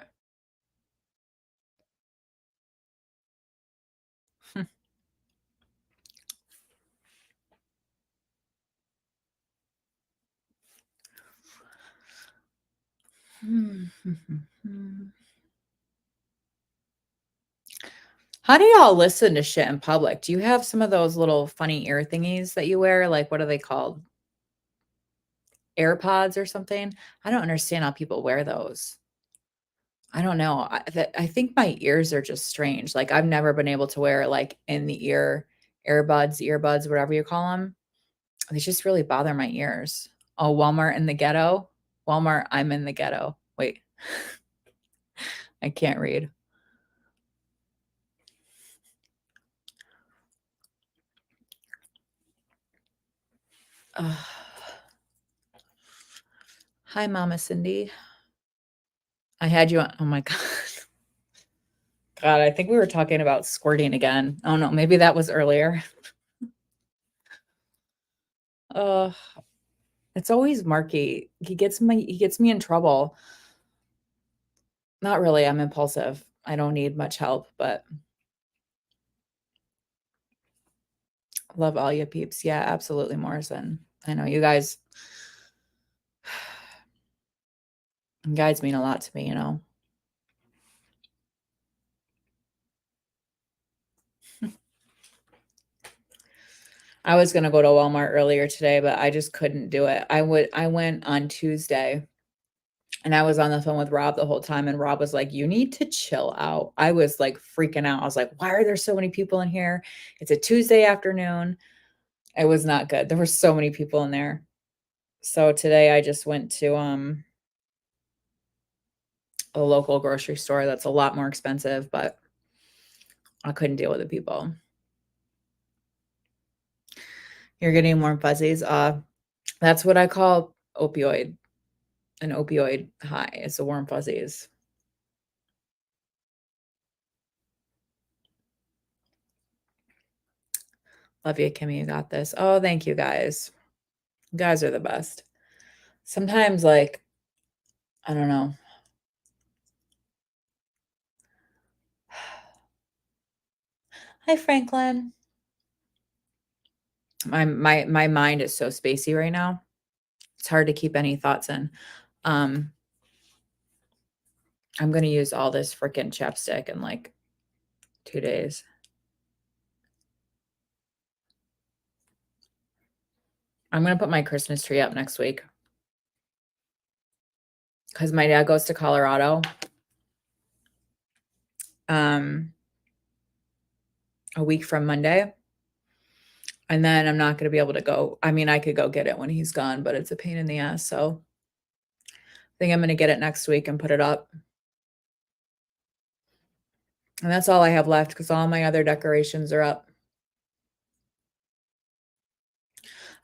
Speaker 1: How do y'all listen to shit in public? Do you have some of those little funny ear thingies that you wear? Like, what are they called? AirPods or something? I don't understand how people wear those. I don't know. I think my ears are just strange. Like, I've never been able to wear, like, in the ear earbuds, whatever you call them. They just really bother my ears. Oh, Walmart in the ghetto? Walmart, I'm in the ghetto. Wait, I can't read. Ugh. Hi, Mama Cindy. I had you on. Oh my God. God, I think we were talking about squirting again. Oh no, maybe that was earlier. Uh, it's always Marky. He gets me in trouble. Not really. I'm impulsive. I don't need much help, but love all you peeps. Yeah, absolutely, Morrison. I know you guys mean a lot to me, you know. I was gonna go to Walmart earlier today, but I just couldn't do it. I went on Tuesday and I was on the phone with Rob the whole time, and Rob was like, "You need to chill out." I was like freaking out. I was like, "Why are there so many people in here? It's a Tuesday afternoon." It was not good. There were so many people in there. So today I just went to a local grocery store that's a lot more expensive, but I couldn't deal with the people. You're getting warm fuzzies. That's what I call an opioid high. It's the warm fuzzies. Love you, Kimmy. You got this. Oh, thank you guys. You guys are the best. Sometimes, like, I don't know. Hi, Franklin. My mind is so spacey right now. It's hard to keep any thoughts in. Um, I'm gonna use all this freaking chapstick in like 2 days. I'm gonna put my Christmas tree up next week because my dad goes to Colorado. Um, a week from Monday. And then I'm not gonna be able to go. I mean, I could go get it when he's gone, but it's a pain in the ass. So I think I'm gonna get it next week and put it up. And that's all I have left because all my other decorations are up.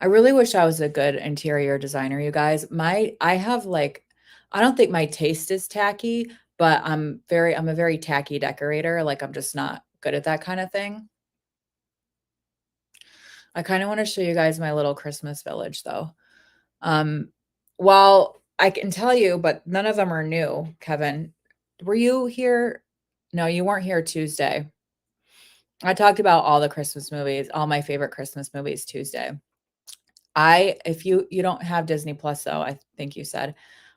Speaker 1: I really wish I was a good interior designer, you guys. I have like I don't think my taste is tacky, but I'm a very tacky decorator. Like I'm just not good at that kind of thing. I kind of want to show you guys my little Christmas village though. Um while I can tell you, but none of them are new, Kevin. Were you here? No, you weren't here Tuesday. I talked about all the Christmas movies, all my favorite Christmas movies Tuesday. I if you don't have Disney Plus though, I think you said.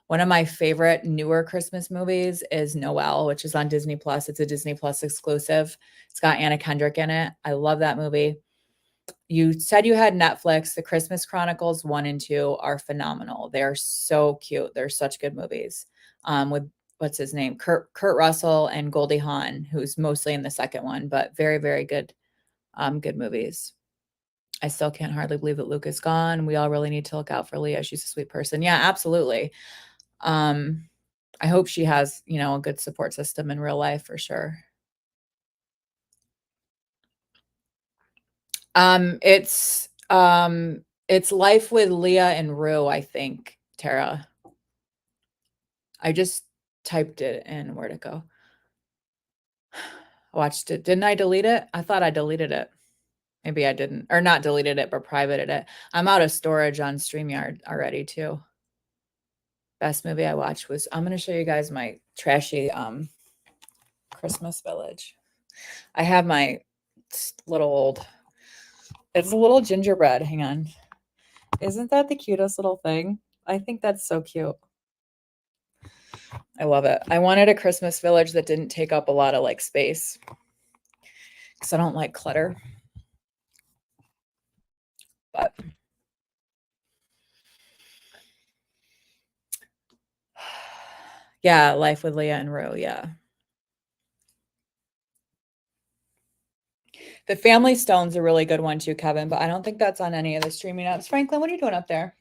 Speaker 1: One of my favorite newer Christmas movies is Noelle, which is on Disney Plus. It's a Disney Plus exclusive. It's got Anna Kendrick in it. I love that movie. You said you had Netflix. The Christmas Chronicles 1 and 2 are phenomenal. They're so cute. They're such good movies. With what's his name? Kurt Russell and Goldie Hawn, who's mostly in the second one, but very, very good, good movies. I still can't hardly believe that Luke is gone. We all really need to look out for Leah. She's a sweet person. Yeah, absolutely. Um, I hope she has, a good support system in real life for sure. It's It's Life with Leah and Rue, I think, Tara. I just typed it in. Where'd it go? Watched it. Didn't I delete it? I thought I deleted it. Maybe I didn't. Or not deleted it, but privated it. I'm out of storage on StreamYard already too. Best movie I watched was I'm gonna show you guys my trashy Christmas Village. I have my little old, it's a little gingerbread. Hang on. Isn't that the cutest little thing? I think that's so cute. I love it. I wanted a Christmas Village that didn't take up a lot of like space because I don't like clutter. But yeah, Life with Leah and Rue. Yeah. The Family Stone's a really good one too, Kevin, but I don't think that's on any of the streaming apps. Franklin, what are you doing up there?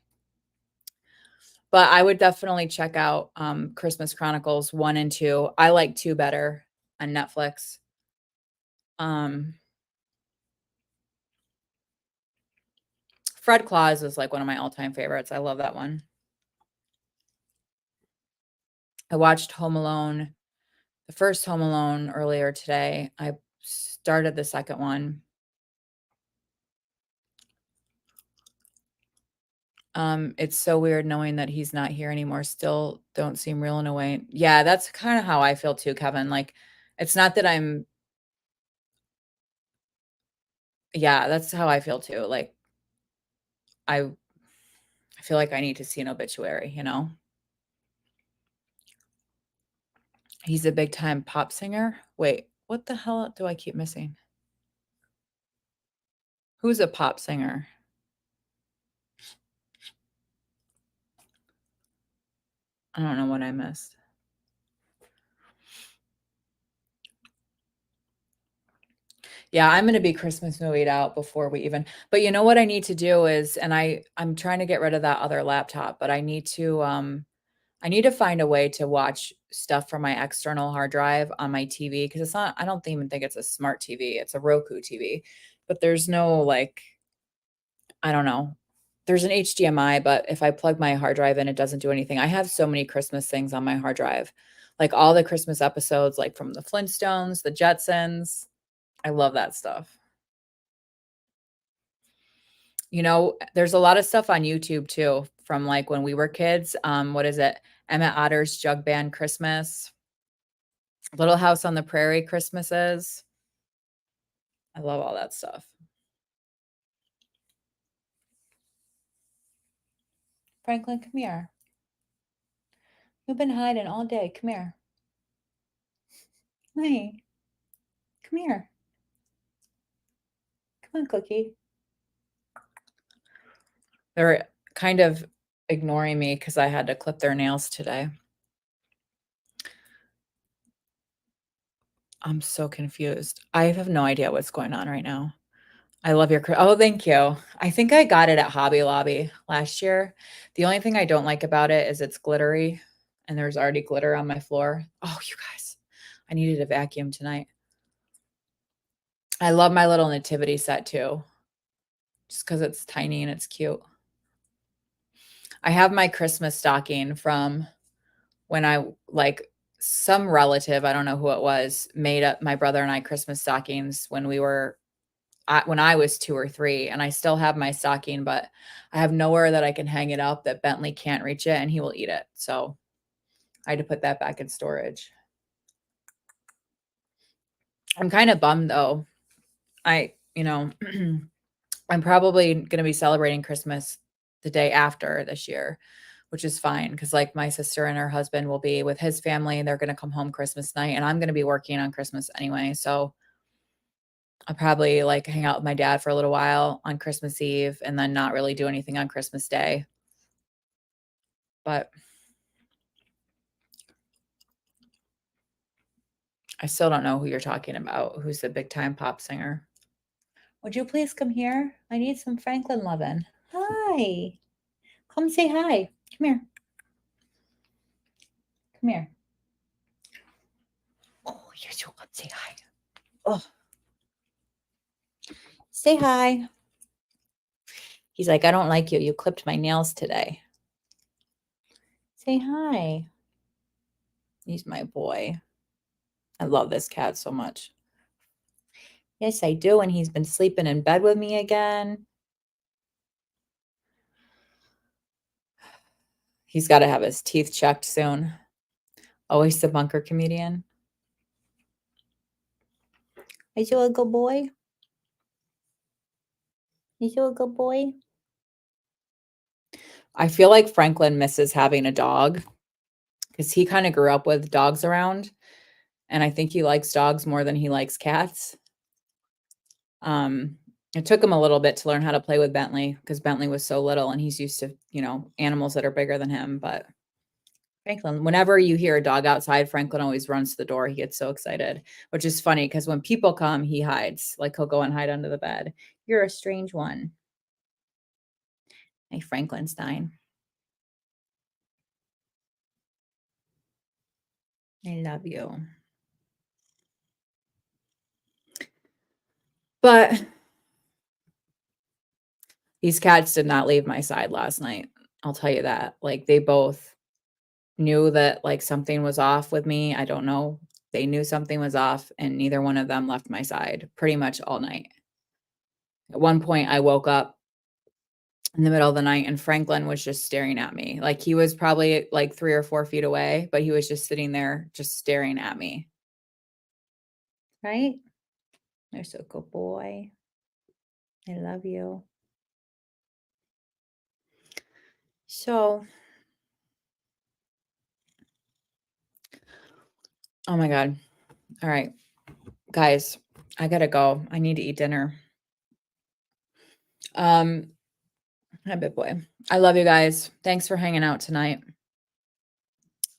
Speaker 1: But I would definitely check out Christmas Chronicles 1 and 2. I like 2 better on Netflix. Fred Claus is like one of my all-time favorites. I love that one. I watched Home Alone, the first Home Alone earlier today. I started the second one. It's so weird knowing that he's not here anymore. Still don't seem real in a way. Yeah, that's kind of how I feel too, Kevin. Like, it's not that I'm, yeah, that's how I feel too. Like, I feel like I need to see an obituary, you know? He's a big time pop singer. Wait, what the hell do I keep missing? Who's a pop singer? I don't know what I missed. Yeah, I'm gonna be Christmas movied out before we even, but you know what I need to do is, and I'm trying to get rid of that other laptop, but I need to find a way to watch stuff from my external hard drive on my TV because it's not, I don't even think it's a smart TV. It's a Roku TV. But there's no like, I don't know. There's an HDMI, but if I plug my hard drive in, it doesn't do anything. I have so many Christmas things on my hard drive. Like all the Christmas episodes, like from the Flintstones, the Jetsons. I love that stuff. You know, there's a lot of stuff on YouTube too from like when we were kids. What is it? Emmett Otter's Jug Band Christmas, Little House on the Prairie Christmases. I love all that stuff. Franklin, come here. You've been hiding all day. Come here. Hey, come here. Come on, Cookie. They're kind of ignoring me because I had to clip their nails today. I'm so confused. I have no idea what's going on right now. I love your oh, thank you. I think I got it at Hobby Lobby last year. The only thing I don't like about it is it's glittery and there's already glitter on my floor. Oh, you guys, I needed a vacuum tonight. I love my little nativity set too, just because it's tiny and it's cute. I have my Christmas stocking from when I like some relative, I don't know who it was, made up my brother and I Christmas stockings when we were when I was 2 or 3, and I still have my stocking, but I have nowhere that I can hang it up that Bentley can't reach it and he will eat it. So I had to put that back in storage. I'm kind of bummed though. You know, I'm probably going to be celebrating Christmas the day after this year, which is fine because like my sister and her husband will be with his family and they're going to come home Christmas night and I'm going to be working on Christmas anyway. So I'll probably like hang out with my dad for a little while on Christmas Eve and then not really do anything on Christmas Day. But I still don't know who you're talking about. Who's the big time pop singer? Would you please come here? I need some Franklin lovin'. Hi. Come say hi. Come here. Come here. Oh, you're so come say hi. Oh. Say hi. He's like, "I don't like you. You clipped my nails today." Say hi. He's my boy. I love this cat so much. Yes, I do, and he's been sleeping in bed with me again. He's gotta have his teeth checked soon. Always the bunker comedian. Is you a good boy? Is you a good boy? I feel like Franklin misses having a dog because he kinda grew up with dogs around, and I think he likes dogs more than he likes cats. Um, it took him a little bit to learn how to play with Bentley because Bentley was so little and he's used to, animals that are bigger than him, but Franklin, whenever you hear a dog outside, Franklin always runs to the door. He gets so excited, which is funny because when people come, he hides. Like he'll go and hide under the bed. You're a strange one. Hey, Franklinstein. I love you. But these cats did not leave my side last night. I'll tell you that. Like they both knew that like something was off with me. I don't know. They knew something was off and neither one of them left my side pretty much all night. At one point I woke up in the middle of the night and Franklin was just staring at me. Like he was probably like 3 or 4 feet away, but he was just sitting there just staring at me. Right? You're so good boy. I love you. So, oh my God. All right. Guys, I gotta go. I need to eat dinner. Um, Hi, big boy. I love you guys. Thanks for hanging out tonight.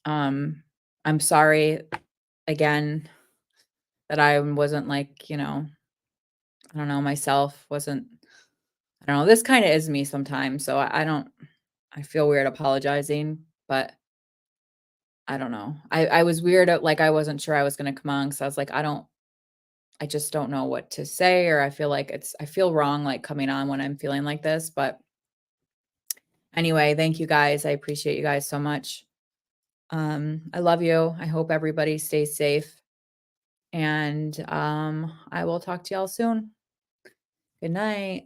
Speaker 1: I'm sorry again that I wasn't like, I don't know, myself, wasn't I don't know, this kinda is me sometimes, so I don't I feel weird apologizing, but I don't know. I was weird at like, I wasn't sure I was gonna come on, so I was like, I just don't know what to say, or I feel wrong, like, coming on when I'm feeling like this, but anyway, thank you guys. I appreciate you guys so much. I love you. I hope everybody stays safe, and, I will talk to y'all soon. Good night.